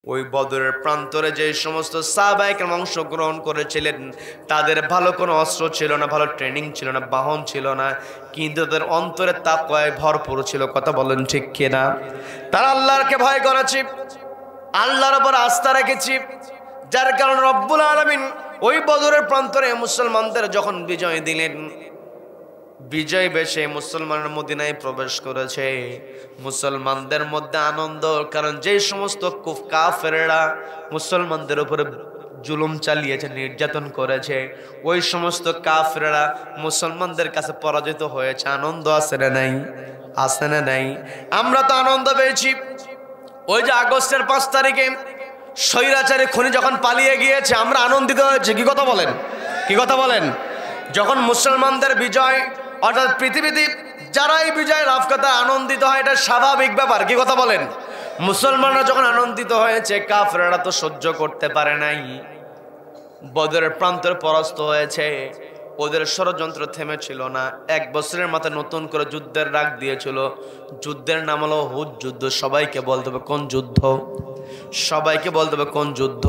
ওই বদরের প্রান্তরে যে সমস্ত সাহাবায়ে কেরাম অংশগ্রহণ করেছিলেন তাদের ভালো কোনো অস্ত্র ছিল না, ভালো ট্রেনিং ছিল না, বাহন ছিল না, কিন্তু তাদের অন্তরে তাকওয়ায় ভরপুর ছিল। কথা বলেন ঠিক কিনা? তারা আল্লাহকে ভয় করেছে, আল্লাহর উপর আস্থা রেখেছি, যার কারণে রব্বুল আলামিন ওই বদরের প্রান্তরে মুসলমানদের যখন বিজয় দিলেন, বিজয় বেশে মুসলমানের মদিনায় প্রবেশ করেছে। মুসলমানদের মধ্যে আনন্দ, কারণ যে সমস্ত কাফেররা মুসলমানদের উপরে জুলুম চালিয়েছে, নির্যাতন করেছে, ওই সমস্ত কাফেররা মুসলমানদের কাছে পরাজিত হয়েছে। আনন্দ আছে না নাই? আছে না নাই? আমরা তো আনন্দ পেয়েছি। ওই যে আগস্টের 5 তারিখে স্বৈরাচারী খুনি যখন পালিয়ে গিয়েছে, আমরা আনন্দিত হয়েছি। কি কথা বলেন? কি কথা বলেন? যখন মুসলমানদের বিজয়, অর্থাৎ পৃথিবীতে যারা এই বিজয় লাভ করতে আনন্দিত হয়, এটা স্বাভাবিক ব্যাপার। কি কথা বলেন? মুসলমানরা যখন আনন্দিত হয়েছে, কাফেররা তো সহ্য করতে পারে নাই। বদরের প্রান্তরে পরাস্ত হয়েছে, ওদের ষড়যন্ত্র থেমেছিল না। 1 বছরের মাথায় নতুন করে যুদ্ধের ডাক দিয়েছিল। যুদ্ধের নাম হলো উহুদ যুদ্ধ। সবাইকে বলতে হবে কোন যুদ্ধ? সবাইকে বলতে হবে কোন যুদ্ধ?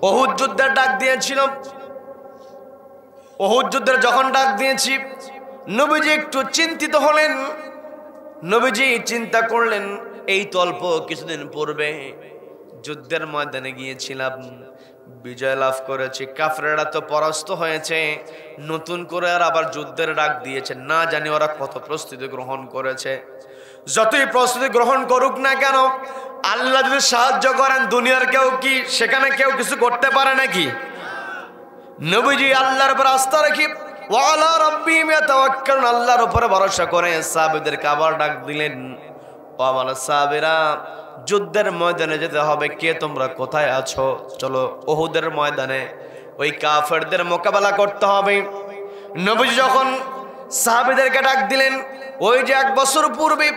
উহুদ যুদ্ধের ডাক দিয়েছিল। উহুদ যুদ্ধের যখন ডাক দিয়েছি, নবীজি একটু চিন্তিত হলেন। নবীজি চিন্তা করলেন, এই তো অল্প কিছুদিন পূর্বে যুদ্ধের ময়দানে গিয়েছিলাম, বিজয় লাভ করেছি, কাফেররা তো পরাস্ত হয়েছে, নতুন করে আর আবার যুদ্ধের ডাক দিয়েছে। না জানি ওরা কত প্রস্তুতি গ্রহণ করেছে। যতই প্রস্তুতি গ্রহণ করুক না কেন, আল্লাহ যদি সাহায্য করেন, দুনিয়ার কেউ কি সেখানে কেউ কিছু করতে পারে নাকি? নবীজি আল্লাহর উপর আস্থা রাখি, ওয়ালা রাব্বিহিম ইয়াতাওয়াক্কালুন, আল্লাহর উপরে ভরসা করে সাহাবীদেরকে আবার ডাক দিলেন, ও আমার সাহাবীরা, যুদ্ধের ময়দানে যেতে হবে। কে তোমরা কোথায় আছো? চলো উহুদের ময়দানে ওই কাফেরদের মোকাবেলা করতে হবে। নবীজি যখন সাহাবীদেরকে ডাক দিলেন, ওই যে 1 বছর পূর্বে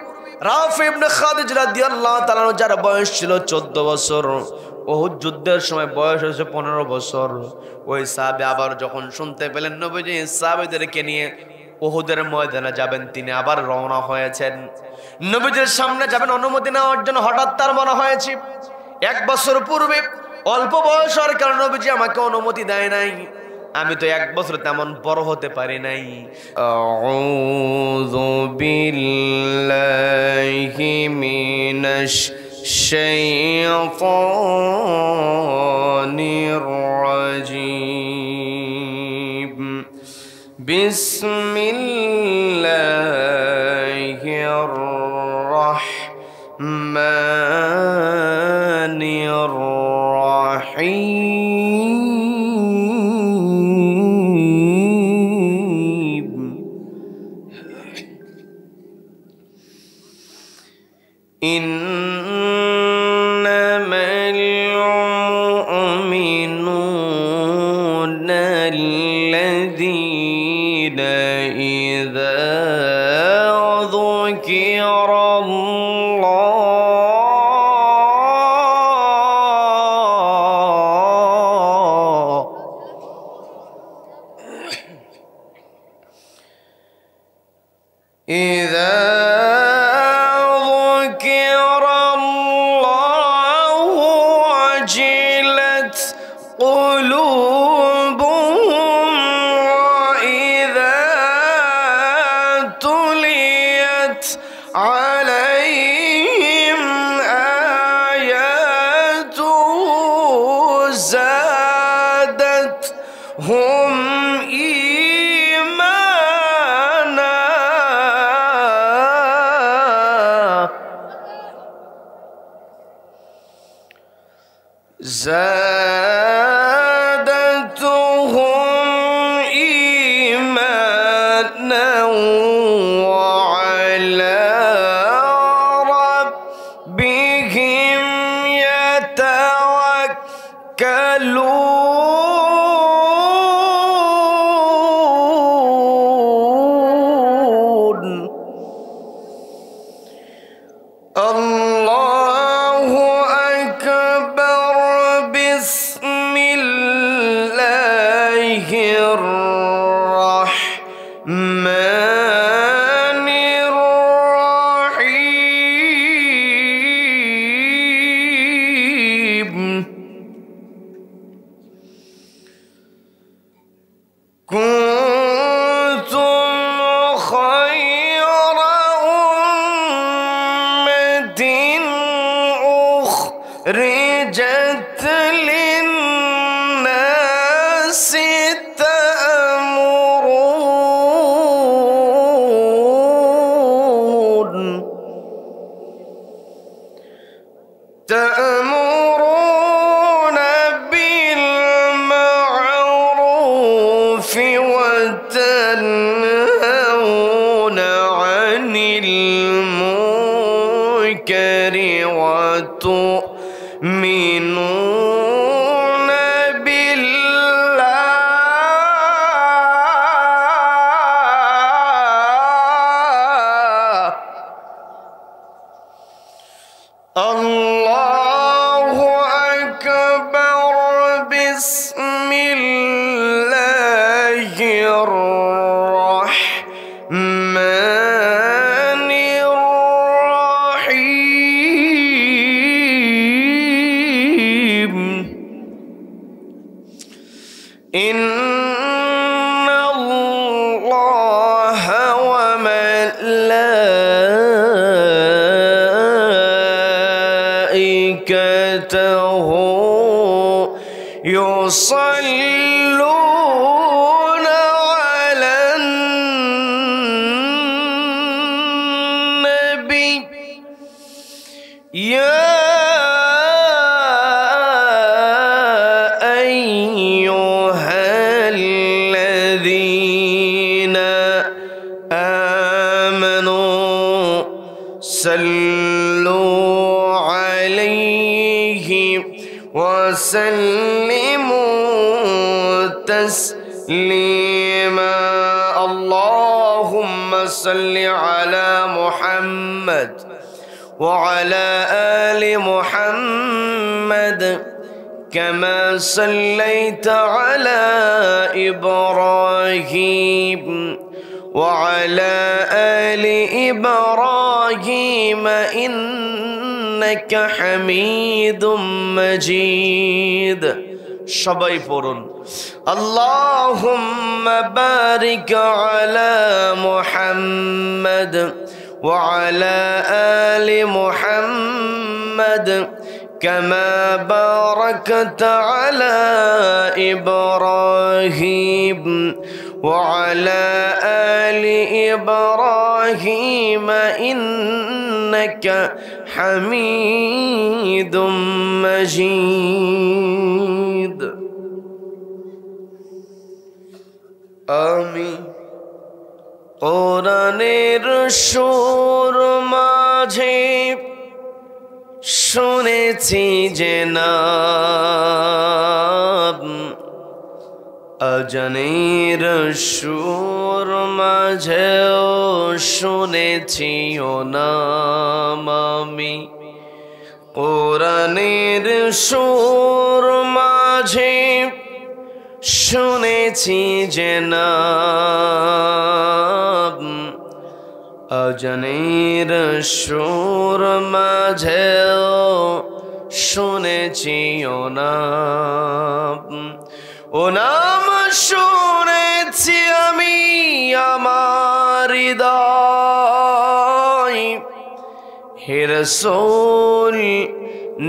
রাফি ইবনে খাদিজ রাদিয়াল্লাহু তাআলা, যার বয়স ছিল 14 বছর, উহুদ যুদ্ধের সময় বয়স হয়েছে 15 বছর, ওই সাহাবী আবার যখন শুনতে পেলেন নবীজি সাহাবীদেরকে নিয়ে উহুদের ময়দানে যাবেন, তিনি আবার রওনা হয়েছেন। নবীজির সামনে যাবেন অনুমতি নেওয়ার জন্য। হঠাৎ তার মনে হয়েছে 1 বছর পূর্বে অল্প বয়স হওয়ার কারণে নবীজি আমাকে অনুমতি দেয় নাই, আমি তো 1 বছর তেমন বড় হতে পারি নাই। আউযু বিল্লাহি মিনাশ শাইতানির রাজীম। বিসমিল্লাহির রাহমানির রাহিম। ইন্নামাল মুমিনুনা আল্লাযীনা ইযা ذكر الله وجلت قلوبهم وإذا تليت عليهم آياته زادتهم إيمانا وعلى ربهم يتوكلون. الله أكبر. بسم الله الرحمن الرحيم. رجت للناس تأمرون بالمعروف وتنهون عن المنكر وتؤمنون بالله. الله أكبر. بسم الله الرحمن الرحيم. إن الله وملائكته يصلون على النبي يا أيها الذين آمنوا صلوا عليه وسلموا تسليما. اللهم صل على محمد وعلى آل محمد كما صليت على إبراهيم وعلى آل إبراهيم إنك حميد مجيد. সবাই পড়ুন اللهم بارك على محمد وعلى آل محمد كما باركت على إبراهيم وعلى آل إبراهيم إنك حميد مجيد. آمين. কোরআনের সুর মাঝে শুনেছি যে নাম, আজানের সুর মাঝেও শুনেছি ও নাম আমি। কোরআনের সুর মাঝে শুনেছি যে নাম, আজানের সুর মাঝেও শুনেছি ও নাম। ও নাম শুনেছি আমি আমার হৃদয়, হে রাসূল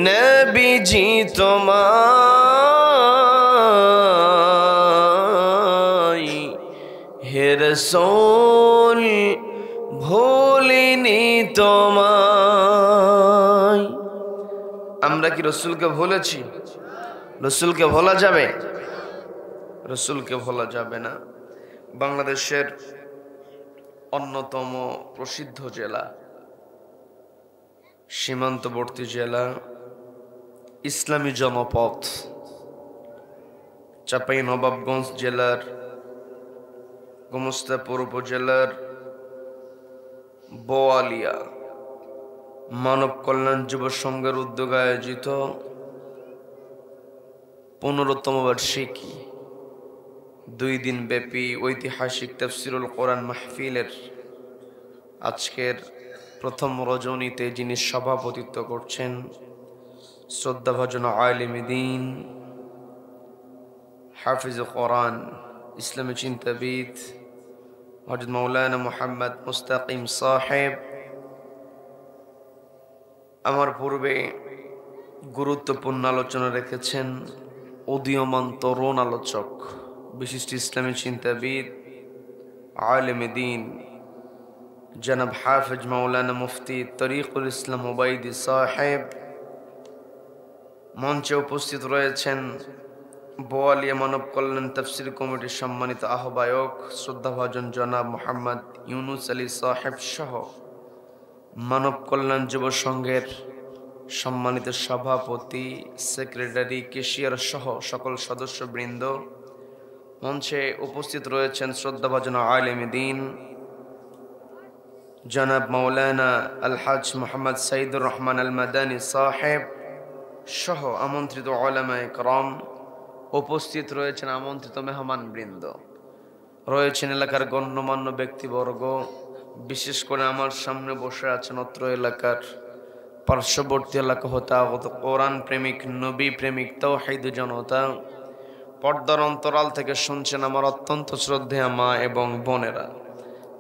নবীজি তোমায়, হে রাসূল ভুলিনি তোমায়। আমরা কি রসুলকে ভুলেছি? রসুলকে ভোলা যাবে? রসুলকে ভোলা যাবে না। বাংলাদেশের অন্যতম প্রসিদ্ধ জেলা, সীমান্তবর্তী জেলা, ইসলামী জনপদ, চাঁপাইনবাবগঞ্জ জেলার গোমস্তাপুর উপজেলার বোয়ালিয়া মানব কল্যাণ যুব সংঘের উদ্যোগে আয়োজিত 15তম বার্ষিকী 2 দিন ব্যাপী ঐতিহাসিক তাফসীরুল কোরআন মাহফিলের আজকের প্রথম রজনীতে যিনি সভাপতিত্ব করছেন শ্রদ্ধাভাজন আলিম দ্বীন, হাফিজ কোরআন, ইসলামী চিন্তাবিদ হযরত মাওলানা মুহাম্মদ মুস্তাকিম সাহেব, আমার পূর্বে গুরুত্বপূর্ণ আলোচনা রেখেছেন উদীয়মান তরুণ আলোচক, বিশিষ্ট ইসলামী চিন্তাবিদ, আলেমে দ্বীন জনাব হাফেজ মাওলানা মুফতি তরিকুল ইসলাম ওবাইদি সাহেব। মঞ্চে উপস্থিত রয়েছেন বোয়ালিয়া মানব কল্যাণ তাফসীর কমিটির সম্মানিত আহ্বায়ক শ্রদ্ধাভাজন জনাব মোহাম্মদ ইউনুস আলী সাহেব সহ মানব কল্যাণ যুব সংঘের সম্মানিত সভাপতি, সেক্রেটারি, কেশিয়ার সহ সকল সদস্যবৃন্দ। মঞ্চে উপস্থিত রয়েছেন শ্রদ্ধাভাজন আলেমে দ্বীন জনাব মাওলানা আলহাজ মোহাম্মদ সাইদুর রহমান আল মাদানী সাহেব সহ আমন্ত্রিত উলামায়ে কেরাম। উপস্থিত রয়েছেন আমন্ত্রিত মেহমান বৃন্দ, রয়েছেন এলাকার গণ্যমান্য ব্যক্তিবর্গ। বিশেষ করে আমার সামনে বসে আছেন অত্র এলাকার পার্শ্ববর্তী এলাকা হতে আগত কোরআন প্রেমিক, নবী প্রেমিক, তাওহীদি জনতা। পর্দার অন্তরাল থেকে শুনছেন আমার অত্যন্ত শ্রদ্ধেয় মা এবং বোনেরা।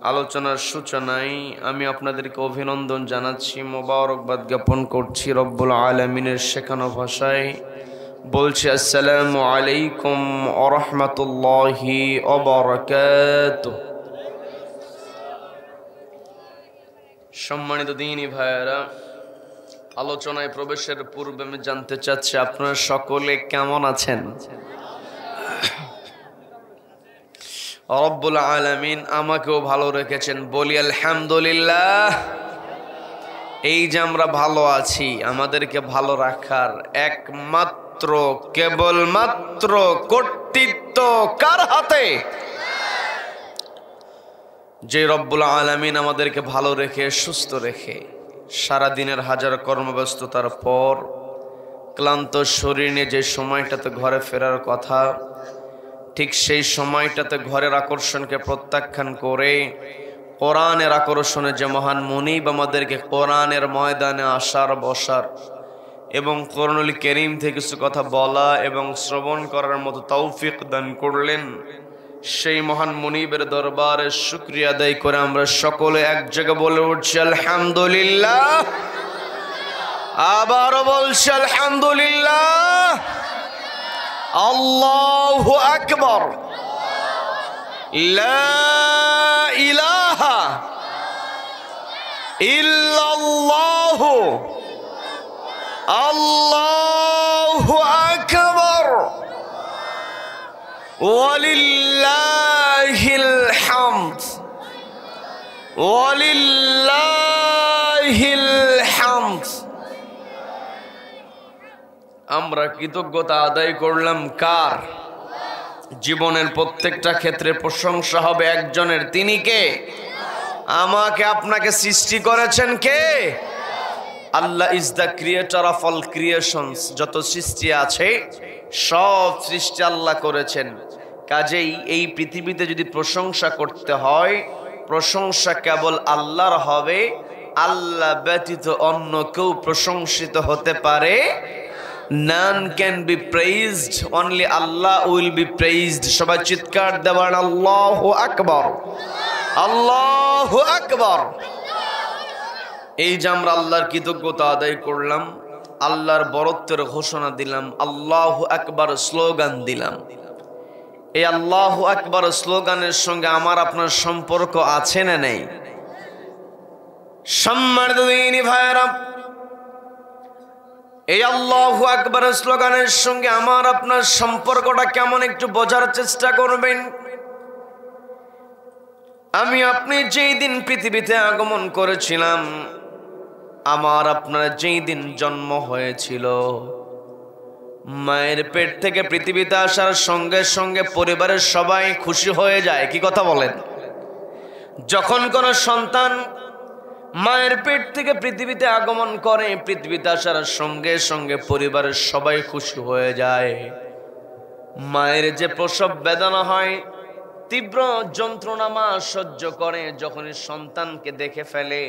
আলোচনার সূচনায় আমি আপনাদেরকে অভিনন্দন জানাচ্ছি, মোবারকবাদ জ্ঞাপন করছি রব্বুল আলামিনের শেখানো ভাষায়। বলছি আসসালামু আলাইকুম ওয়া রাহমাতুল্লাহি ওয়া বারাকাতুহু। সম্মানিত দ্বীনী ভাইয়েরা, আলোচনায় প্রবেশের পূর্বে আমি জানতে চাচ্ছি আপনারা সকলে কেমন আছেন? রব্বুল আলামিন আমাকেও ভালো রেখেছেন, বলি আলহামদুলিল্লাহ। এই যে আমরা ভালো আছি, আমাদেরকে ভালো রাখার একমাত্র কেবলমাত্র কর্তৃত্ব কার হাতে? যে রব্বুল আলামিন আমাদেরকে ভালো রেখে সুস্থ রেখে সারা দিনের হাজার কর্মব্যস্ততার পর ক্লান্ত শরীর নিয়ে যে সময়টাতে ঘরে ফেরার কথা, ঠিক সেই সময়টাতে ঘরের আকর্ষণকে প্রত্যাখ্যান করে কোরআনের আকর্ষণে যে মহান মুনিব আমাদেরকে কোরআনের ময়দানে আসার, বসার এবং কোরআনুল কারীম থেকে কিছু কথা বলা এবং শ্রবণ করার মতো তৌফিক দান করলেন, সেই মহান মুনিবের দরবারে শুকরিয়া আদায় করে আমরা সকলে এক জায়গায় বলে উঠছি আলহামদুলিল্লাহ। আবারও বলছি আলহামদুলিল্লাহ। আল্লাহু আকবার। লা ইলাহা ইল্লাল্লাহু। আল্লাহু আকবার। ওয়ালিল্লাহিল হামদ। ওয়ালিল্লাহিল হামদ। আমরা কৃতজ্ঞতা আদায় করলাম কার? জীবনের প্রত্যেকটা ক্ষেত্রে প্রশংসা হবে একজনের, তিনি কে? আমাকে আপনাকে সৃষ্টি করেছেন কে? আল্লাহ is the creator of all creations. যত সৃষ্টি আছে সব সৃষ্টি আল্লাহ করেছেন। কাজেই এই পৃথিবীতে যদি প্রশংসা করতে হয়, প্রশংসা কেবল আল্লাহর হবে। আল্লাহ ব্যতীত অন্য কেউ প্রশংসিত হতে পারে? None can be praised, only Allah will be praised. সবাই চিৎকার দেবেন আল্লাহু আকবার। আল্লাহু আকবার। এই যে আমরা আল্লাহর কৃতজ্ঞতা আদায় করলাম, আল্লাহর বরত্বের ঘোষণা দিলাম, আল্লাহু আকবার স্লোগান দিলাম। এই আল্লাহু আকবার স্লোগানের সঙ্গে আমার আপনার সম্পর্ক আছে না নেই? সম্মানিত দ্বীনী ভাইয়েরা, এই আল্লাহু আকবার স্লোগানের সঙ্গে আমার আপনার সম্পর্কটা কেমন একটু বোঝার চেষ্টা করবেন। আমি আপনি যেই দিন পৃথিবীতে আগমন করেছিলাম, আমার আপনার যেই দিন জন্ম হয়েছিল, মায়ের পেট থেকে পৃথিবীতে আসার সঙ্গে সঙ্গে পরিবারের সবাই খুশি হয়ে যায়। কি কথা বলেন? যখন কোনো সন্তান মায়ের পেট থেকে পৃথিবীতে আগমন করে, পৃথিবীতে আসার সঙ্গে সঙ্গে পরিবারের সবাই খুশি হয়ে যায়। মায়ের যে প্রসব বেদনা হয়, তীব্র যন্ত্রণা মা সহ্য করে, যখনই সন্তানকে দেখে ফেলে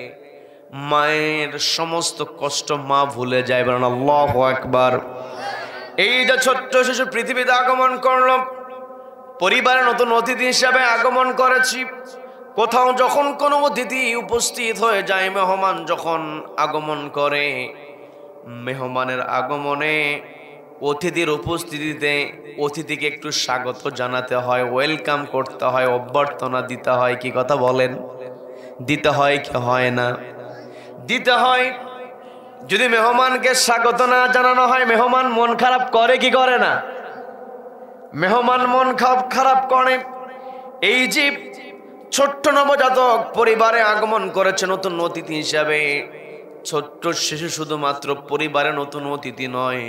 মায়ের সমস্ত কষ্ট মা ভুলে যায়। বলেন আল্লাহু আকবার। এই যে ছোট্ট শিশু পৃথিবীতে আগমন করলো, পরিবারের নতুন অতিথি হিসাবে আগমন করেছি। কোথাও যখন কোনো অতিথি উপস্থিত হয়ে যায়, মেহমান যখন আগমন করে, মেহমানের আগমনে, অতিথির উপস্থিতিতে অতিথিকে একটু স্বাগত জানাতে হয়, ওয়েলকাম করতে হয়, অভ্যর্থনা দিতে হয়। কি কথা বলেন? দিতে হয় কি হয় না? দিতে হয়। যদি মেহমানকে স্বাগত না জানানো হয়, মেহমান মন খারাপ করে কি করে না? মেহমান মন খারাপ করে। এই যে ছোট্ট নবজাতক পরিবারে আগমন করেছে নতুন অতিথি হিসাবে, ছোট্ট শিশু শুধুমাত্র পরিবারে নতুন অতিথি নয়,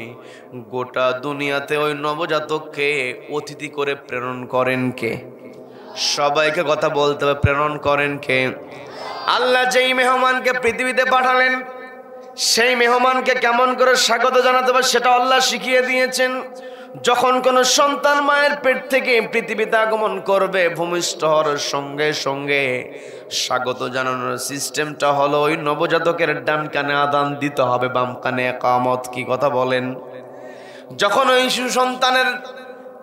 গোটা দুনিয়াতে ওই নবজাতককে অতিথি করে প্রেরণ করেন কে? সবাইকে কথা বলতে হবে, প্রেরণ করেন কে? আল্লাহ যেই মেহমানকে পৃথিবীতে পাঠালেন, সেই মেহমানকে কেমন করে স্বাগত জানাতে হবে সেটা আল্লাহ শিখিয়ে দিয়েছেন। যখন কোনো সন্তান মায়ের পেট থেকে পৃথিবীতে আগমন করবে, ভূমিষ্ঠ হওয়ার সঙ্গে সঙ্গে স্বাগত জানানোর সিস্টেমটা হলো ওই নবজাতকের ডান কানে আদান দিতে হবে, বাম কানে ইকামত। কি কথা বলেন? যখন ওই শিশু সন্তানের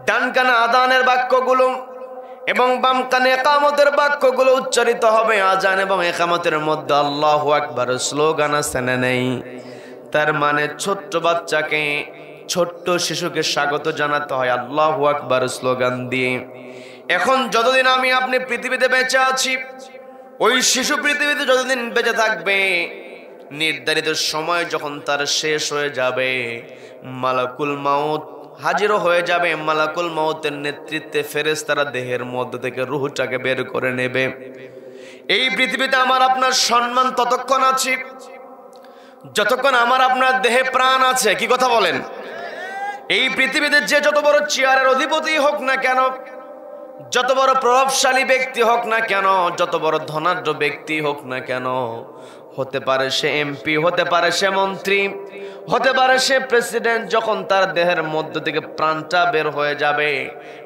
ডান কানে আদানের বাক্যগুলো এবং বাম কানে ইকামতের বাক্যগুলো উচ্চারিত হবে, আজান এবং ইকামতের মধ্যে আল্লাহু আকবার স্লোগান আছে না নেই? তার মানে ছোট্ট বাচ্চাকে, ছোট্ট শিশুকে স্বাগত জানাতে হয় আল্লাহু আকবার স্লোগান দিয়ে। এখন যতদিন আমি আপনি পৃথিবীতে বেঁচে আছি, ওই শিশু পৃথিবীতে যতদিন বেঁচে থাকবে, নির্ধারিত সময় যখন তার শেষ হয়ে যাবে, মালাকুল মাউত হাজিরও হয়ে যাবে। মালাকুল মাউতের নেতৃত্বে ফেরেশতারা দেহের মধ্যে থেকে রূহটাকে বের করে নেবে। এই পৃথিবীতে আমার আপনার সম্মান ততক্ষণ আছে যতক্ষণ আমার আপনার দেহে প্রাণ আছে। কি কথা বলেন? এই পৃথিবীতে যে যত বড় চেয়ারের অধিপতি হোক না কেন, যত বড় প্রভাবশালী ব্যক্তি হোক না কেন, যত বড় ধনাঢ্য ব্যক্তি হোক না কেন, হতে পারে সে এমপি, হতে পারে সে মন্ত্রী, হতে পারে সে প্রেসিডেন্ট, যখন তার দেহের মধ্য থেকে প্রাণটা বের হয়ে যাবে,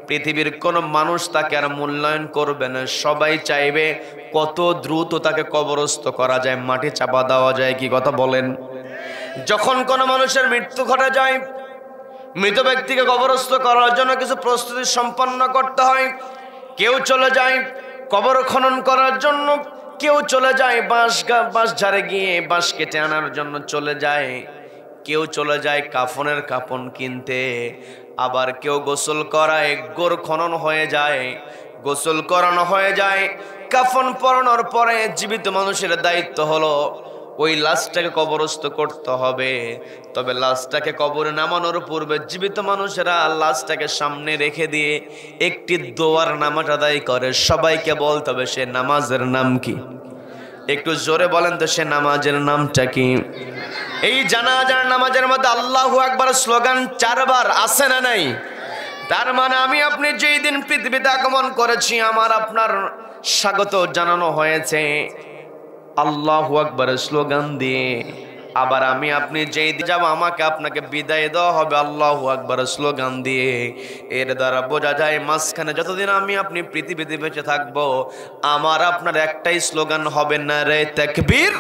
পৃথিবীর কোনো মানুষ তাকে আর মূল্যায়ন করবে না। সবাই চাইবে কত দ্রুত তাকে কবরস্থ করা যায়, মাটি চাপা দেওয়া যায়। কি কথা বলেন? যখন কোনো মানুষের মৃত্যু ঘটে যায়, মৃত ব্যক্তিকে কবরস্থ করার জন্য কিছু প্রস্তুতি সম্পন্ন করতে হয়। কেউ চলে যায় কবর খনন করার জন্য, কেউ চলে যায় বাঁশ ঝাড়ে গিয়ে বাঁশ কেটে আনার জন্য চলে যায়, কেউ চলে যায় কাফনের কাফন কিনতে, আবার কেউ গোসল করায়, গোর খনন হয়ে যায়, গোসল করানো হয়ে যায়। কাফন পরানোর পরে জীবিত মানুষের দায়িত্ব হলো ওই লাশটাকে কবরস্থ করতে হবে। তবে লাশটাকে কবরে নামানোর পূর্বে জীবিত মানুষেরা লাশটাকে সামনে রেখে দিয়ে একটি দোয়ার নামাজ আদায় করে। সবাইকে বলতে হবে সে নামাজের নাম কি? একটু জোরে বলেন তো, সে নামাজের নামটা কি? এই জানাজার নামাজের মধ্যে আল্লাহু আকবার স্লোগান 4 বার আছে না নাই? তার মানে আমি আপনি যেই দিন পৃথিবীতে আগমন করেছি, আমার আপনার স্বাগত জানানো হয়েছে আল্লাহু আকবার স্লোগান দিয়ে। আবার আমি আপনি যেই দিন যাব, আমাকে আপনাকে বিদায় দেওয়া হবে আল্লাহু আকবার স্লোগান দিয়ে। এর দ্বারা বোঝা যায় মাঝখানে যতদিন আমি আপনি পৃথিবীতে বেঁচে থাকবো, আমার আপনার একটাই স্লোগান হবে, নারে তাকবীর।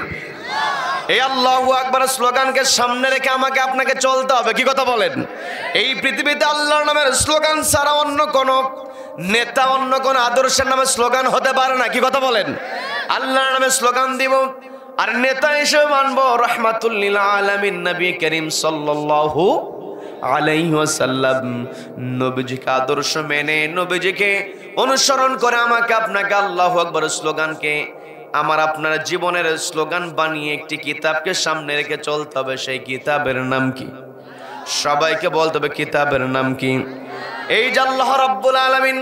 এই আল্লাহু আকবার স্লোগানকে সামনে রেখে আমাকে আপনাকে চলতে হবে। কি কথা বলেন? এই পৃথিবীতে আল্লাহর নামের স্লোগান ছাড়া অন্য কোন নেতা, অন্য কোন আদর্শের নামে স্লোগান হতে পারে না। কি কথা বলেন? আল্লাহর নামে স্লোগান দিব আর নেতা হিসেবে মানবো রাহমাতুল লিল আলামিন নবী করিম সাল্লাল্লাহু আলাইহি ওয়াসাল্লাম। নবীজিকে আদর্শ মেনে, নবীজিকে অনুসরণ করে আমাকে আপনাকে আল্লাহু আকবার স্লোগানকে আমার আপনার জীবনের স্লোগান বানিয়ে একটি কিতাবকে সামনে রেখে চলতে হবে। সেই কিতাবের নাম কি? সবাইকে বলতে হবে কিতাবের নাম কি? এই যে আল্লাহ রাব্বুল আলামিন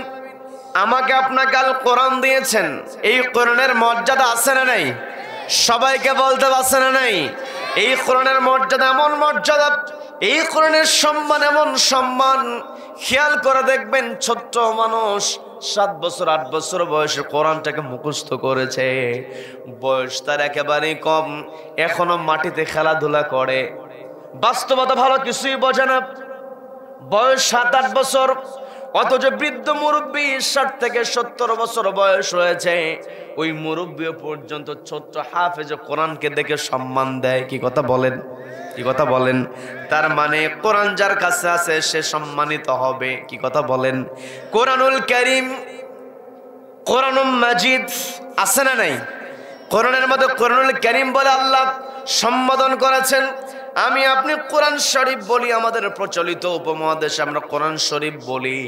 আমাকে আপনাকে আল কোরআন দিয়েছেন, এই কোরআনের মর্যাদা আছে না নাই? সবাইকে বলতে আছে না নাই? এই কোরআনের মর্যাদা এমন মর্যাদা, এই কোরআনের সম্মান এমন সম্মান। খেয়াল করে দেখবেন, ছোট্ট মানুষ 7 বছর 8 বছর বয়সে কোরআনটাকে মুখস্থ করেছে। বয়স তার একেবারেই কম, এখনো মাটিতে খেলাধুলা করে, বাস্তবতা ভালো কিছুই বোঝে না। বয়স 7-8 বছর, অথচ বৃদ্ধ মুরব্বী 60 থেকে 70 বছর বয়স হয়েছে, ওই মুরব্বীও পর্যন্ত ছোট্ট হাফেজ কোরআনকে দেখে সম্মান দেয়। কি কথা বলেন? কি কথা বলেন? তার মানে কোরআন যার কাছে আছে সে সম্মানিত হবে। কি কথা বলেন? কোরআনুল কারীম, কোরআনুল মাজিদ আছে না নাই? কোরআনের মধ্যে কোরআনুল কারীম বলে আল্লাহ সম্বোধন করেছেন। আমি আপনি কোরআন শরীফ বলি, আমাদের প্রচলিত উপমহাদেশে আমরা কোরআন শরীফ বলি।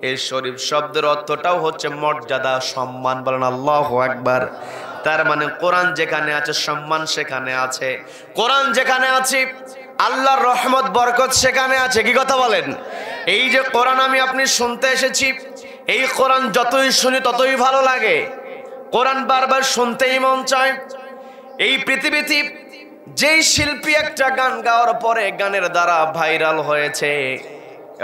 এই শরীফ শব্দের অর্থটাও হচ্ছে মর্যাদা, সম্মান। বলেন আল্লাহু আকবার। তার মানে কোরআন যেখানে আছে সম্মান সেখানে আছে, কোরআন যেখানে আছে আল্লাহর রহমত বরকত সেখানে আছে। কি কথা বলেন? এই যে কোরআন আমি আপনি শুনতে এসেছি, এই কোরআন যতই শুনি ততই ভালো লাগে, কোরআন বারবার শুনতেই মন চায়। এই পৃথিবীতে যেই শিল্পী একটা গান গাওয়ার পরে গানের দ্বারা ভাইরাল হয়েছে,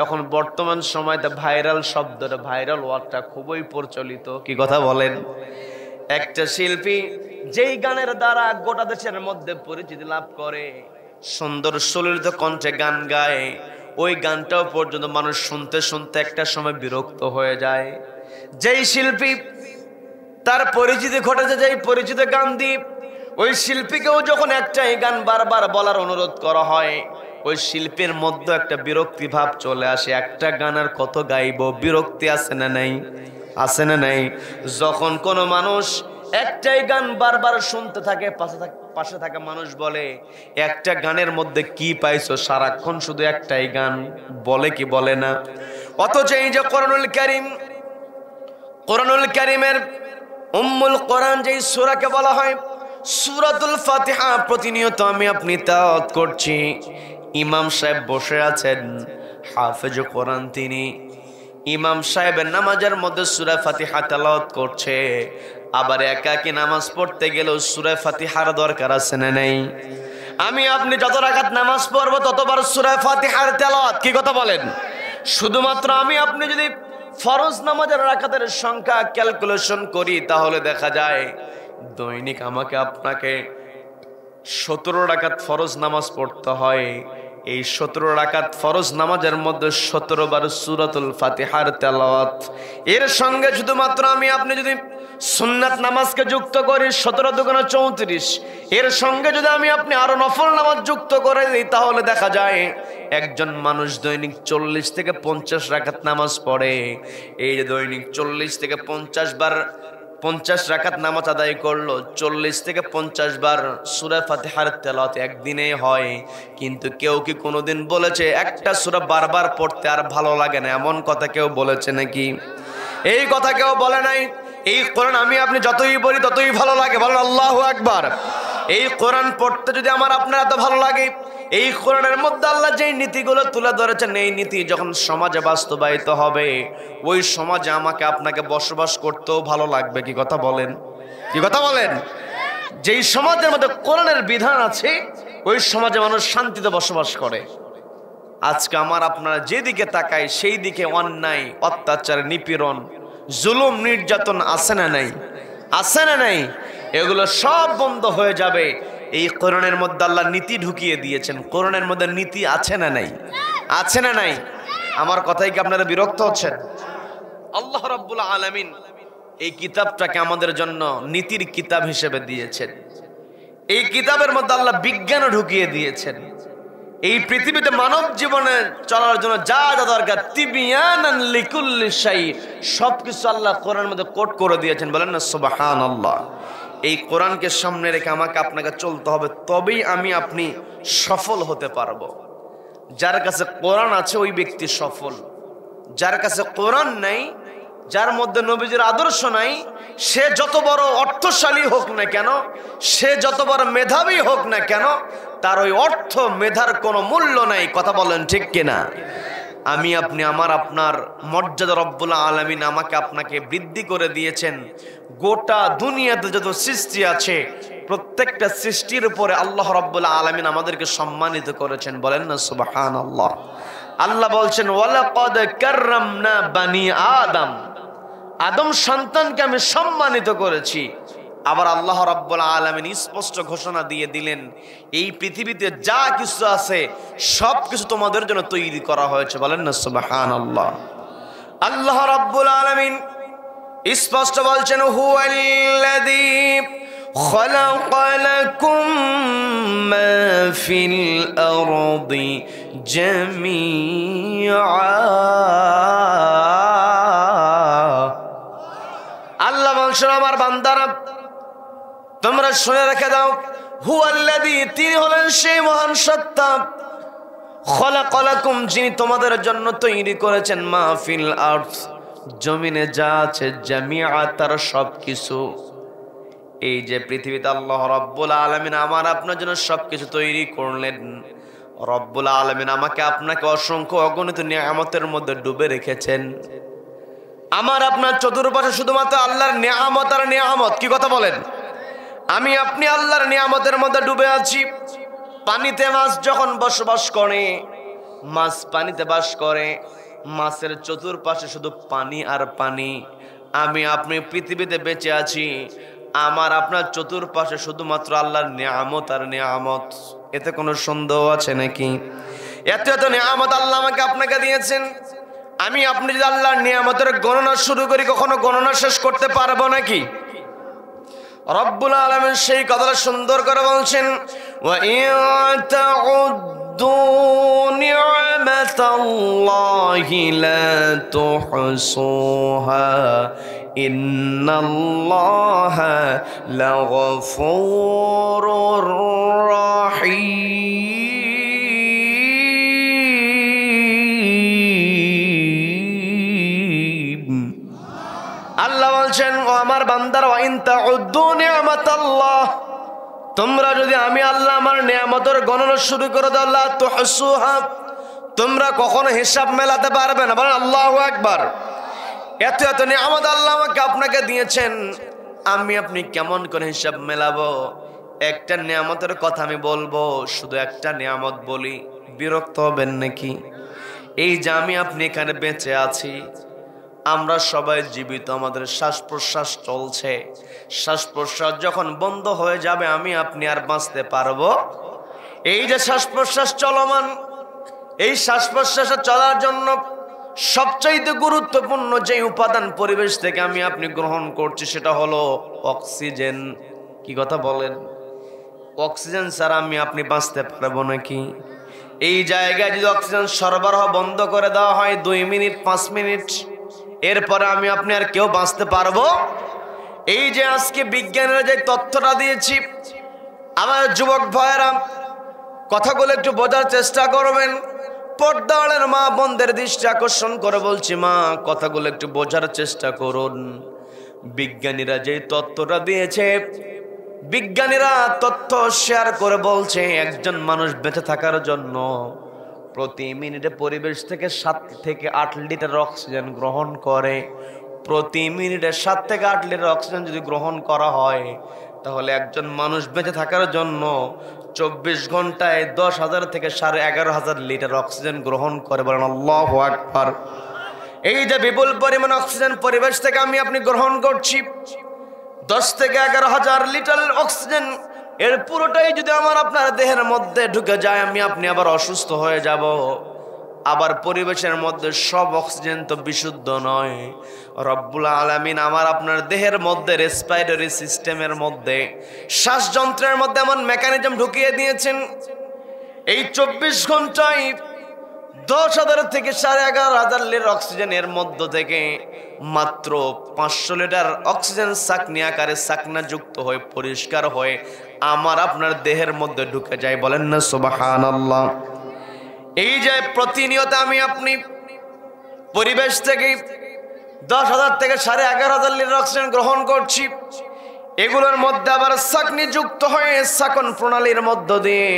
এখন বর্তমান সময়তে ভাইরাল শব্দটা, ভাইরাল ওয়ার্ডটা খুবই প্রচলিত। কি কথা বলেন? একটা শিল্পী যেই গানের দ্বারা গোটা দেশের মধ্যে পরিচিতি লাভ করে, সুন্দর সুললিত কণ্ঠে গান গায়, ওই গানটাও পর্যন্ত মানুষ শুনতে শুনতে একটা সময় বিরক্ত হয়ে যায়। যেই শিল্পী তার পরিচিতি ঘটেছে, যেই পরিচিত গান দিয়ে, ওই শিল্পীকেও যখন একটাই গান বারবার বলার অনুরোধ করা হয়, ওই শিল্পীর মধ্যে একটা বিরক্তি ভাব চলে আসে। একটা গান আর কত গাইব, বিরক্তি আছে না নাই? আছে না নাই? যখন কোনো মানুষ একটাই গান বারবার শুনতে থাকে, পাশে থাকা মানুষ বলে, একটা গানের মধ্যে কি পাইছো, সারাক্ষণ শুধু একটাই গান, বলে কি বলে না? অথচ এই যে কোরআনুল কারীম, কোরআনুল কারীমের উম্মুল কোরআন যেই সূরাকে বলা হয় সূরাতুল ফাতিহা, প্রতিনিয়ত আমি আপনি তেলাওয়াত করছি। ইমাম সাহেব বসে আছেন, হাফেজ কোরআন তিনি, ইমাম সাহেবের নামাজের মধ্যে সূরা ফাতিহা তেলাওয়াত করছে। আবার একাকী নামাজ পড়তে গেলেও সূরা ফাতিহার দরকার আছে না নাই? আমি আপনি যত রাকাত নামাজ পড়বো ততবার সূরা ফাতিহার তেলাওয়াত। কি কথা বলেন? শুধুমাত্র আমি আপনি যদি ফরজ নামাজের রাকাতের সংখ্যা ক্যালকুলেশন করি, তাহলে দেখা যায় দৈনিক আমাকে আপনাকে 17 রাকাত ফরজ নামাজ পড়তে হয়। এই 17 রাকাত ফরজ নামাজের মধ্যে 17 বার সূরাতুল ফাতিহার তেলাওয়াত। এর সঙ্গে শুধুমাত্র আমি আপনি যদি সুন্নাত নামাজকে যুক্ত করি, 17 দুগুণে 34, এর সঙ্গে যদি আমি আপনি আরো নফল নামাজ যুক্ত করে দিই, তাহলে দেখা যায় একজন মানুষ দৈনিক 40 থেকে 50 রাকাত নামাজ পড়ে। এই যে দৈনিক 40 থেকে 50 বার 50 রাকাত নামাজ আদায় করলো, 40 থেকে 50 বার সূরা ফাতিহার তেলাওয়াত একদিনে হয়। কিন্তু কেউ কি কোনোদিন বলেছে একটা সূরা বারবার পড়তে আর ভালো লাগে না? এমন কথা কেউ বলেছে নাকি? এই কথা কেউ বলে নাই। এই কোরআন আমি আপনি যতই বলি ততই ভালো লাগে। বলেন আল্লাহু আকবার। এই কোরআন পড়তে যদি আমার আপনার এত ভালো লাগে, এই কোরআনের মধ্যে আল্লাহ যেই নীতিগুলো তুলে ধরেছেন, এই নীতি যখন সমাজে বাস্তবায়িত হবে, ওই সমাজে আমাকে আপনাকে বসবাস করতেও ভালো লাগবে। কি কথা বলেন? কি কথা বলেন? যেই সমাজের মধ্যে কোরআনের বিধান আছে, ওই সমাজে মানুষ শান্তিতে বসবাস করে। আজকে আমার আপনারা যেদিকে তাকাই সেই দিকে অন্যায়, অত্যাচার, নিপীড়ন, জুলুম, নির্যাতন আছে না নাই? আছে না নাই? এগুলো সব বন্ধ হয়ে যাবে। এই কোরআনের মধ্যে আল্লাহ নীতি ঢুকিয়ে দিয়েছেন। কোরআনের মধ্যে নীতি আছে না নাই? আছে না নাই? আমার কথাই কি আপনারা বিরক্ত হচ্ছেন? আল্লাহ রাব্বুল আলামিন এই কিতাবটাকে আমাদের জন্য নীতির কিতাব হিসেবে দিয়েছেন। এই কিতাবের মধ্যে আল্লাহ বিজ্ঞানও ঢুকিয়ে দিয়েছেন। এই পৃথিবীতে মানব জীবনে চলার জন্য যা যা দরকার, তিবিয়ানান লিকুল্লি শাই, সবকিছু আল্লাহ কোরআনের মধ্যে কোট করে দিয়েছেন। বলেন না সুবহানাল্লাহ। এই কোরআনকে সামনে রেখে আমাকে আপনাকে চলতে হবে, তবেই আমি আপনি সফল হতে পারবো। যার কাছে কোরআন আছে ওই ব্যক্তি সফল। যার কাছে কোরআন নাই, যার মধ্যে নবীজির আদর্শ নাই, সে যত বড় অর্থশালী হোক না কেন, সে যত বড় মেধাবী হোক না কেন, তার ওই অর্থ মেধার কোনো মূল্য নাই। কথা বলেন ঠিক কিনা? আমি আপনি আমার আপনার মর্যাদা রব্বুল আলামিন আমাকে আপনাকে বৃদ্ধি করে দিয়েছেন। গোটা দুনিয়াতে যত সৃষ্টি আছে প্রত্যেকটা সৃষ্টির উপরে আল্লাহ রব্বুল আলামিন আমাদেরকে সম্মানিত করেছেন। বলেন না সুবহানাল্লাহ। আল্লাহ বলছেন ওয়ালাকাদ কাররামনা বানি আদম, আদম সন্তানকে আমি সম্মানিত করেছি। আবার আল্লাহ রাব্বুল আলামিন স্পষ্ট ঘোষণা দিয়ে দিলেন, এই পৃথিবীতে যা কিছু আছে সব কিছু তোমাদের জন্য তৈরি করা হয়েছে। বলেন না সুবহানাল্লাহ। আল্লাহ রাব্বুল আলামিন স্পষ্ট বলছেন হুয়াল্লাযী খালাকা লাকুম মা ফিল আরদি জামিআ। আল্লাহ বলছেন আমার বান্দারা তোমরা শুনে রেখে দাও, হুয়াল্লাযী, তিনি হলেন সেই মহান সত্তা, খলাকালাকুম, যিনি তোমাদের জন্য তৈরি করেছেন মা ফিল আরদ, জমিনে যা আছে, জামিআ, তার সবকিছু। এই যে পৃথিবীতে আল্লাহ রাব্বুল আলামিন আমার আপনার জন্য সবকিছু তৈরি করলেন, রব্বুল আলামিন আমাকে আপনাকে অসংখ্য অগণিত নিয়ামতের মধ্যে ডুবে রেখেছেন। আমার আপনার চতুর্পাশে শুধুমাত্র আল্লাহর নিয়ামত আর নিয়ামত। কি কথা বলেন? আমি আপনি আল্লাহর নিয়ামতের মধ্যে ডুবে আছি। পানিতে মাছ যখন বসবাস করে, মাছ পানিতে বাস করে, মাছের চতুর্পাশে শুধু পানি আর পানি। আমি আপনি পৃথিবীতে বেঁচে আছি, আমার আপনার চতুর্পাশে শুধুমাত্র আল্লাহর নিয়ামত আর নিয়ামত। এতে কোনো সন্দেহ আছে নাকি? এত এত নিয়ামত আল্লাহ আমাকে আপনাকে দিয়েছেন। আমি আপনি যদি আল্লাহর নিয়ামতের গণনা শুরু করি, কখনো গণনা শেষ করতে পারবো নাকি? রব্বুল আলামিন সেই কথাটা সুন্দর করে বলছেন, ওয়া ইন তাউদ্দু নি'মাতাল্লাহি লা তুহসুহা ইন্নাল্লাহা লাগফুরুর রাহিম। আল্লাহ বলছেন, ও আমার বান্দারা, ওয়া ইন তাউদ্দু নি'মাতাল্লাহ, তোমরা যদি আমি আল্লাহ আমার নিয়ামতের গণনা শুরু করে দাও, লা তুহসুহা, তোমরা কখনো হিসাব মেলাতে পারবে না। বলেন আল্লাহু আকবার। এত এত নিয়ামত আল্লাহ আমাকে আপনাকে দিয়েছেন, আমি আপনি কেমন করে হিসাব মেলাবো? একটা নিয়ামতের কথা আমি বলবো, শুধু একটা নিয়ামত বলি, বিরক্ত হবেন নাকি? এই যে আমি আপনি এখানে বেঁচে আছি, আমরা সবাই জীবিত, আমাদের শ্বাস প্রশ্বাস চলছে। শ্বাস প্রশ্বাস যখন বন্ধ হয়ে যাবে, আমি আপনি আর বাঁচতে পারবো? এই যে শ্বাস প্রশ্বাস চলমান, এই শ্বাস প্রশ্বাস চলার জন্য সবচাইতে গুরুত্বপূর্ণ যে উপাদান পরিবেশ থেকে আমি আপনি গ্রহণ করছি, সেটা হলো অক্সিজেন। কি কথা বলেন? অক্সিজেন ছাড়া আমি আপনি বাঁচতে পারবো নাকি? এই জায়গায় যদি অক্সিজেন সরবরাহ বন্ধ করে দেওয়া হয় 2 মিনিট 5 মিনিট, এরপরে আমি আপনি আর কেউ বাঁচতে পারবো? এই যে আজকে বিজ্ঞানীরা যে তথ্যটা দিয়েছি, আমার যুবক ভাইয়েরা কথাগুলো একটু বোঝার চেষ্টা করবেন। পর্দাওয়ালার মা বোনদের দৃষ্টি আকর্ষণ করে বলছি, মা, কথাগুলো একটু বোঝার চেষ্টা করুন। বিজ্ঞানীরা যে তথ্যটা দিয়েছে, বিজ্ঞানীরা তথ্য শেয়ার করে বলছে, একজন মানুষ বেঁচে থাকার জন্য প্রতি মিনিটে পরিবেশ থেকে 7 থেকে 8 লিটার অক্সিজেন গ্রহণ করে। প্রতি মিনিটে 7 থেকে 8 লিটার অক্সিজেন যদি গ্রহণ করা হয়, তাহলে একজন মানুষ বেঁচে থাকার জন্য 24 ঘন্টায় 10,000 থেকে 11,500 লিটার অক্সিজেন গ্রহণ করে। বলেন আল্লাহু আকবার। এই যে বিপুল পরিমাণ অক্সিজেন পরিবেশ থেকে আমি আপনি গ্রহণ করছি, 10 থেকে 11,000 লিটার অক্সিজেন, এর পুরোটাই যদি আমার আপনার দেহের মধ্যে ঢুকে যায়, আমি আপনি আবার অসুস্থ হয়ে যাব। আবার পরিবেশের মধ্যে সব অক্সিজেন তো বিশুদ্ধ নয়। রব্বুল আলামিন আমার আপনার দেহের মধ্যে রেসপিরেটরি সিস্টেমের মধ্যে, শ্বাসযন্ত্রের মধ্যে এমন মেকানিজম ঢুকিয়ে দিয়েছেন, এই 24 ঘন্টায় 10,000 থেকে 11,500 লিটার অক্সিজেনের মধ্য থেকে মাত্র 500 লিটার অক্সিজেন সাকনি আকারে সাকনা যুক্ত হয়ে পরিষ্কার হয়ে আমার আপনার দেহের মধ্যে ঢুকে যায়। বলেন না সুবহানাল্লাহ। এই যে প্রতিনিয়ত আমি আপনি পরিবেশ থেকে 10,000 থেকে 11,500 লিটার অক্সিজেন গ্রহণ করছি, এগুলোর মধ্যে আবার সাকনি যুক্ত হয়ে সাকন প্রণালীর মধ্য দিয়ে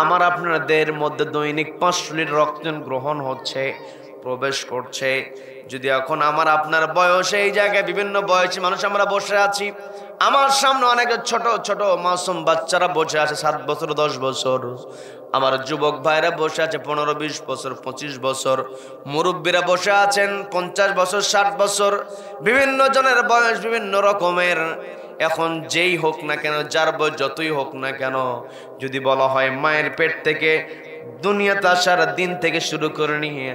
আমার আপনার দেহের মধ্যে দৈনিক 500 লিটার অক্সিজেন গ্রহণ হচ্ছে, প্রবেশ করছে। যদি এখন আমার আপনার বয়সে এই জায়গায় বিভিন্ন বয়সী মানুষ আমরা বসে আছি, আমার সামনে অনেক ছোট ছোট মাসুম বাচ্চারা বসে আছে, 7 বছর 10 বছর, আমার যুবক ভাইরা বসে আছে 15-20 বছর 25 বছর, মুরব্বীরা বসে আছেন 50 বছর 60 বছর, বিভিন্ন জনের বয়স বিভিন্ন রকমের। এখন যেই হোক না কেন, যার বয়স যতই হোক না কেন, যদি বলা হয় মায়ের পেট থেকে দুনিয়াতে আসার দিন থেকে শুরু করে নিয়ে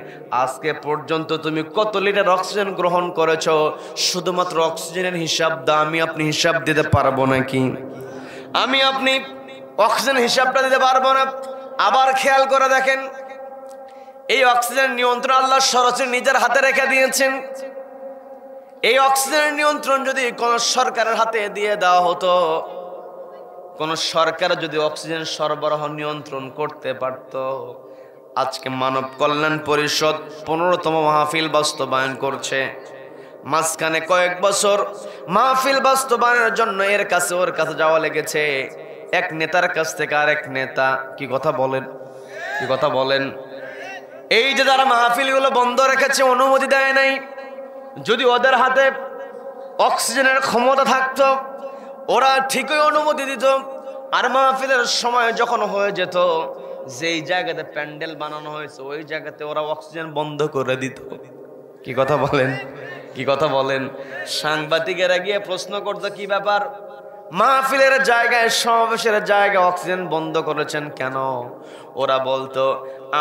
আজকে পর্যন্ত তুমি কত লিটার অক্সিজেন গ্রহণ করেছো, শুধুমাত্র অক্সিজেনের হিসাব দাও, আমি আপনি হিসাব দিতে পারবো নাকি? আমি আপনি অক্সিজেন হিসাবটা দিতে পারবো না। আবার খেয়াল করে দেখেন, এই অক্সিজেন নিয়ন্ত্রণ আল্লাহ সরাসরি নিজের হাতে রেখে দিয়েছেন। এই অক্সিজেনের নিয়ন্ত্রণ যদি কোন সরকারের হাতে দিয়ে দেওয়া হতো, কোন সরকার যদি অক্সিজেন সরবরাহ নিয়ন্ত্রণ করতে পারত, আজকে মানব কল্যাণ পরিষদ 15তম মাহফিল বাস্তবায়ন করছে। মাঝখানে কয়েক বছর মাহফিল বাস্তবায়নের জন্য এর কাছে ওর কাছে যাওয়া লেগেছে, এক নেতার কাছ থেকে আরেক নেতা। কি কথা বলেন, কি কথা বলেন? এই যে যারা মাহফিলগুলো বন্ধ রেখেছে, অনুমতি দেয় নাই, যদি ওদের হাতে অক্সিজেনের ক্ষমতা থাকতো ওরা ঠিকই অনুমতি দিত। আর মাহফিলের সময় যখন হয়ে যেত, যেই জায়গাতে প্যান্ডেল বানানো হয়েছে ওই জায়গাতে ওরা অক্সিজেন বন্ধ করে দিত। কি কথা বলেন, কি কথা বলেন? সাংবাদিকেরা গিয়ে প্রশ্ন করতো, কি ব্যাপার, মাহফিলের জায়গায়, সমাবেশের জায়গায় অক্সিজেন বন্ধ করেছেন কেন? ওরা বলতো,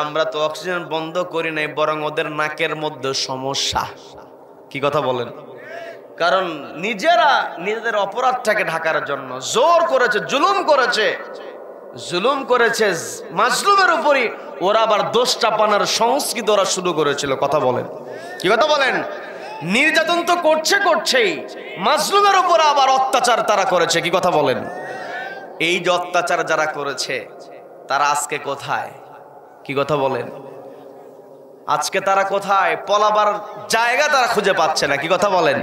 আমরা তো অক্সিজেন বন্ধ করি নাই, বরং ওদের নাকের মধ্যে সমস্যা। কি কথা বলেন? কারণ নিজেরা নিজেদের অপরাধটাকে ঢাকার জন্য জোর করেছে, জুলুম করেছে, জুলুম করেছে মাজলুমের উপরই। ওরা আবার দোষ চাপানোর সংস্কৃতি ওরা শুরু করেছিল। কথা বলেন, কি কথা বলেন? নির্যাতন তো করছেই, মাজলুমের উপর আবার অত্যাচার তারা করেছে। কি কথা বলেন? এই যে অত্যাচার যারা করেছে তারা আজকে কোথায়? কি কথা বলেন? আজকে তারা কোথায়? পলাবার জায়গা তারা খুঁজে পাচ্ছে না। কি কথা বলেন?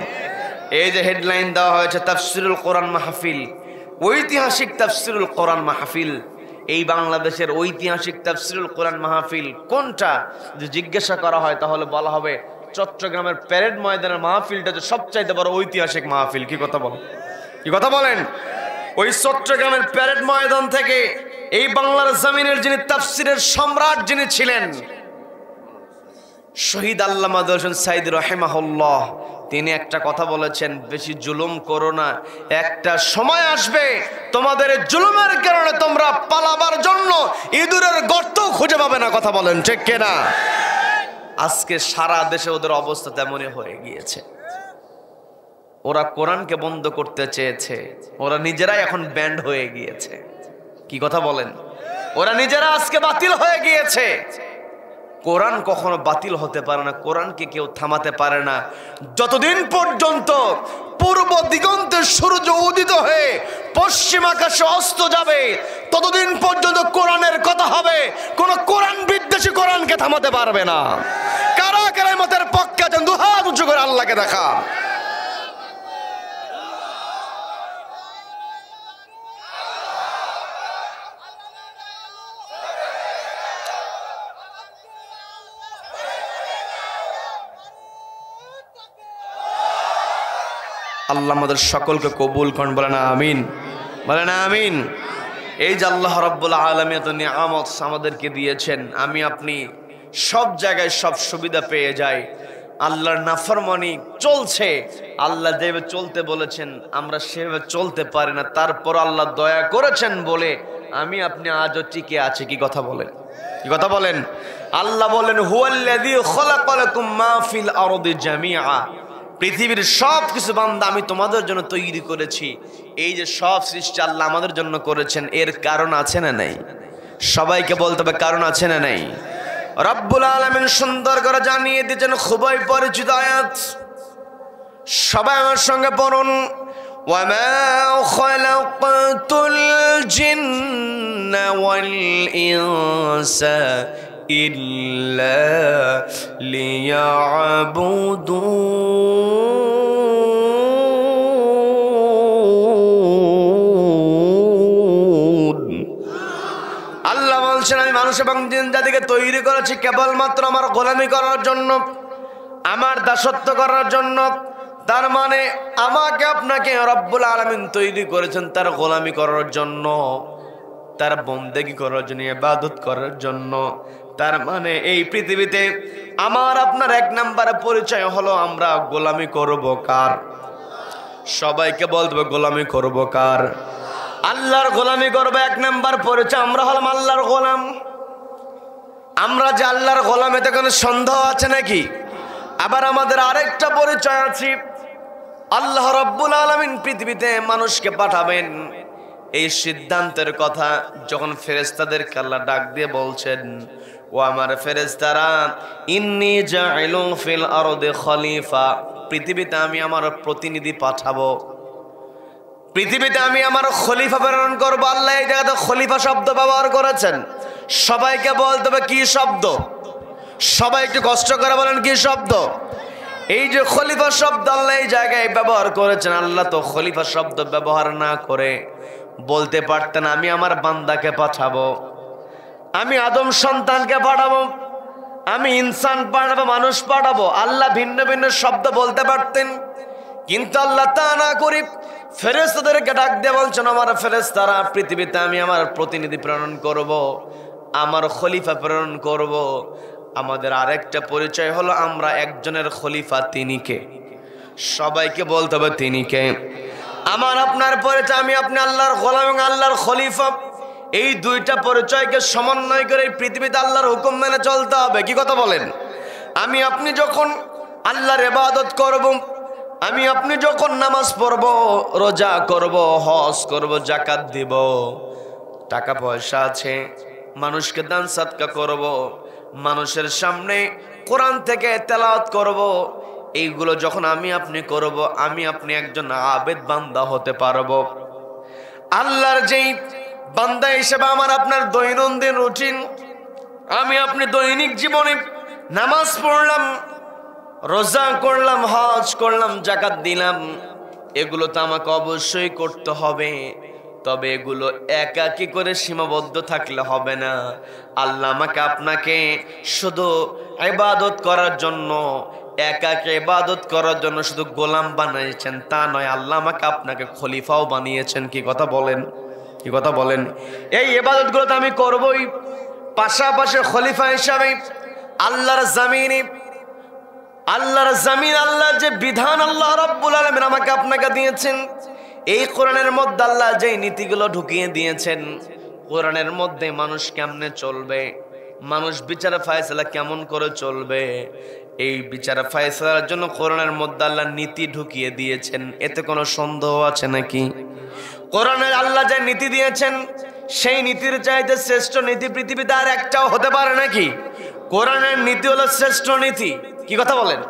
এই যে হেডলাইন দেওয়া হয়েছে তাফসিরুল কোরআন মাহফিল, ঐতিহাসিক তাফসিরুল কোরআন মাহফিল। এই বাংলাদেশের ঐতিহাসিক তাফসিরুল কোরআন মাহফিল কোনটা যদি জিজ্ঞাসা করা হয় তাহলে বলা হবে চট্টগ্রামের প্যারেড ময়দানের মাহফিলটা যে সবচাইতে বড় ঐতিহাসিক মাহফিল। কি কথা বলেন, কি কথা বলেন? ওই চট্টগ্রামের প্যারেড ময়দান থেকে এই বাংলার জমিনের যিনি তাফসিরের সম্রাট যিনি ছিলেন, শহীদ আল্লামা হোসেন সাইদি রাহিমাহুল্লাহ, তিনি একটা কথা বলেছেন, বেশি জুলুম করো না, একটা সময় আসবে তোমাদের জুলুমের কারণে তোমরা পালাবার জন্য ইঁদুরের গর্ত খুঁজে পাবে না। কথা বলেন ঠিক কিনা? আজকে সারা দেশে ওদের অবস্থা তেমনই হয়ে গিয়েছে। ওরা কোরআনকে বন্ধ করতে চেয়েছে, ওরা নিজেরাই এখন ব্যান্ড হয়ে গিয়েছে। কি কথা বলেন? ওরা নিজেরা আজকে বাতিল হয়ে গিয়েছে। কোরআন কখনো বাতিল হতে পারে না, কোরআনকে কেউ থামাতে পারে না। যতদিন পর্যন্ত পূর্ব দিগন্তে সূর্য উদিত হয়ে পশ্চিম আকাশে অস্ত যাবে, ততদিন পর্যন্ত কোরআনের কথা হবে। কোন কোরআন বিদ্বেষী কোরআনকে থামাতে পারবে না। কারা কেরামতের পক্ষে আছেন দুহাত উঁচু করে আল্লাহকে দেখা। আল্লাহ আমাদের সকলকে কবুল করেন, বলেন আমিন, বলেন আমিন। এই যে আল্লাহ রাব্বুল আলামিন এত নিয়ামত আমাদেরকে দিয়েছেন, আমি আপনি সব জায়গায় সব সুবিধা পেয়ে যাই, আল্লাহর নাফরমানি চলছে, আল্লাহ যেভাবে চলতে বলেছেন আমরা সেভাবে চলতে পারি না, তারপর আল্লাহ দয়া করেছেন বলে আমি আপনি আজও টিকে আছি। কি কথা বলেন, কি কথা বলেন? আল্লাহ বলেন, হুয়াল্লাযী খালাকালাকুম মা ফিল আরদি জামিআ, পৃথিবীর সব কিছু বান্দা আমি তোমাদের জন্য তৈরি করেছি। এই যে সব সৃষ্টি আল্লাহ আমাদের জন্য করেছেন, এর কারণ আছে না নাই? সবাইকে বলতে হবে কারণ আছে না নাই? রব্বুল আলামিন সুন্দর করে জানিয়ে দিয়েছেন, খুবই পরিচিত আয়াত, সবাই আমার সঙ্গে পড়ুন। ওয়ামা খালাকাতুল জিন্না ওয়াল ইনসা ইল্লা লিয়াবুদুন। আল্লাহ বলছেন, আমি মানুষ এবং জিন জাতিকে তৈরি করেছি কেবলমাত্র আমার গোলামি করার জন্য, আমার দাসত্ব করার জন্য। তার মানে আমাকে আপনাকে রব্বুল আলামিন তৈরি করেছেন তার গোলামি করার জন্য, তার বন্দেগী করার জন্য, ইবাদত করার জন্য। তার মানে এই পৃথিবীতে আমার আপনার এক নাম্বার পরিচয় হলো আমরা গোলামি করব কার? সবাইকে বলতে হবে গোলামি করব কার? আল্লাহর গোলামি করব। এক নাম্বার পরিচয় আমরা হলাম আল্লাহর গোলাম। আমরা যে আল্লাহর গোলাম, এতে কোনো সন্দেহ আছে নাকি? আবার আমাদের আরেকটা পরিচয় আছে, আল্লাহ রাব্বুল আলামিন পৃথিবীতে মানুষকে পাঠাবেন, এই সিদ্ধান্তের কথা যখন ফেরেশতাদেরকে আল্লাহ ডাক দিয়ে বলছেন, ও আমার ফেরেশতারা, ইন্নী জাইলুন ফিল আরদি খলিফা, পৃথিবীতে আমি আমার প্রতিনিধি পাঠাবো। পৃথিবীতে আমি আমার খলিফা প্রেরণ করব। আল্লাহ এই জায়গাতে খলিফা শব্দ ব্যবহার করেছেন। সবাইকে বলতে হবে কি শব্দ? সবাই একটু কষ্ট করে বলেন কি শব্দ? এই যে খলিফা শব্দ আল্লাহ এই জায়গায় ব্যবহার করেছেন। আল্লাহ তো খলিফা শব্দ ব্যবহার না করে বলতে পারতেন আমি আমার বান্দাকে পাঠাবো, আমি আদম সন্তানকে পাঠাবো, আমি ইনসান পাঠাবো, মানুষ পাঠাবো। আল্লাহ ভিন্ন ভিন্ন শব্দ বলতে পারতেন, কিন্তু আল্লাহ তা না করে ফেরেশতাদেরকে ডাক দিয়ে বলছেন আমার ফেরেশতারা পৃথিবীতে আমি আমার প্রতিনিধি প্রেরণ করব, আমার খলিফা প্রেরণ করব। আমাদের আরেকটা পরিচয় হলো আমরা একজনের খলিফা। তিনি কে? সবাইকে বলতে হবে তিনি কে। আমার আপনার পরিচয় আমি আপনি আল্লাহর গোলাম এবং আল্লাহর খলিফা। এই দুইটা পরিচয়কে সমন্বয় করে পৃথিবীতে আল্লাহর হুকুম মেনে চলতে হবে। কি কথা বলেন? আমি আপনি যখন আল্লাহর ইবাদত করব, আমি আপনি যখন নামাজ পড়ব, রোজা করব, হজ করব, যাকাত দিব, টাকা পয়সা আছে, মানুষকে দান সাদকা করব, মানুষের সামনে কোরআন থেকে তেলাওয়াত করব, এইগুলো যখন আমি আপনি করব, আমি আপনি একজন আবেদ বান্দা হতে পারবো। আল্লাহর যেই বান্দা হিসেবে আমার আপনার দৈনন্দিন রুটিন, আমি আপনি দৈনিক জীবনে নামাজ পড়লাম, রোজা করলাম, হজ করলাম, যাকাত দিলাম, এগুলো তো আমাকে অবশ্যই করতে হবে। তবে এগুলো একাকী করে সীমাবদ্ধ থাকলে হবে না। আল্লাহ আমাকে আপনাকে শুধু ইবাদত করার জন্য, একাকে ইবাদত করার জন্য শুধু গোলাম বানিয়েছেন তা নয়, আল্লাহ আমাকে আপনাকে খলিফাও বানিয়েছেন। কি কথা বলেন? কি কথা বলেন? এই ইবাদতগুলো তো আমি করবই, পাশাপাশি খলিফা হিসাবে আল্লাহর জমিনে, আল্লাহর জমিন, আল্লাহর যে বিধান আল্লাহ রাব্বুল আলামিন আমাকে আপনাকে দিয়েছেন, এই কোরআনের মধ্যে আল্লাহ যে নীতিগুলো ঢুকিয়ে দিয়েছেন, কোরআনের মধ্যে মানুষ কেমনে চলবে, মানুষ বিচার ফায়সালা কেমন করে চলবে, এই বিচার ফায়সালার জন্য কোরআনের মধ্যে আল্লাহ নীতি ঢুকিয়ে দিয়েছেন। এতে কোনো সন্দেহ আছে নাকি? কোরআনে আল্লাহ যে নীতি দিয়েছেন সেই নীতির চাইতে শ্রেষ্ঠ নীতি পৃথিবীতে আর একটাও হতে পারে নাকি? কোরআনের নীতি হলো শ্রেষ্ঠ নীতি। কি কথা বলেন?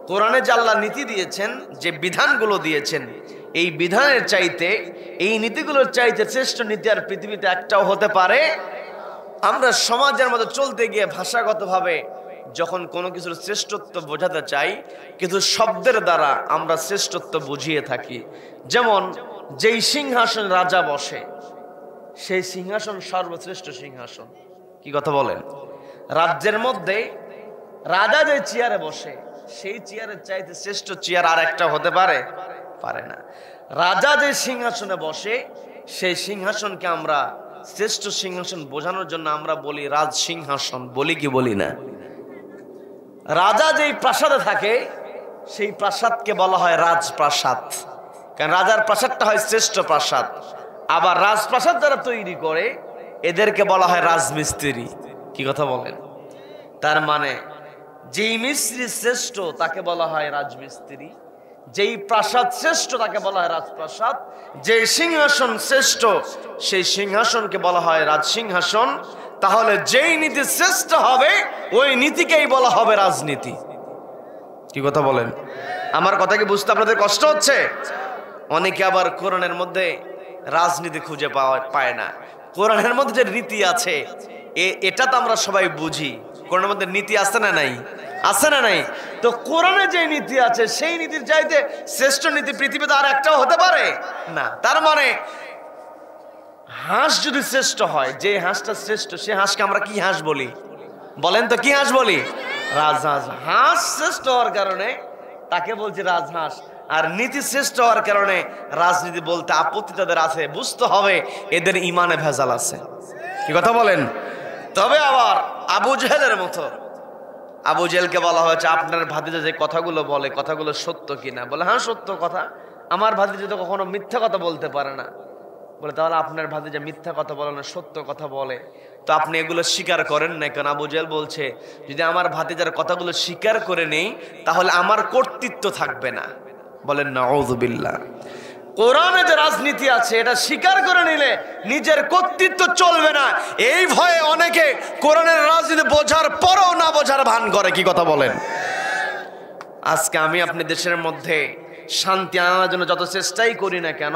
কোরআনে যে আল্লাহ নীতি দিয়েছেন, যে বিধানগুলো দিয়েছেন, এই বিধানের চাইতে, এই নীতিগুলোর চাইতে শ্রেষ্ঠ নীতি আর পৃথিবীতে একটাও হতে পারে? আমরা সমাজের মধ্যে চলতে গিয়ে ভাষাগতভাবে যখন কোনো কিছুর শ্রেষ্ঠত্ব বোঝাতে চাই, কিন্তু শব্দের দ্বারা আমরা শ্রেষ্ঠত্ব বুঝিয়ে থাকি। যেমন যেই সিংহাসন রাজা বসে, সেই সিংহাসন সর্বশ্রেষ্ঠ সিংহাসন। কি কথা বলেন? রাজ্যের মধ্যে রাজা যে চেয়ারে বসে, সেই চেয়ারের চাইতে শ্রেষ্ঠ চেয়ার আর একটা হতে পারে? পারে না। রাজা যে সিংহাসনে বসে, সেই সিংহাসনকে আমরা শ্রেষ্ঠ সিংহাসন বোঝানোর জন্য আমরা বলি রাজ সিংহাসন, বলি কি বলি না? রাজা যেই প্রাসাদে থাকে, সেই প্রাসাদকে বলা হয় রাজপ্রাসাদ, কারণ রাজার প্রাসাদটা হয় শ্রেষ্ঠ প্রাসাদ। আবার রাজপ্রাসাদ যারা তৈরি করে, এদেরকে বলা হয় রাজমিস্ত্রি। কি কথা বলেন? তার মানে যেই মিস্ত্রি শ্রেষ্ঠ তাকে বলা হয় রাজমিস্ত্রি, যেই প্রাসাদ শ্রেষ্ঠ তাকে বলা হয় রাজপ্রাসাদ, যেই সিংহাসন শ্রেষ্ঠ সেই সিংহাসনকে বলা হয় রাজসিংহাসন। তাহলে যেই নীতি শ্রেষ্ঠ হবে ওই নীতিকেই বলা হবে রাজনীতি। কি কথা বলেন? আমার কথা কি বুঝতে আপনাদের কষ্ট হচ্ছে? অনেকে আবার কোরআনের মধ্যে রাজনীতি খুঁজে পায় না। কোরআনের মধ্যে যে নীতি আছে এটা তো আমরা সবাই বুঝি। কোরআনের মধ্যে নীতি আছে না নাই? আছে না নাই? তো কোরআনে যে নীতি আছে সেই নীতির চাইতে শ্রেষ্ঠ নীতি পৃথিবীতে আর একটাও হতে পারে না। তার মানে হাঁস যদি শ্রেষ্ঠ হয়, যে হাঁসটা শ্রেষ্ঠ, সে হাঁসকে আমরা কি হাঁস বলি? বলেন তো কি হাঁস বলি? রাজহাঁস। হাঁস শ্রেষ্ঠ হওয়ার কারণে তাকে বলছি রাজহাঁস। আর নীতি শ্রেষ্ঠ হওয়ার কারণে রাজনীতি বলতে আপত্তি তাদের আছে। বুঝতে হবে এদের ইমানে ভেজাল আছে। কি কথা বলেন? তবে আবার আবু জেহেলের মতো, আবু জেহেলকে বলা হয়েছে আপনার ভাতিজা যে কথাগুলো বলে, কথাগুলো সত্য কিনা? বলে হ্যাঁ সত্য কথা। আমার ভাতিজা তো কখনো মিথ্যা কথা বলতে পারে না। বলে তাহলে আপনার ভাতিজা মিথ্যা কথা বলে না, সত্য কথা বলে, তো আপনি এগুলো স্বীকার করেন না কেন? আবু জেহেল বলছে যদি আমার ভাতিজার কথাগুলো স্বীকার করে নেই তাহলে আমার কর্তৃত্ব থাকবে না। বলেন নাউযুবিল্লাহ। কোরআনে যে রাজনীতি আছে এটা স্বীকার করে নিলে নিজের কর্তৃত্ব চলবে না। এই ভয়ে অনেকে কোরআনের রাজনীতি বোঝার পরও না বোঝার ভান করে। কি কথা বলেন? আজকে আমি আপনি দেশের মধ্যে শান্তি আনার জন্য যত চেষ্টাই করি না কেন,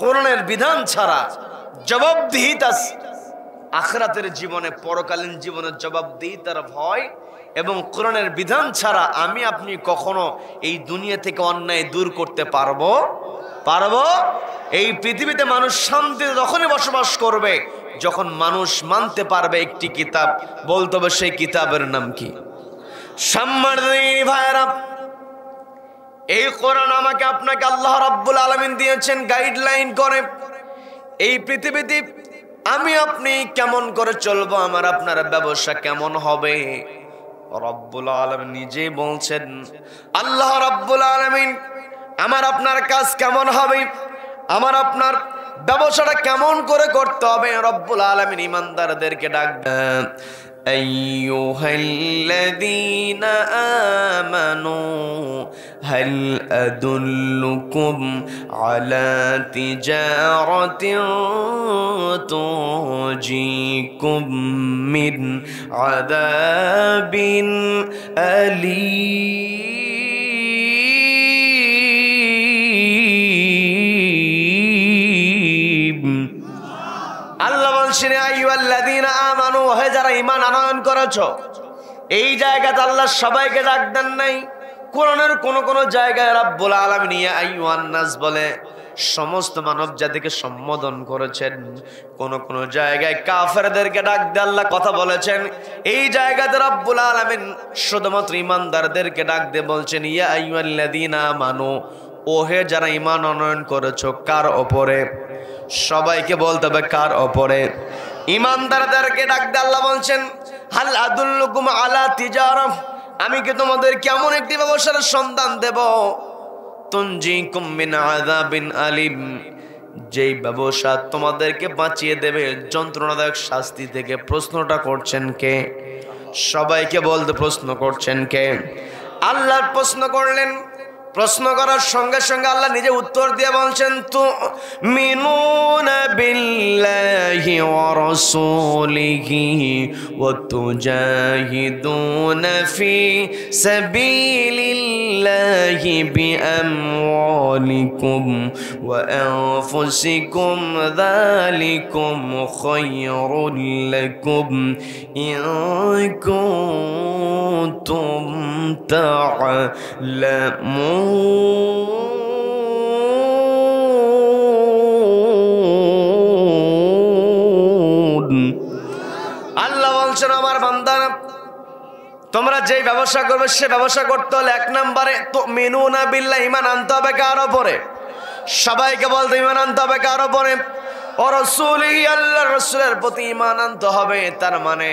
কোরআনের বিধান ছাড়া জবাবদিহিতা, আখিরাতের জীবনে পরকালীন জীবনে জবাবদিহিতার ভয় এবং কোরআনের বিধান ছাড়া আমি আপনি কখনো এই দুনিয়া থেকে অন্যায় দূর করতে পারবো? এই পৃথিবীতে মানুষ শান্তিতে তখনই বসবাস করবে যখন মানুষ মানতে পারবে একটি কিতাব। বলতে হবে সেই কিতাবের নাম কি? সম্মানিত ভাইরা, এই কোরআন আমাকে আপনাকে আল্লাহ রাব্বুল আলামিন দিয়েছেন গাইডলাইন করে। এই পৃথিবীতে আমি আপনি কেমন করে চলবো, আমার আপনার ব্যবসা কেমন হবে, রব্বুল আলামিন নিজেই বলছেন। আল্লাহ রাব্বুল আলামিন আমার আপনার কাজ কেমন হবে, আমার আপনার ব্যবসাটা কেমন করে করতে হবে, রব্বুল আলামিন ইমানদারদেরকে ডাকবেন। আইয়ুহাল্লাযীনা আমানু হাল আদুল্লুকুম আলা তিজারাতিন তুজিকুম মিন আযাবিন আলীম। আল্লাহ বলছেন আইয়ুহাল্লাযীনা আমানু, হে যারা ঈমান আনয়ন করেছো। এই জায়গাতে আল্লাহ সবাইকে ডাক দেন নাই। কোরআনের কোন কোন জায়গায় রাব্বুল আলামিন ইয়া আইয়ুহান নাস বলে সমস্ত মানব জাতিকে সম্বোধন করেছেন। কোন কোন জায়গায় কাফেরদেরকে ডাক দিয়ে আল্লাহ কথা বলেছেন। এই জায়গাতে রাব্বুল আলামিন শুধুমাত্র ঈমানদারদেরকে ডাক দিয়ে বলছেন ইয়া আইয়ুহাল্লাযীনা আমানু, ও হে যারা ঈমান আনয়ন করেছো। কার ওপরে? সবাইকে বলতে হবে কার ওপরে? ঈমানদারদেরকে ডাক দিয়ে আল্লাহ বলছেন হাল আদুল্লুকুম আলা তিজারা, আমি কি তোমাদের কেমন একটি ব্যবসার সন্ধান দেব, তুনজিকুম মিন আযাবিন আলীম, যেই ব্যবসা তোমাদেরকে বাঁচিয়ে দেবে যন্ত্রণাদায়ক শাস্তি থেকে। প্রশ্নটা করছেন কে? সবাইকে বলতে প্রশ্ন করছেন কে? আল্লাহ প্রশ্ন করলেন। প্রশ্ন করার সঙ্গে সঙ্গে আল্লাহ নিজে উত্তর দিয়ে বলছেন তুমিনুনা বিল্লাহি ওয়া রাসূলিহি ওয়া তুজাহিদুনা ফি সাবিলিল্লাহি বিআমওয়ালিকুম ওয়া আনফুসিকুম যালিকুম খায়রুল লাকুম ইন কুনতুম তা'লামুন। আল্লাহ বলছেন আমার বান্দারা, তোমরা যেই ব্যবসা করবে সে ব্যবসা করতে হলে এক নম্বরে তুমিনুনা বিল্লাহ, ঈমান আনতে হবে কার উপরে? সবাইকে বলতে ঈমান আনতে হবে কার উপরে? ও রাসূলিহি, আল্লাহর রাসূলের প্রতি ঈমান আনতে হবে। তার মানে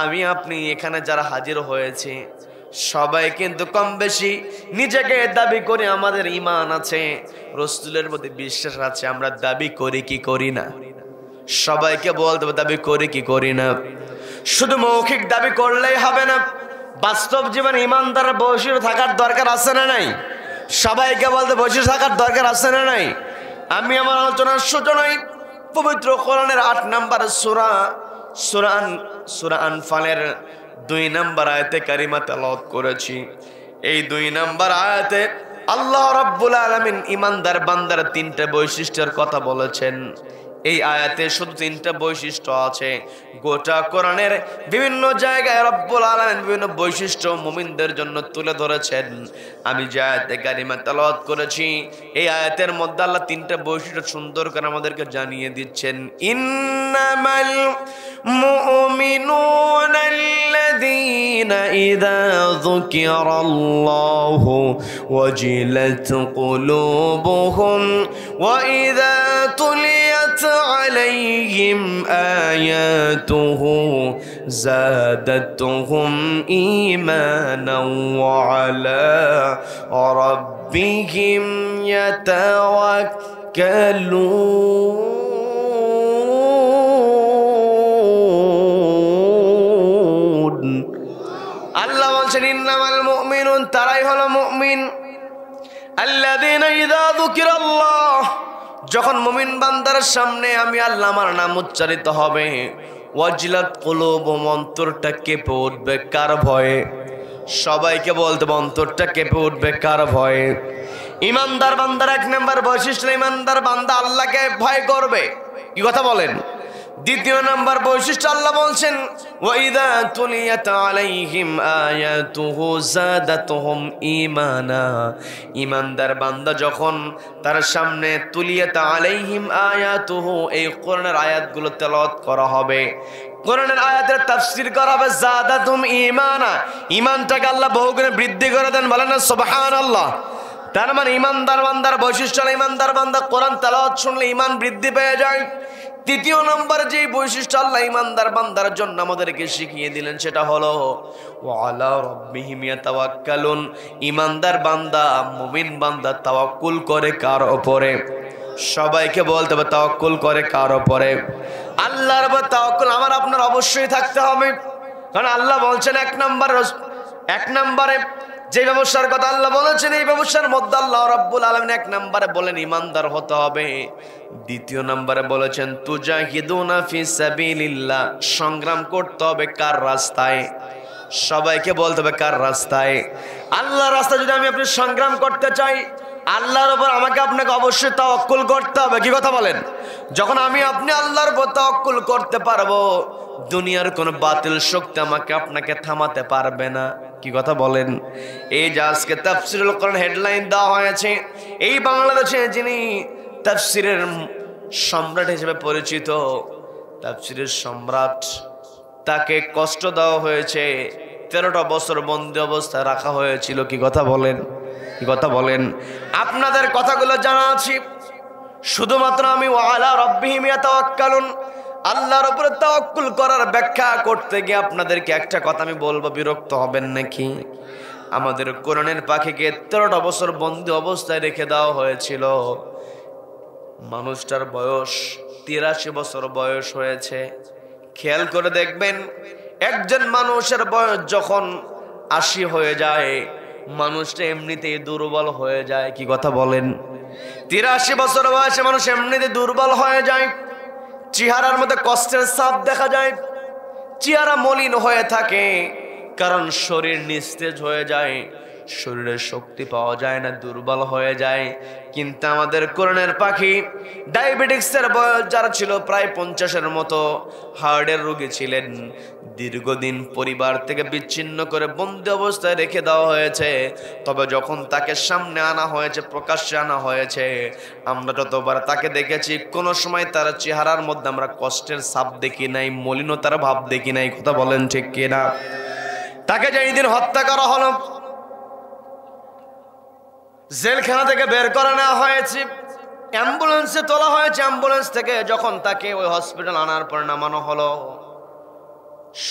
আমি আপনি এখানে যারা হাজির হয়েছে সবাই কিন্তু কম বেশি নিজেকে দাবি করি আমাদের ঈমান আছে, রাসূলের প্রতি বিশ্বাস আছে। আমরা দাবি করি কি করি না? সবাইকে বলতে হবে দাবি করি কি করি না? শুধু মৌখিক দাবি করলেই হবে না, বাস্তব জীবনে ঈমানদারের বৈশিষ্ট্য থাকার দরকার আছে না নাই? সবাইকে বলতে বৈশিষ্ট্য থাকার দরকার আছে না নাই? আমি আমার আলোচনার সূচনায় পবিত্র কোরআনের ৮ নম্বর সূরা আনফালের ২ নম্বর আয়াতে কারিমা তেলাওয়াত করেছি। এই ২ নম্বর আয়াতে আল্লাহ রাব্বুল আলামিন ঈমানদার বান্দার ৩টা বৈশিষ্ট্যের কথা বলেছেন। এই আয়াতে শুধু 3টা বৈশিষ্ট্য আছে। গোটা কোরআনের বিভিন্ন জায়গায় রব্বুল আলামিন বিভিন্ন বৈশিষ্ট্য মুমিনদের জন্য তুলে ধরেছেন। আমি যে আয়াতে কারিমা তেলাওয়াত করেছি এই আয়াতের মধ্যে আল্লাহ 3টা বৈশিষ্ট্য সুন্দর করে আমাদেরকে জানিয়ে দিচ্ছেন। ইন্নামাল মুমিনুনা আল্লাযীনা ইযা যুকিরাল্লাহু ওয়াজিলাত কুলুবুহুম ওয়া ইযা তুলিয়াত عليهم آياته زادتهم إيمانا وعلى ربهم يتوكلون الله বলছেন ইন্নামাল মুমিনুন, তারাই হলো মুমিন আল্লাযীনা ইযা যুকিরাল্লাহ, যখন মুমিন বান্দার সামনে আমি আল্লাহ আমার নাম উচ্চারিত হবে, ওয়াজিলাত কুলুবুহুম, অন্তরটা কেঁপে উঠবে কার ভয়ে? সবাইকে বলতে অন্তরটা কেঁপে উঠবে কার ভয়ে? ইমানদার বান্দার এক নম্বর বৈশিষ্ট্য, ইমানদার বান্দা আল্লাহকে ভয় করবে। কি কথা বলেন? দ্বিতীয় নম্বর বৈশিষ্ট্য আল্লাহ বলছেন ওয়াইদা তুলিয়াত আলাইহিম আয়াতুহু যাদাতুহুম ঈমানা। ইমানদার বান্দা যখন তার সামনে তুলিয়াত আলাইহিম আয়াতুহু, এই কোরআনের আয়াতগুলো তেলাওয়াত করা হবে, কোরআনের আয়াতের তাফসীর করা হবে, যাদাতুহুম ঈমানা, ঈমানটাকে আল্লাহ বহুগুণে বৃদ্ধি করে দেন। বলেন না সুবহানাল্লাহ। তার মানে ইমানদার বান্দার বৈশিষ্ট্য, ইমানদার বান্দা কোরআন তেলাওয়াত শুনলে ঈমান বৃদ্ধি পেয়ে যায়। তৃতীয় নম্বর যে বৈশিষ্ট্য আল্লাহ ইমানদার বান্দার জন্য আমাদেরকে শিখিয়ে দিলেন সেটা হলো ওয়ালা রাব্বিহিম ইয়াতাওয়াক্কালুন। ইমানদার বান্দা, মুমিন বান্দা তাওয়াক্কুল করে কার উপরে? সবাইকে বলতে হবে তাওয়াক্কুল করে কার উপরে? আল্লাহর উপর তাওয়াক্কুল আমার আপনার অবশ্যই থাকতে হবে। কারণ আল্লাহ বলছেন এক নম্বরে যে ব্যবসার কথা আল্লাহ বলেছেন, এই ব্যবসার মধ্যে আল্লাহ রাব্বুল আলামিন এক নম্বরে বলেন ইমানদার হতে হবে। দ্বিতীয় নম্বরে বলেছেন তুজাহিদুনা ফি সাবিলিল্লাহ, সংগ্রাম করতে হবে কার রাস্তায়? সবাইকে বলতে হবে কার রাস্তায়? আল্লাহর রাস্তায় যদি আমি আপনি সংগ্রাম করতে চাই, আল্লাহর উপর আমাকে আপনাকে অবশ্যই তাওয়াক্কুল করতে হবে। কি কথা বলেন? যখন আমি আপনি আল্লাহর উপর তাওয়াক্কুল করতে পারবো, দুনিয়ার কোনো বাতিল শক্তি আমাকে আপনাকে থামাতে পারবে না। কি কথা বলেন? এই যে আজকে তাফসীরুল কোরআন হেডলাইন দেওয়া হয়েছে, এই বাংলাদেশে যিনি তাফসীরের সম্রাট হিসেবে পরিচিত, তাফসীরের সম্রাট, তাকে কষ্ট দেওয়া হয়েছে, 13টা বছর বন্দি অবস্থায় রাখা হয়েছিল। কি কথা বলেন? কি কথা বলেন? আপনাদের কথাগুলো জানা আছে। শুধুমাত্র আমি ওয়ালা রাব্বিহিম ইয়াতাওয়াক্কালুন, আল্লাহর উপরে তাওয়াক্কুল করার ব্যাখ্যা করতে গিয়ে আপনাদেরকে একটা কথা আমি বলবো, বিরক্ত হবেন নাকি? আমাদের কোরআনের পাখিকে 13টা বছর বন্দি অবস্থায় রেখে দেওয়া হয়েছিল। মানুষটার বয়স 83 বছর বয়স হয়েছে। খেয়াল করে দেখবেন, একজন মানুষের বয়স যখন 80 হয়ে যায়, মানুষটা এমনিতেই দুর্বল হয়ে যায়। কি কথা বলেন? 83 বছর বয়সে মানুষ এমনিতে দুর্বল হয়ে যায়, চেহারার মধ্যে কষ্টের ছাপ দেখা যায়, চেহারা মলিন হয়ে থাকে, কারণ শরীর নিস্তেজ হয়ে যায়, শরীরে শক্তি পাওয়া যায় না, দুর্বল হয়ে যায়। কিন্তু আমাদের কোরআনের পাখি ডায়াবেটিক্সের বয়স যারা ছিল প্রায় 50-এর মতো, হার্টের রোগী ছিলেন, দীর্ঘদিন পরিবার থেকে বিচ্ছিন্ন করে বন্দি অবস্থায় রেখে দেওয়া হয়েছে। তবে যখন তাকে সামনে আনা হয়েছে, প্রকাশ্যে আনা হয়েছে, আমরা যতবার তাকে দেখেছি কোনো সময় তার চেহারার মধ্যে আমরা কষ্টের ছাপ দেখি নাই, মলিনতার ভাব দেখি নাই। কথা বলেন ঠিক কিনা? তাকে যেই দিন হত্যা করা হলো, জেলখানা থেকে বের করে নেওয়া হয়েছে, অ্যাম্বুলেন্সে তোলা হয়েছে। অ্যাম্বুলেন্স থেকে যখন তাকে ওই হসপিটাল আনার পর নামানো হলো,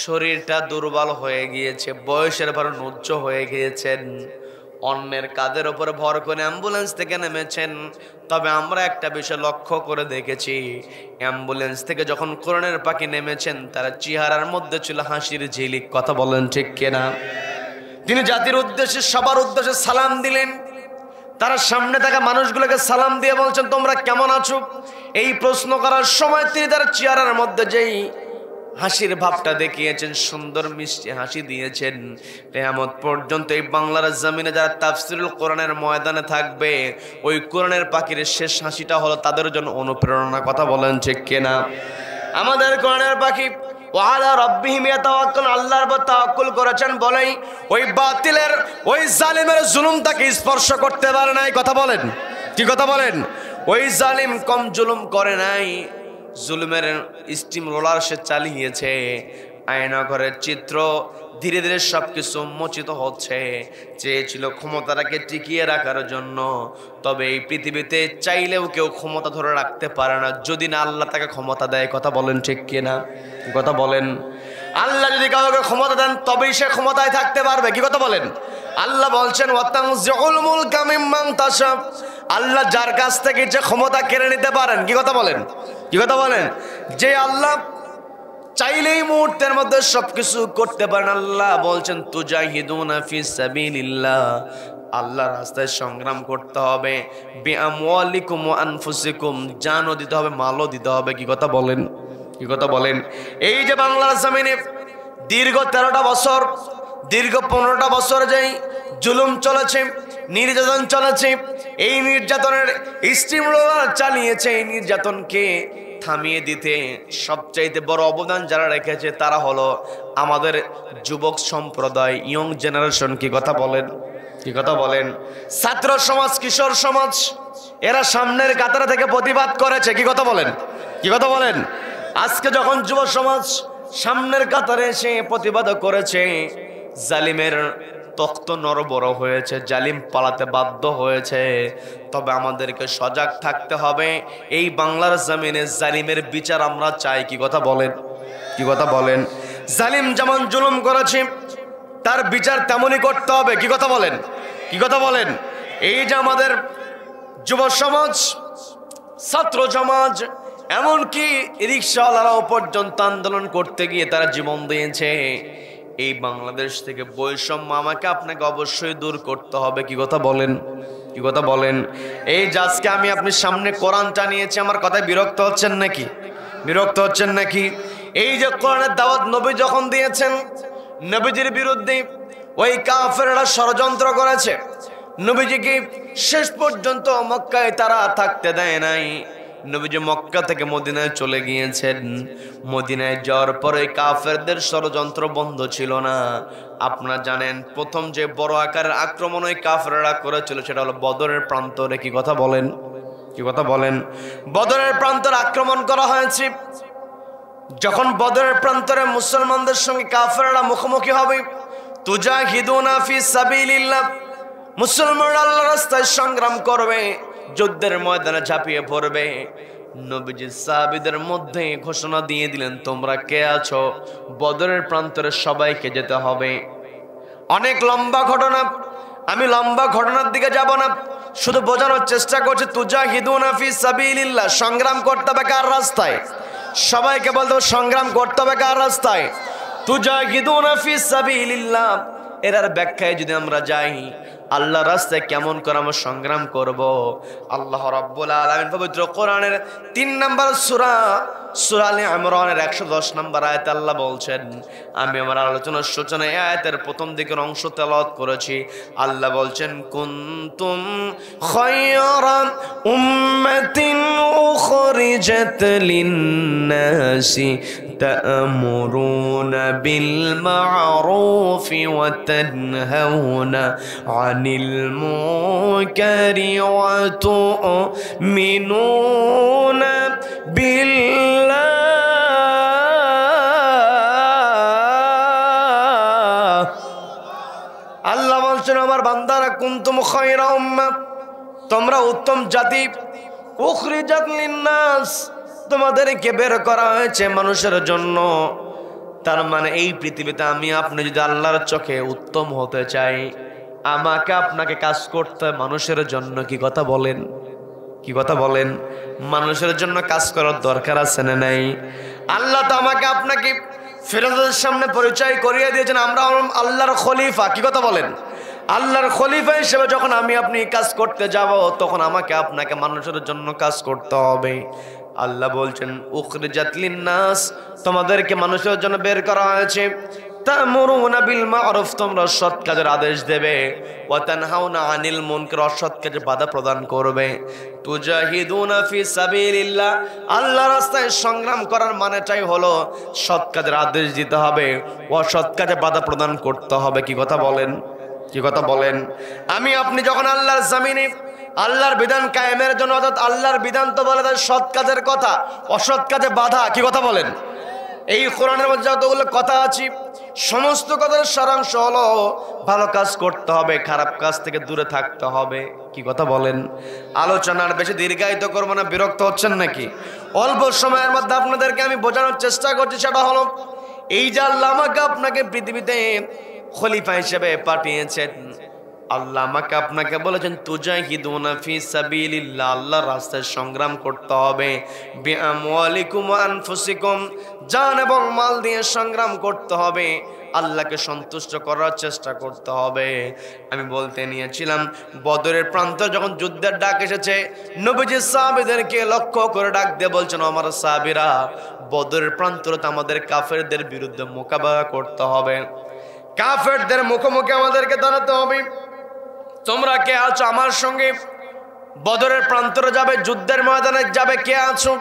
শরীরটা দুর্বল হয়ে গিয়েছে, বয়সের পর নুচ্চ হয়ে গিয়েছেন, অন্যের কাঁধের উপরে ভর করে অ্যাম্বুলেন্স থেকে নেমেছেন। তবে আমরা একটা বিষয় লক্ষ্য করে দেখেছি, অ্যাম্বুলেন্স থেকে যখন কোরআনের পাখি নেমেছেন, তার চেহারার মধ্যে ছিল হাসির ঝিলিক। কথা বলেন ঠিক কিনা? তিনি জাতির উদ্দেশ্যে, সবার উদ্দেশ্যে সালাম দিলেন। তারা সামনে থাকা মানুষগুলোকে সালাম দিয়ে বলছেন তোমরা কেমন আছো। এই প্রশ্ন করার সময় তিনি তার চেহারার মধ্যে যেই হাসির ভাবটা দেখিয়েছেন, সুন্দর মিষ্টি হাসি দিয়েছেন, কিয়ামত পর্যন্ত এই বাংলার জমিনে যারা তাফসীরুল কোরআনের ময়দানে থাকবে, ওই কোরআনের পাখির শেষ হাসিটা হলো তাদের জন্য অনুপ্রেরণা। কথা বলেন ঠিক কিনা? আমাদের কোরআনের পাখি ওয়ালা রাব্বিহিম ইয়াতাওয়াক্কালুন, আল্লাহর উপর তাওয়াক্কুল করেছেন বলেই ওই বাতিলের, ওই জালিমের জুলুম তাকে স্পর্শ করতে পারে নাই। কথা বলেন? কি কথা বলেন? ওই জালিম কম জুলুম করে নাই, জুলুমের স্টিম রোলার সে চালিয়েছে। আয়নাঘরের চিত্র ধীরে ধীরে সবকিছু উন্মোচিত হচ্ছে। চেয়েছিল ক্ষমতাটাকে টিকিয়ে রাখার জন্য, তবে এই পৃথিবীতে চাইলেও কেউ ক্ষমতা ধরে রাখতে পারে না যদি না আল্লাহ তাকে ক্ষমতা দেয়। কথা বলেন ঠিক কিনা? কথা বলেন? আল্লাহ যদি কাউকে ক্ষমতা দেন তবেই সে ক্ষমতায় থাকতে পারবে। কি কথা বলেন? আল্লাহ বলছেন ওয়াতানজিউল মুলকা মিম্মান তাশা, আল্লাহ যার কাছ থেকে যে ক্ষমতা কেড়ে নিতে পারেন। কি কথা বলেন? কি কথা বলেন? যে আল্লাহ চাইলেই মুহূর্তের মধ্যে সবকিছু করতে পারেন। আল্লাহ বলছেন তুজাহিদুনা ফি সাবিলিল্লাহ, আল্লাহর রাস্তায় সংগ্রাম করতে হবে। বিআমওয়ালিকুম ওয়া আনফুসিকুম, জানও দিতে হবে, মালও দিতে হবে। কি কথা বলেন? কি কথা বলেন? এই যে বাংলার জমিনে দীর্ঘ 13টা বছর, দীর্ঘ 15টা বছর যেই জুলুম চলেছে, নির্যাতন চলেছে, এই নির্যাতনের স্টিম রোলার চালিয়েছে। এই নির্যাতনকে থামিয়ে দিতে সবচাইতে বড় অবদান যারা রেখেছে তারা হলো আমাদের যুবক সম্প্রদায়, ইয়ং জেনারেশন। কি কথা বলেন, কি কথা বলেন? ছাত্র সমাজ, কিশোর সমাজ, এরা সামনের কাতারে থেকে প্রতিবাদ করেছে। কি কথা বলেন, কি কথা বলেন? আজকে যখন যুব সমাজ সামনের কাতারে এসে প্রতিবাদ করেছে, জালিমের তখ্ত নড়বড় হয়েছে, জালিম পালাতে বাধ্য হয়েছে। তবে আমাদেরকে সজাগ থাকতে হবে। এই বাংলার জমিনে জালিমের বিচার আমরা চাই। কি কথা বলেন, কি কথা বলেন? জালিম যেমন জুলুম করেছে তার বিচার তেমনই করতে হবে। কি কথা বলেন, কি কথা বলেন? এই যে আমাদের যুব সমাজ, ছাত্র সমাজ, এমনকি রিক্সাওয়ালারাও পর্যন্ত আন্দোলন করতে গিয়ে তারা জীবন দিয়েছে। এই বাংলাদেশ থেকে বৈষম্য আমাকে আপনাকে অবশ্যই দূর করতে হবে। কি কথা বলেন, কি কথা বলেন? এই যে আজকে আমি আপনি সামনে কোরআনটা নিয়েছি, আমার কথায় বিরক্ত হচ্ছেন নাকি, বিরক্ত হচ্ছেন নাকি? এই যে কোরআনের দাওয়াত নবী যখন দিয়েছেন, নবীজির বিরুদ্ধে ওই কাফেররা ষড়যন্ত্র করেছে। নবীজিকে শেষ পর্যন্ত মক্কায় তারা থাকতে দেয় নাই। নবীজি মক্কা থেকে মদিনায় চলে গিয়েছেন। মদিনায় যাওয়ার পরে কাফেরদের ষড়যন্ত্র বন্ধ ছিল না। আপনারা জানেন প্রথম যে বড় আকারের আক্রমণ ওই কাফেররা করেছিল সেটা হলো বদরের প্রান্তরে। কি কথা বলেন, কি কথা বলেন? বদরের প্রান্তরে আক্রমণ করা হয়েছে। যখন বদরের প্রান্তরে মুসলমানদের সঙ্গে কাফেররা মুখোমুখি হবে, তুজাহিদুনা ফি সাবিলিল্লাহ, মুসলমানরা আল্লাহর রাস্তায় সংগ্রাম করবে, যুদ্ধের ময়দানে ঝাঁপিয়ে পড়বে। নবীজি সাহাবীদের মধ্যে ঘোষণা দিয়ে দিলেন, তোমরা কে আছো? বদরের প্রান্তরে সবাইকে যেতে হবে। অনেক লম্বা ঘটনা, আমি লম্বা ঘটনার দিকে যাব না, শুধু বোঝানোর চেষ্টা করছি। তুজাহিদুনা ফি সাবিলিল্লাহ, সংগ্রাম করতে হবে কার রাস্তায়? সবাইকে বলতে হবে সংগ্রাম করতে হবে কার রাস্তায়? তুজাহিদুনা ফি সাবিলিল্লাহ। এর ব্যাখ্যায় যদি আমরা যাই, আল্লাহ রাস্তায় কেমন করে আমরা সংগ্রাম করব? আল্লাহ রাব্বুল আলামিন পবিত্র কোরআনের 3 নম্বর সূরা সূরা আলে ইমরানের 110 নম্বর আয়াতে আল্লাহ বলছেন, আমি আমার আলোচনার সূচনায় আয়াতের প্রথম দিকের অংশ তেলাওয়াত করেছি। আল্লাহ বলছেন, কুনতুম খায়রা উম্মাতিন উখরিজাত লিন-নাসি তা'মুরুনা বিল মা'রুফি ওয়া তানহাউনা আনিল মুনকারি ওয়া তু'মিনুনা বিল্লাহ। আল্লাহ বলছেন, আমার বান্দারা, কুনতুম খায়রা উম্মাহ, তোমরা উত্তম জাতি, উখরিজাত লিন-নাস, তোমাদেরকে বের করা হয়েছে মানুষের জন্য। তার মানে এই পৃথিবীতে আমি আপনি যদি আল্লাহর চোখে উত্তম হতে চাই, আমাকে আপনাকে কাজ করতে মানুষের জন্য। কি কথা বলেন, কি কথা বলেন? মানুষের জন্য কাজ করার দরকার আছে না নাই? আল্লাহ তো আমাকে আপনাকে ফেরেশতাদের সামনে পরিচয় করিয়ে দিয়েছেন, আমরা আল্লাহর খলিফা। কি কথা বলেন? আল্লাহর খলিফা হিসেবে যখন আমি আপনি কাজ করতে যাব, তখন আমাকে আপনাকে মানুষের জন্য কাজ করতে হবে। আল্লাহ বলছেন, উখরিজাত লিন-নাস, তোমাদেরকে মানুষের জন্য বের করা হয়েছে। তা'মুরুনা বিল মা'রুফ, তোমরা সৎ কাজের আদেশ দেবে। ওয়া তানহাউনা আনিল মুনকার, অসৎ কাজে বাধা প্রদান করবে। তুজাহিদুনা ফি সাবিলিল্লাহ, আল্লাহর রাস্তায় সংগ্রাম করার মানেটাই হলো সৎ কাজের আদেশ দিতে হবে, অসৎ কাজে বাধা প্রদান করতে হবে। কি কথা বলেন, কি কথা বলেন? আমি আপনি যখন আল্লাহর জমিনে আল্লাহর বিধান কায়েমের জন্য, অর্থাৎ আল্লাহর বিধান তো বলে তার সৎ কাজের কথা, অসৎ কাজে বাধা। কি কথা বলেন? এই কোরআনের মধ্যে যতগুলো কথা আছে, সমস্ত কথার সারাংশ হলো ভালো কাজ করতে হবে, খারাপ কাজ থেকে দূরে থাকতে হবে। কি কথা বলেন? আলোচনার বেশি দীর্ঘায়িত করবো না, বিরক্ত হচ্ছেন নাকি? অল্প সময়ের মধ্যে আপনাদেরকে আমি বোঝানোর চেষ্টা করছি। সেটা হলো এই যে আল্লাহ আমাকে আপনাকে পৃথিবীতে খলিফা হিসেবে পাঠিয়েছেন, আল্লাহ আমাকে আপনাকে বলেছেন, তুজাহিদুনা ফি সাবিলিল্লাহ, আল্লাহর রাস্তায় সংগ্রাম করতে হবে। বিআমওয়ালিকুম ওয়া আনফুসিকুম, জান এবং মাল দিয়ে সংগ্রাম করতে হবে। আল্লাহকে সন্তুষ্ট করার চেষ্টা করতে হবে। আমি বলতে নিয়েছিলাম, বদরের প্রান্ত যখন যুদ্ধের ডাক এসেছে, নবীজি সাহাবীদেরকে লক্ষ্য করে ডাক দিয়ে বলছেন, আমার সাহাবীরা, বদরের প্রান্তরে আমাদের কাফেরদের বিরুদ্ধে মোকাবেলা করতে হবে, কাফেরদের মুখোমুখি আমাদেরকে দাঁড়াতে হবে। তোমরা কে আছো আমার সঙ্গে? বদরের প্রান্তরে যাবে, যুদ্ধের ময়দানে যাবে, কে আছো?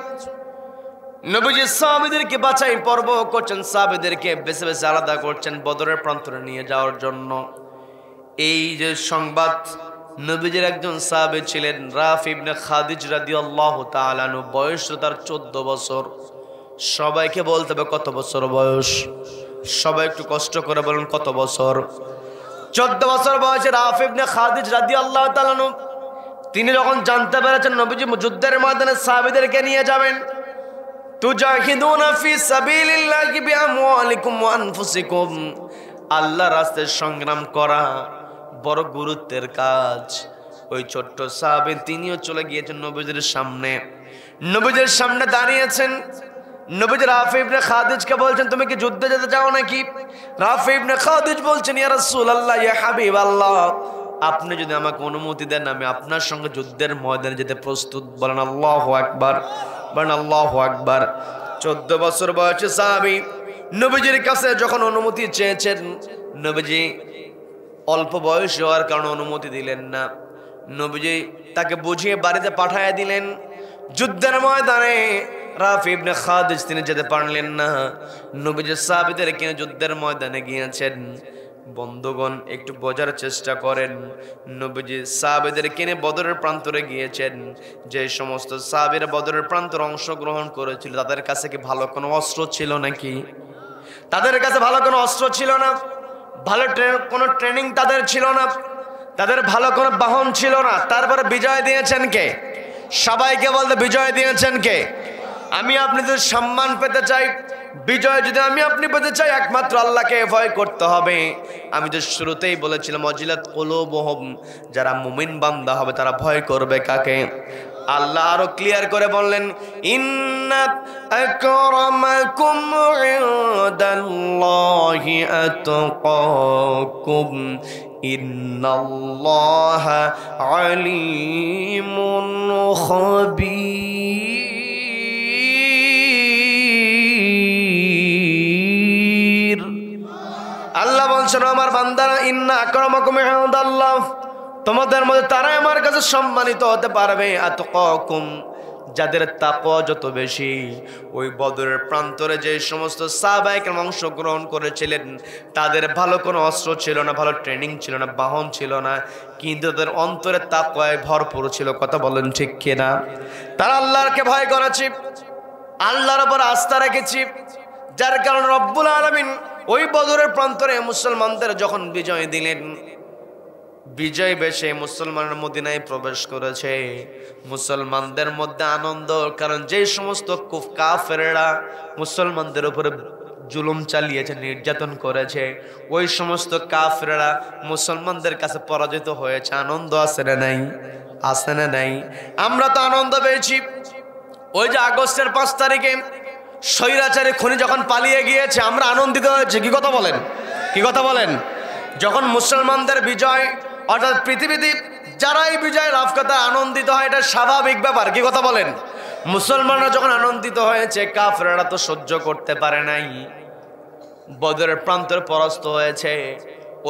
নবীজি সাহাবীদেরকে বাছাই পর্ব করছেন, সাহাবীদেরকে বেছে বেছে আলাদা করছেন বদরের প্রান্তরে নিয়ে যাওয়ার জন্য। এই যে সংবাদ, নবীজির একজন সাহাবী ছিলেন রাফি ইবনে খাদিজ রাদিয়াল্লাহু তাআলা আনহু, বয়স তার 14 বছর। সবাইকে বলতে হবে কত বছর বয়স? সবাই একটু কষ্ট করে বলুন কত বছর? 14 বছর বয়সে রাফি ইবনে খাদিজ রাদিয়াল্লাহু তাআলা আনহু তিনি যখন জানতে পেরেছেন নবীজি যুদ্ধের ময়দানে সাহাবীদেরকে নিয়ে যাবেন, তুজাহিদুনা ফি সাবিলিল্লাহি বিআমওয়ালিকুম ওয়া আনফুসিকুম, আল্লাহর রাস্তায় সংগ্রাম করা বড় গুরুত্বের কাজ। ওই ছোট্ট সাহাবী তিনিও চলে গিয়েছেন নবীজির সামনে, নবীজির সামনে দাঁড়িয়েছেন। নবীজি রাফি ইবনে খাদিজকে বলছেন, তুমি কি যুদ্ধে যেতে চাও নাকি? রাফি ইবনে খাদিজ বলছেন, ইয়া রাসূলুল্লাহ, ইয়া হাবিবাল্লাহ, আপনি যদি আমাকে অনুমতি দেন আমি আপনার সঙ্গে যুদ্ধের ময়দানে যেতে প্রস্তুত। বলেন আল্লাহু আকবার, বলেন আল্লাহু আকবার। 14 বছর বয়সী সাহাবী নবীজির কাছে যখন অনুমতি চেয়েছেন, নবীজি অল্প বয়স হওয়ার কারণে অনুমতি দিলেন না। নবীজি তাকে বুঝিয়ে বাড়িতে পাঠিয়ে দিলেন। যুদ্ধের ময়দানে রাফি ইবনে খাদিজ তিনি যেতে পারলেন না। নবীজি সাহাবীদেরকে যুদ্ধের ময়দানে গিয়েছেন। বন্ধুগণ, একটু বোঝার চেষ্টা করেন, নবীজি সাহাবীদেরকে নিয়ে বদরের প্রান্তরে গিয়েছেন। যে সমস্ত সাহাবীরা বদরের প্রান্তরে অংশগ্রহণ করেছিল তাদের কাছে কি ভালো কোনো অস্ত্র ছিল নাকি? তাদের কাছে ভালো কোনো অস্ত্র ছিল না, ভালো কোনো ট্রেনিং তাদের ছিল না, তাদের ভালো কোনো বাহন ছিল না। তারপরে বিজয় দিয়েছেন কে? সবাইকে বলতে বিজয় দিয়েছেন কে? আমি আপনি যদি সম্মান পেতে চাই, বিজয় যদি আমি আপনি পেতে চাই, একমাত্র আল্লাহকে ভয় করতে হবে। আমি তো শুরুতেই বলেছিলাম ওয়াজিলাত কুলুবুহুম, যারা মুমিন বান্দা হবে তারা ভয় করবে কাকে? আল্লাহ আরো ক্লিয়ার করে বললেন, ইন্না আকরামাকুম ইনদাল্লাহি আতকাকুম ইন্নাল্লাহা আলিমুন খাবীর। আল্লাহ বলছেন, আমার বান্দারা, ইন্না আকরামাকুম ইনদাল্লাহ, তোমাদের মধ্যে তারাই আমার কাছে সম্মানিত হতে পারবে। আতকাকুম, যাদের তাকওয়া যত বেশি। ওই বদরের প্রান্তরে যে সমস্ত সাহাবায়ে কেরাম অংশগ্রহণ করেছিলেন তাদের ভালো কোনো অস্ত্র ছিল না, ভালো ট্রেনিং ছিল না, বাহন ছিল না, কিন্তু তাদের অন্তরে তাকওয়ায় ভরপুর ছিল। কথা বলেন ঠিক কিনা? তারা আল্লাহকে ভয় করেছে, আল্লাহর উপর আস্থা রেখেছে, যার কারণে রব্বুল আলামিন ওই বদরের প্রান্তরে মুসলমানদের যখন বিজয় দিলেন, বিজয় বেশে মুসলমানের মদিনায় প্রবেশ করেছে। মুসলমানদের মধ্যে আনন্দ, কারণ যে সমস্ত কাফেররা মুসলমানদের উপরে জুলুম চালিয়েছে, নির্যাতন করেছে, ওই সমস্ত কাফেররা মুসলমানদের কাছে পরাজিত হয়েছে। আনন্দ আছে না নাই? আছে না নাই? আমরা তো আনন্দ পেয়েছি। ওই যে আগস্টের 5 তারিখে স্বৈরাচারী খুনি যখন পালিয়ে গিয়েছে, আমরা আনন্দিত হয়েছি। কি কথা বলেন? কি কথা বলেন? যখন মুসলমানদের বিজয়, অর্থাৎ পৃথিবীতে যারাই বিজয় লাভ করতে আনন্দিত হয়, এটা স্বাভাবিক ব্যাপার। কি কথা বলেন? মুসলমানরা যখন আনন্দিত হয়েছে, কাফেররা তো সহ্য করতে পারে নাই। বদরের প্রান্তরে পরাস্ত হয়েছে,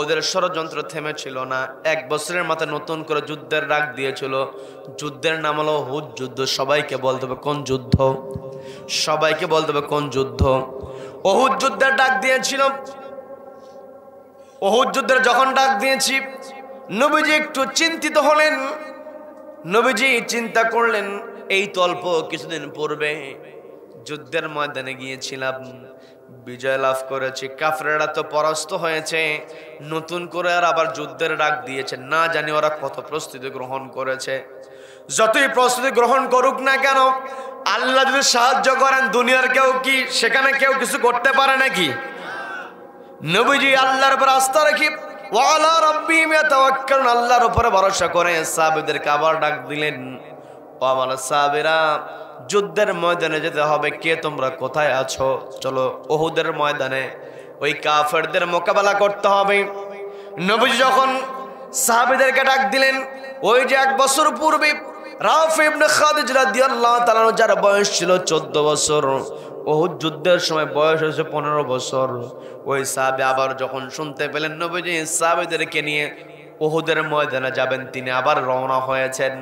ওদের ষড়যন্ত্র থেমেছিল না। 1 বছরের মাথায় নতুন করে যুদ্ধের ডাক দিয়েছিল। যুদ্ধের নাম হলো উহুদ যুদ্ধ। সবাইকে বলতে হবে কোন যুদ্ধ? সবাইকে বলতে হবে কোন যুদ্ধ? উহুদ যুদ্ধের ডাক দিয়েছিল। উহুদ যুদ্ধের যখন ডাক দিয়েছি, নবীজি একটু চিন্তিত হলেন। নবীজি চিন্তা করলেন, এই তো অল্প কিছুদিন পূর্বে যুদ্ধের ময়দানে গিয়েছিলাম, বিজয় লাভ করেছি, কাফেররা তো পরাস্ত হয়েছে, নতুন করে আর আবার যুদ্ধের ডাক দিয়েছে। না জানি ওরা কত প্রস্তুতি গ্রহণ করেছে। যতই প্রস্তুতি গ্রহণ করুক না কেন, আল্লাহ যদি সাহায্য করেন, দুনিয়ার কেউ কি সেখানে কেউ কিছু করতে পারে নাকি? নবীজি আল্লাহর উপর আস্থা রাখি, ওয়ালা রাব্বিহিম ইয়াতাওয়াক্কালুন, আল্লাহর উপরে ভরসা করে সাহাবীদেরকে আবার ডাক দিলেন, ও আমার সাহাবীরা, যুদ্ধের ময়দানে যেতে হবে। কে তোমরা কোথায় আছো? চলো উহুদের ময়দানে ওই কাফেরদের মোকাবেলা করতে হবে। নবীজি যখন সাহাবীদেরকে ডাক দিলেন, ওই যে 1 বছর পূর্বে রাফি ইবনে খাদিজ রাদিয়াল্লাহু তাআলা, যার বয়স ছিল 14 বছর, উহুদ যুদ্ধের সময় বয়স হয়েছে 15 বছর, ওই সাহাবী আবার যখন শুনতে পেলেন নবীজি সাহাবীদেরকে নিয়ে উহুদের ময়দানে যাবেন, তিনি আবার রওনা হয়েছেন।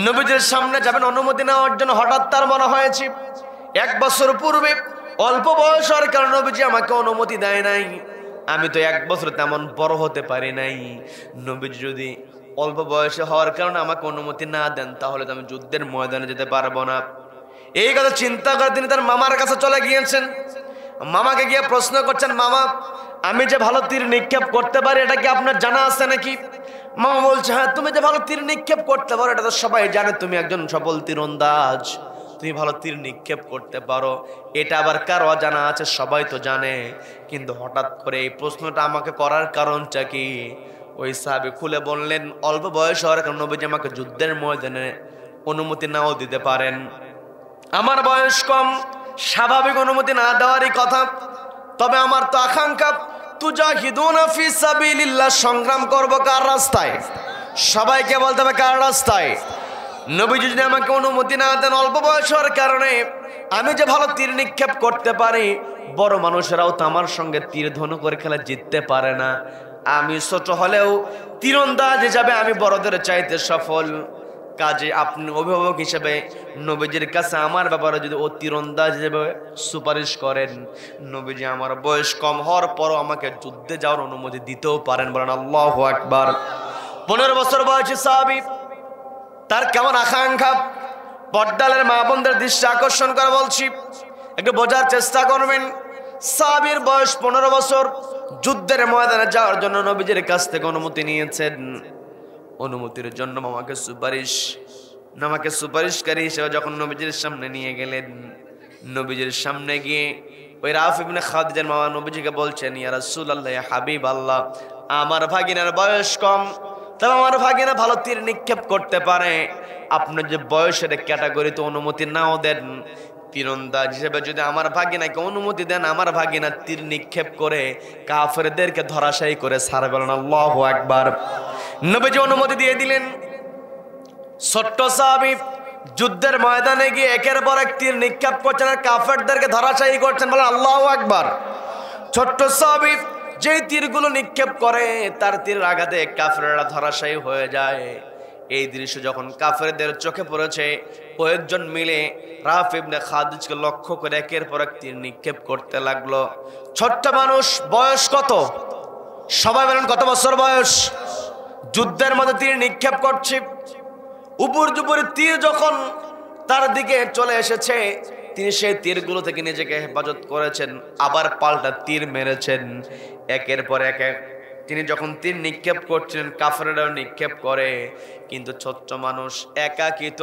নবীজির সামনে যাবেন অনুমতি নেওয়ার জন্য। হঠাৎ তার মনে হয়েছে 1 বছর পূর্বে অল্প বয়স হওয়ার কারণে নবীজি আমাকে অনুমতি দেয় নাই। আমি তো 1 বছর তেমন বড় হতে পারি নাই। নবীজি যদি অল্প বয়সে হওয়ার কারণে আমাকে অনুমতি না দেন, তাহলে তো আমি যুদ্ধের ময়দানে যেতে পারবো না। এই কথা চিন্তা করে তিনি তার মামার কাছে চলে গিয়েছেন। মামাকে গিয়ে প্রশ্ন করছেন, মামা আমি যে ভালো তীর নিক্ষেপ করতে পারি এটা কি আপনার জানা আছে নাকি? মামা বলছে, হ্যাঁ, তুমি যে ভালো তীর নিক্ষেপ করতে পারো এটা তো সবাই জানে, তুমি একজন সফল তীরন্দাজ, তুমি ভালো তীর নিক্ষেপ করতে পারো, এটা আবার কার অজানা আছে? সবাই তো জানে। কিন্তু হঠাৎ করে এই প্রশ্নটা আমাকে করার কারণটা কি? ওই সাহাবী খুলে বললেন, অল্প বয়স হওয়ার কারণে নবীজি আমাকে যুদ্ধের ময়দানে অনুমতি নাও দিতে পারেন। আমার বয়স কম, স্বাভাবিক অনুমতি না দেওয়ারই কথা। তবে আমার তো আকাঙ্ক্ষা, তুজাহিদুনা ফি সাবিলিল্লাহ, সংগ্রাম করব কার রাস্তায়? সবাইকে বলতে হবে কার রাস্তায়? নবীজি যদি আমাকে অনুমতি না দেন অল্প বয়স হওয়ার কারণে, আমি যে ভালো তীর নিক্ষেপ করতে পারি, বড় মানুষেরাও তো আমার সঙ্গে তীর ধনু করে খেলা জিততে পারে না। আমি ছোট হলেও তীরন্দাজ হিসাবে আমি বড়দের চাইতে সফল। কাজে আপনি অভিভাবক হিসেবে নবীজির কাছে আমার ব্যাপারে যদি ও তীরন্দাজ হিসেবে সুপারিশ করেন, নবীজি আমার বয়স কম হওয়ার পরও আমাকে যুদ্ধে যাওয়ার অনুমতি দিতেও পারেন। বলেন আল্লাহু আকবার। 15 বছর বয়সী সাহাবী, তার কেমন আকাঙ্ক্ষা! পর্দালের মা বোনদের দৃষ্টি আকর্ষণ করে বলছি, একটু বোঝার চেষ্টা করবেন। সাহাবীর বয়স 15 বছর, যুদ্ধের ময়দানে যাওয়ার জন্য নবীজির কাছ থেকে অনুমতি নিয়েছেন। অনুমতির জন্য আমাকে সুপারিশকারী হিসেবে যখন নবীজির সামনে নিয়ে গেলেন, নবীজির সামনে গিয়ে ওই রাফি ইবনে খাদিজার মামা নবীজিকে বলছেন, ইয়া রাসূলুল্লাহ, ইয়া হাবিবাল্লাহ, আমার ভাগিনার বয়স কম, তবে আমার ভাগিনা ভালো তীর নিক্ষেপ করতে পারে। আপনার যে বয়সের ক্যাটাগরিতে অনুমতি নাও দেন, তীরন্দাজ হিসেবে যদি আমার ভাগিনাকে অনুমতি দেন, আমার ভাগিনা তীর নিক্ষেপ করে কাফেরদেরকে ধরাশায়ী করে ছাড়বে। আল্লাহু আকবার। নবীজি অনুমতি দিয়ে দিলেন। ছোট্ট সাহাবী যুদ্ধের ময়দানে গিয়ে একের পর এক তীর নিক্ষেপ করছেন আর কাফেরদেরকে ধরাশায়ী করছেন। বলেন আল্লাহু আকবার। ছোট্ট সাহাবী যেই তীরগুলো নিক্ষেপ করে, তার তীরের আঘাতে কাফেররা ধরাশায়ী হয়ে যায়। এই দৃশ্য যখন কাফেরদের চোখে পড়েছে, কয়েকজন মিলে রাফি ইবনে খাদিজকে লক্ষ্য করে একের পর এক তীর নিক্ষেপ করতে লাগলো। ছোট্ট মানুষ, বয়স কত? সবাই বলেন কত বছর বয়স? যুদ্ধের মধ্যে তীর নিক্ষেপ করছে। উপর জুপুরি তীর যখন তার দিকে চলে এসেছে, তিনি সেই তীরগুলো থেকে নিজেকে হেফাজত করেছেন, আবার পাল্টা তীর মেরেছেন। একের পর এক তিনি যখন তীর নিক্ষেপ করছিলেন, কাফেররাও নিক্ষেপ করে। কিন্তু ছোট্ট মানুষ একাকিত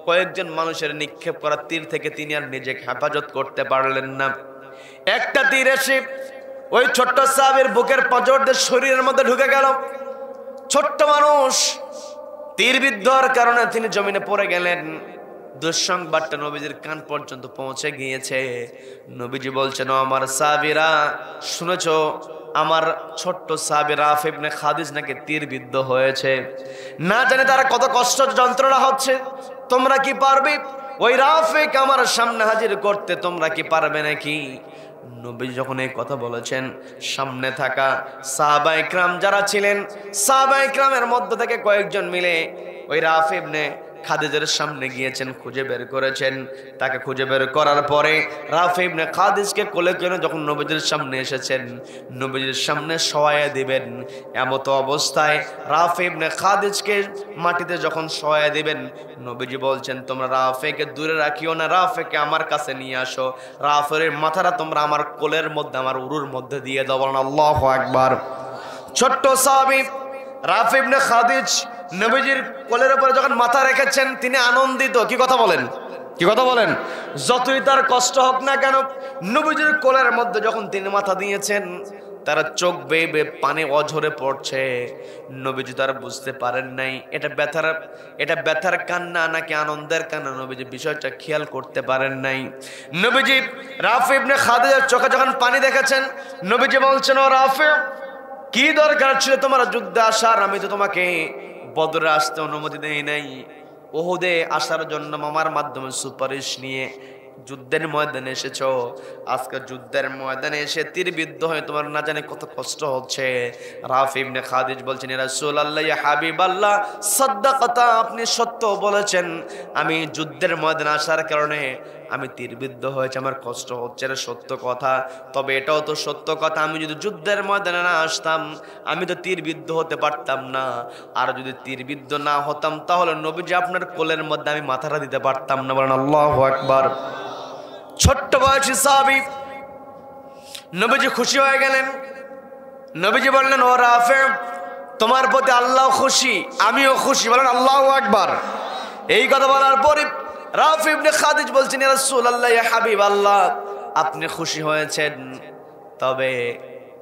কয়েকজন মানুষের নিক্ষেপ করা তীর থেকে তিনি আর নিজেকে হেফাজত করতে পারলেন না। একটা তীর এসে ওই ছোট্ট সাহাবীর বুকের পাঁজর দিয়ে শরীরের মধ্যে ঢুকে গেল। ছোট্ট মানুষ, তীরবিদ্ধ হওয়ার কারণে তিনি জমিনে পড়ে গেলেন। দুঃসংবাদটা নবীজির কান পর্যন্ত পৌঁছে গিয়েছে। নবীজি বলছেন, ও আমার সাহাবীরা, শুনেছো আমার ছোট্ট সাহাবী রাফি ইবনে খাদিজ নাকি তীরবিদ্ধ হয়েছে। না জানি তারা কত কষ্ট যন্ত্রণা হচ্ছে। তোমরা কি পারবে ওই রাফিকে আমার সামনে হাজির করতে? তোমরা কি পারবে নাকি? নবী যখন এই কথা বলেছেন, সামনে থাকা সাহাবায়ে কেরাম যারা ছিলেন, সাহাবায়ে কেরামের মধ্য থেকে কয়েকজন মিলে ওই রাফি ইবনে খাদিজের সামনে গিয়েছেন, খুঁজে বের করেছেন। তাকে খুঁজে বের করার পরে রাফি ইবনে খাদিজকে কোলে করে যখন নবীজির সামনে এসেছেন, নবীজির সামনে শোয়ায়া দিবেন, এমত অবস্থায় রাফি ইবনে খাদিজকে মাটিতে যখন শোয়ায়া দিবেন, নবীজি বলছেন, তোমরা রাফিকে দূরে রাখিও না, রাফিকে আমার কাছে নিয়ে আসো। রাফির মাথাটা তোমরা আমার কোলের মধ্যে, আমার উরুর মধ্যে দিয়ে দাও। বলেন আল্লাহু আকবার। ছোট্ট সাহাবী রাফি ইবনে খাদিজ নবীজির কোলের উপরে যখন মাথা রেখেছেন, তিনি আনন্দিত। কি কথা বলেন? কি কথা বলেন? যতই তার কষ্ট হোক না কেন, নবীজির কোলের মধ্যে যখন তিনি মাথা দিয়েছেন, তার চোখ বেয়ে বেয়ে পানি অঝরে পড়ছে। নবীজি তার বুঝতে পারেন নাই এটা ব্যথার কান্না নাকি আনন্দের কান্না। নবীজি বিষয়টা খেয়াল করতে পারেন নাই। নবীজি রাফি ইবনে খাদিজার চোখে যখন পানি দেখেছেন, নবীজি বলছেন, ও রাফি, কি দরকার ছিল তোমার যুদ্ধে আসার? আমি তো তোমাকে বদরে আসতে অনুমতি দেই নাই। উহুদে আসার জন্য মামার মাধ্যমে সুপারিশ নিয়ে যুদ্ধের ময়দানে এসেছো, আজকে যুদ্ধের ময়দানে এসে তীরবিদ্ধ হয়ে তোমার না জানে কত কষ্ট হচ্ছে। রাফি ইবনে খাদিজ বলছেন, ইয়া রাসূলুল্লাহ, ইয়া হাবিবাল্লাহ, সাদ্দাকাতা, আপনি সত্য বলেছেন। আমি যুদ্ধের ময়দানে আসার কারণে আমি তীরবিদ্ধ হয়েছে, আমার কষ্ট হচ্ছে, এটা সত্য কথা। তবে এটাও তো সত্য কথা, আমি যদি যুদ্ধের ময়দানে না আসতাম আমি তো তীরবিদ্ধ হতে পারতাম না। আর যদি তীরবিদ্ধ না হতাম তাহলে নবীজি আপনার কোলের মধ্যে আমি মাথাটা দিতে পারতাম না। বলেন আল্লাহু আকবার। ছোট্ট বয়সী সাহাবী, নবীজি খুশি হয়ে গেলেন। নবীজি বললেন, ও রাফি, তোমার প্রতি আল্লাহ খুশি, আমিও খুশি। বলেন আল্লাহু আকবার। এই কথা বলার পরে রাফি ইবনে খাদিজ বলছেন, ইয়া রাসূলুল্লাহ, ইয়া হাবিবাল্লাহ, আপনি খুশি হয়েছেন, তবে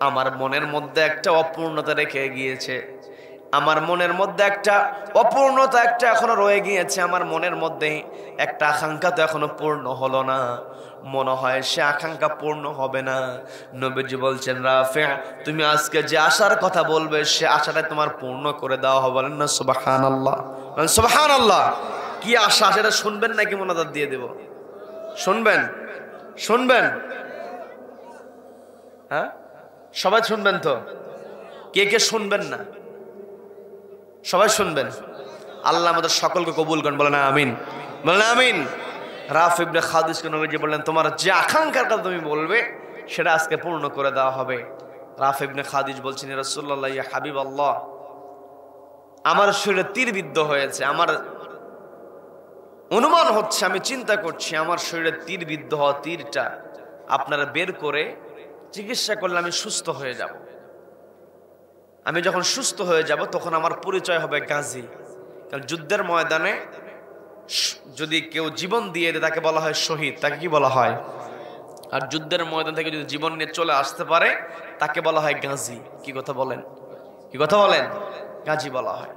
আমার মনের মধ্যে একটা অপূর্ণতা রেখে গিয়েছে। আমার মনের মধ্যে একটা অপূর্ণতা একটা এখনো রয়ে গিয়েছে। আমার মনের মধ্যে একটা আকাঙ্ক্ষা তো এখনো পূর্ণ হলো না। মনে হয় সে আকাঙ্ক্ষা পূর্ণ হবে না। নবীজি বলছেন, রাফি, তুমি আজকে যে আশার কথা বলবে সে আশাটা তোমার পূর্ণ করে দেওয়া হবে। বলেন না সুবহানাল্লাহ, বলেন সুবহানাল্লাহ। কি আশা সেটা শুনবেন নাকি মোনাজাত দিয়ে দেব? শুনবেন? শুনবেন? হ্যাঁ, সবাই শুনবেন তো? কে কে শুনবেন না? সবাই শুনবেন। আল্লাহ আমাদের সকলকে কবুল করেন। বলেন আমিন, বলেন আমিন। রাফি ইবনে খাদিজকে নবীজি বললেন, তোমার যে আকাঙ্ক্ষার কথা তুমি বলবে সেটা আজকে পূর্ণ করে দেওয়া হবে। রাফি ইবনে খাদিজ বলছেন, ইয়া রাসূলুল্লাহ, ইয়া হাবিবাল্লাহ, আমার শরীরে তীরবিদ্ধ হয়েছে। আমার অনুমান হচ্ছে, আমি চিন্তা করছি আমার শরীরে তীরবিদ্ধ হওয়া তীরটা আপনারা বের করে চিকিৎসা করলে আমি সুস্থ হয়ে যাব। আমি যখন সুস্থ হয়ে যাব তখন আমার পরিচয় হবে গাজী। কারণ যুদ্ধের ময়দানে যদি কেউ জীবন দিয়ে দেয় তাকে বলা হয় শহীদ, তাকে কি বলা হয়? আর যুদ্ধের ময়দান থেকে যদি জীবন নিয়ে চলে আসতে পারে তাকে বলা হয় গাজী। কি কথা বলেন? কি কথা বলেন? গাজী বলা হয়।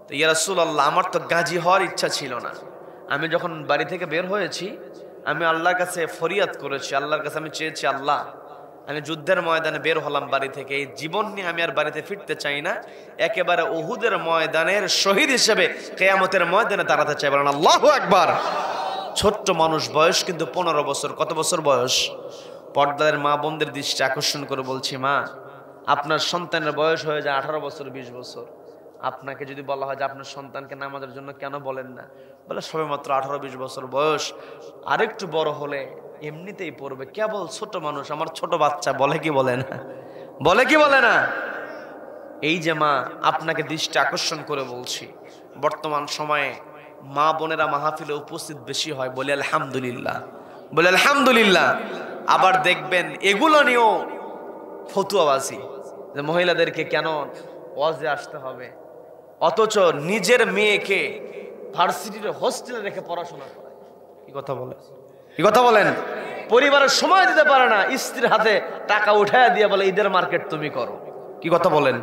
তো ইয়া রাসূলুল্লাহ, আমার তো গাজী হওয়ার ইচ্ছা ছিল না। আমি যখন বাড়ি থেকে বের হয়েছি আমি আল্লাহর কাছে ফরিয়াদ করেছি, আল্লাহর কাছে আমি চেয়েছি, আল্লাহ, আমি যুদ্ধের ময়দানে বের হলাম বাড়ি থেকে, এই জীবন নিয়ে আমি আর বাড়িতে ফিরতে চাই না, একেবারে উহুদের ময়দানের শহীদ হিসেবে কিয়ামতের ময়দানে দাঁড়াতে চাই। বলেন আল্লাহু আকবার। ছোট্ট মানুষ, বয়স কিন্তু 15 বছর। কত বছর বয়স? পর্দার মা বোনদের দৃষ্টি আকর্ষণ করে বলছি, মা, আপনার সন্তানের বয়স হয়ে যায় 18 বছর 20 বছর, আপনাকে যদি বলা হয় যে আপনার সন্তানকে নামাজের জন্য কেন বলেন না, বলে সবে মাত্র 18-20 বছর বয়স, আরেকটু বড় হলে এমনিতেই পড়বে, কেবল ছোট মানুষ, আমার ছোট বাচ্চা। বলে কি বলে না? বলে কি বলে না? এই যে মা, আপনাকে দৃষ্টি আকর্ষণ করে বলছি, বর্তমান সময়ে মা বোনেরা মাহফিলে উপস্থিত বেশি হয়, বলে আলহামদুলিল্লাহ, বলে আলহামদুলিল্লাহ। আবার দেখবেন এগুলো নিয়েও ফতুয়াবাজি, যে মহিলাদেরকে কেন ওয়াজে আসতে হবে, অথচ নিজের মেয়েকে ভার্সিটির হোস্টেলে রেখে পড়াশোনা করে। কি কথা বলে? কি কথা বলেন? পরিবারের সময় দিতে পারে না, স্ত্রীর হাতে টাকা উঠায় দিয়ে বলে ঈদের মার্কেট তুমি করো। কি কথা বলেন?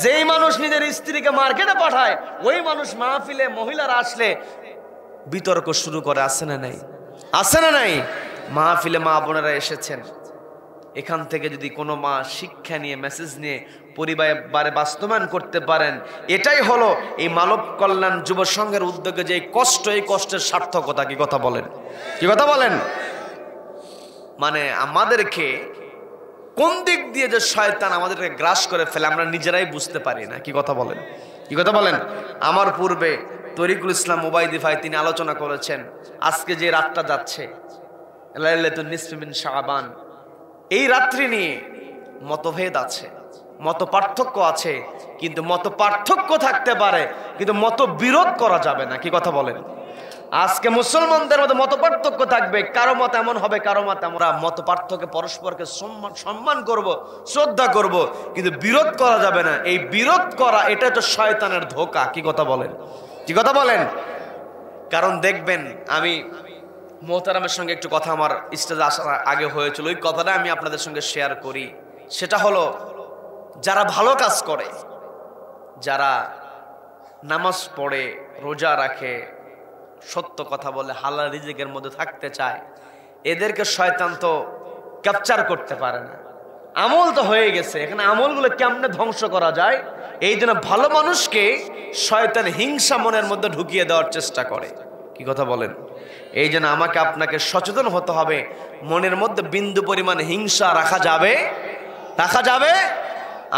যেই মানুষ নিজের স্ত্রীকে মার্কেটে পাঠায় ওই মানুষ মাহফিলে মহিলারা আসলে বিতর্ক শুরু করে। আছে না নাই? আছে না নাই? মাহফিলে মা বোনেরা এসেছেন, এখান থেকে যদি কোনো মা শিক্ষা নিয়ে, মেসেজ নিয়ে পরিবারে বাস্তবায়ন করতে পারেন, এটাই হলো এই মানব কল্যাণ যুব সংঘের উদ্যোগে যে কষ্ট, এই কষ্টের সার্থকতা। কি কথা বলেন? কি কথা বলেন? মানে আমাদেরকে কোন দিক দিয়ে যে শয়তান আমাদেরকে গ্রাস করে ফেলে আমরা নিজেরাই বুঝতে পারি না। কি কথা বলেন? কি কথা বলেন? আমার পূর্বে তরিকুল ইসলাম ওবাইদি ভাই তিনি আলোচনা করেছেন, আজকে যে রাতটা যাচ্ছে লাইলাতুন নিসফি মিন শাবান, এই রাত্রি নিয়ে মতভেদ আছে, মত পার্থক্য আছে, কিন্তু মত পার্থক্য থাকতে পারে কিন্তু মত বিরোধ করা যাবে না। কি কথা বলেন? আজকে মুসলমানদের মধ্যে মত পার্থক্য থাকবে, কারো মত এমন হবে, কারো মত। আমরা মত পার্থক্যে পরস্পরকে সম্মান করব, শ্রদ্ধা করব, কিন্তু বিরোধ করা যাবে না। এই বিরোধ করা এটা তো শয়তানের ধোঁকা। কি কথা বলেন? কি কথা বলেন? কারণ দেখবেন, আমি মোহতারামের সঙ্গে একটু কথা আমার স্টেজে আসার আগে হয়েছিল, ওই কথাটা আমি আপনাদের সঙ্গে শেয়ার করি। সেটা হলো, যারা ভালো কাজ করে, যারা নামাজ পড়ে, রোজা রাখে, সত্য কথা বলে, হালাল রিজিকের মধ্যে থাকতে চায়, এদেরকে শয়তান তো ক্যাপচার করতে পারে না। আমল তো হয়ে গেছে, এখানে আমলগুলো কেমনে ধ্বংস করা যায়, এই জন্য ভালো মানুষকে শয়তান হিংসা মনের মধ্যে ঢুকিয়ে দেওয়ার চেষ্টা করে। কি কি কথা বলেন? এই জন্য আমাকে আপনাকে সচেতন হতে হবে। মনের মধ্যে বিন্দু পরিমাণ হিংসা রাখা যাবে? রাখা যাবে?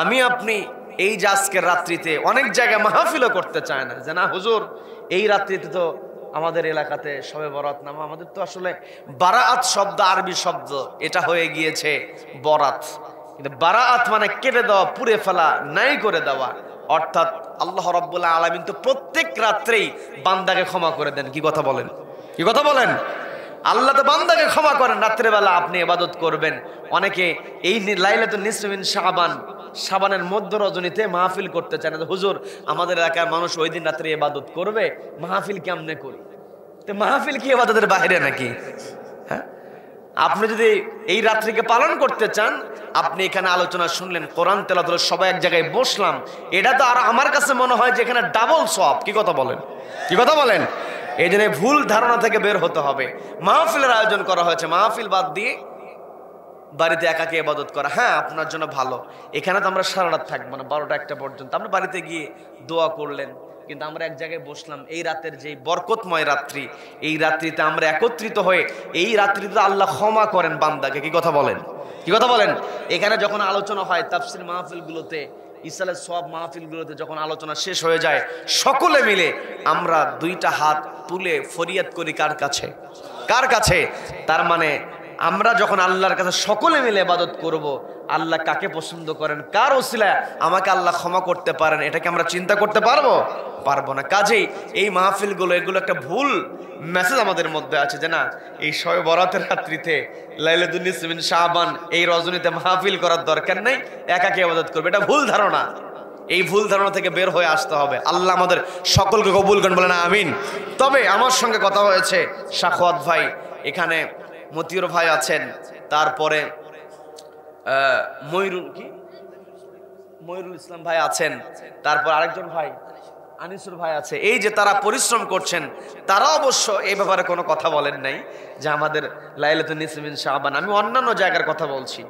আমি আপনি এই যে আজকের রাত্রিতে অনেক জায়গায় মাহফিলও করতে চায় না, যে না হুজুর এই রাত্রিতে তো আমাদের এলাকাতে শবে বরাত নামা, আমাদের তো আসলে বারাআত শব্দ আরবি শব্দ, এটা হয়ে গিয়েছে বরাত। কিন্তু বারাআত মানে কেটে দেওয়া, পুড়ে ফেলা, নাই করে দেওয়া। অর্থাৎ আল্লাহ রাব্বুল আলামিন তো প্রত্যেক রাত্রেই বান্দাকে ক্ষমা করে দেন। কি কথা বলেন? কি কথা বলেন? আল্লাহ তো বান্দাকে ক্ষমা করেন। রাত্রেবেলা আপনি ইবাদত করবেন। অনেকে এই লাইলাতুন নিসফ মিন শাবান, শাবানের মধ্য রজনীতে মাহফিল করতে চায় না। হুজুর আমাদের এলাকার মানুষ ওই দিন রাত্রে ইবাদত করবে, মাহফিল কেমনে করি? তো মাহফিল কি ইবাদতের বাইরে নাকি? হ্যাঁ, আপনি যদি এই রাত্রিকে পালন করতে চান, আপনি এখানে আলোচনা শুনলেন, কোরআন তেলাওয়াত হলো, সবাই এক জায়গায় বসলাম, এটা তো আর আমার কাছে মনে হয় যে এখানে ডাবল সওয়াব। কি কথা বলেন? কি কথা বলেন? এই জন্য ভুল ধারণা থেকে বের হতে হবে। মাহফিলের আয়োজন করা হয়েছে, মাহফিল বাদ দিয়ে বাড়িতে একাকে ইবাদত করা, হ্যাঁ আপনার জন্য ভালো। এখানে তো আমরা সারা রাত থাকবো না, 12টা 1টা পর্যন্ত। আপনি বাড়িতে গিয়ে দোয়া করলেন, কিন্তু আমরা এক জায়গায় বসলাম। এই রাতের যে বরকতময় রাত্রি, এই রাত্রিতে আমরা একত্রিত হয়ে, এই রাত্রিতে আল্লাহ ক্ষমা করেন বান্দাকে। কি কথা বলেন? কি কথা বলেন? এখানে যখন আলোচনা হয় তাফসীর মাহফিলগুলোতে, ইসালের সওয়াব মাহফিলগুলোতে, যখন আলোচনা শেষ হয়ে যায়, সকলে মিলে আমরা 2টা হাত তুলে ফরিয়াদ করি কার কাছে? কার কাছে? তার মানে আমরা যখন আল্লাহর কাছে সকলে মিলে ইবাদত করব, আল্লাহ কাকে পছন্দ করেন, কার ওসিলায় আমাকে আল্লাহ ক্ষমা করতে পারেন, এটাকে আমরা চিন্তা করতে পারবো? পারবো না। কাজেই এই মাহফিলগুলো, এগুলো একটা ভুল মেসেজ আমাদের মধ্যে আছে, যে না এই শবে বরাতের রাত্রিতে, লাইলাতুন নিসফ মিন শাবান, এই রজনীতে মাহফিল করার দরকার নেই, একাকে ইবাদত করবে। এটা ভুল ধারণা। এই ভুল ধারণা থেকে বের হয়ে আসতে হবে। আল্লাহ আমাদের সকলকে কবুল করেন, বলেন আমিন। তবে আমার সঙ্গে কথা হয়েছে, সাখাওয়াত ভাই, এখানে মতিউর ভাই আছেন, তারপরে ময়ূরুল ইসলাম ভাই আছেন, তারপর আরেকজন ভাই আনিসুর ভাই আছে। এই যে তারা পরিশ্রম করছেন, তারা অবশ্য এই ব্যাপারে কোনো কথা বলেন নাই যে আমাদের লাইলাতুন নিসফ মিন শাবান। আমি অন্যান্য জায়গার কথা বলছি,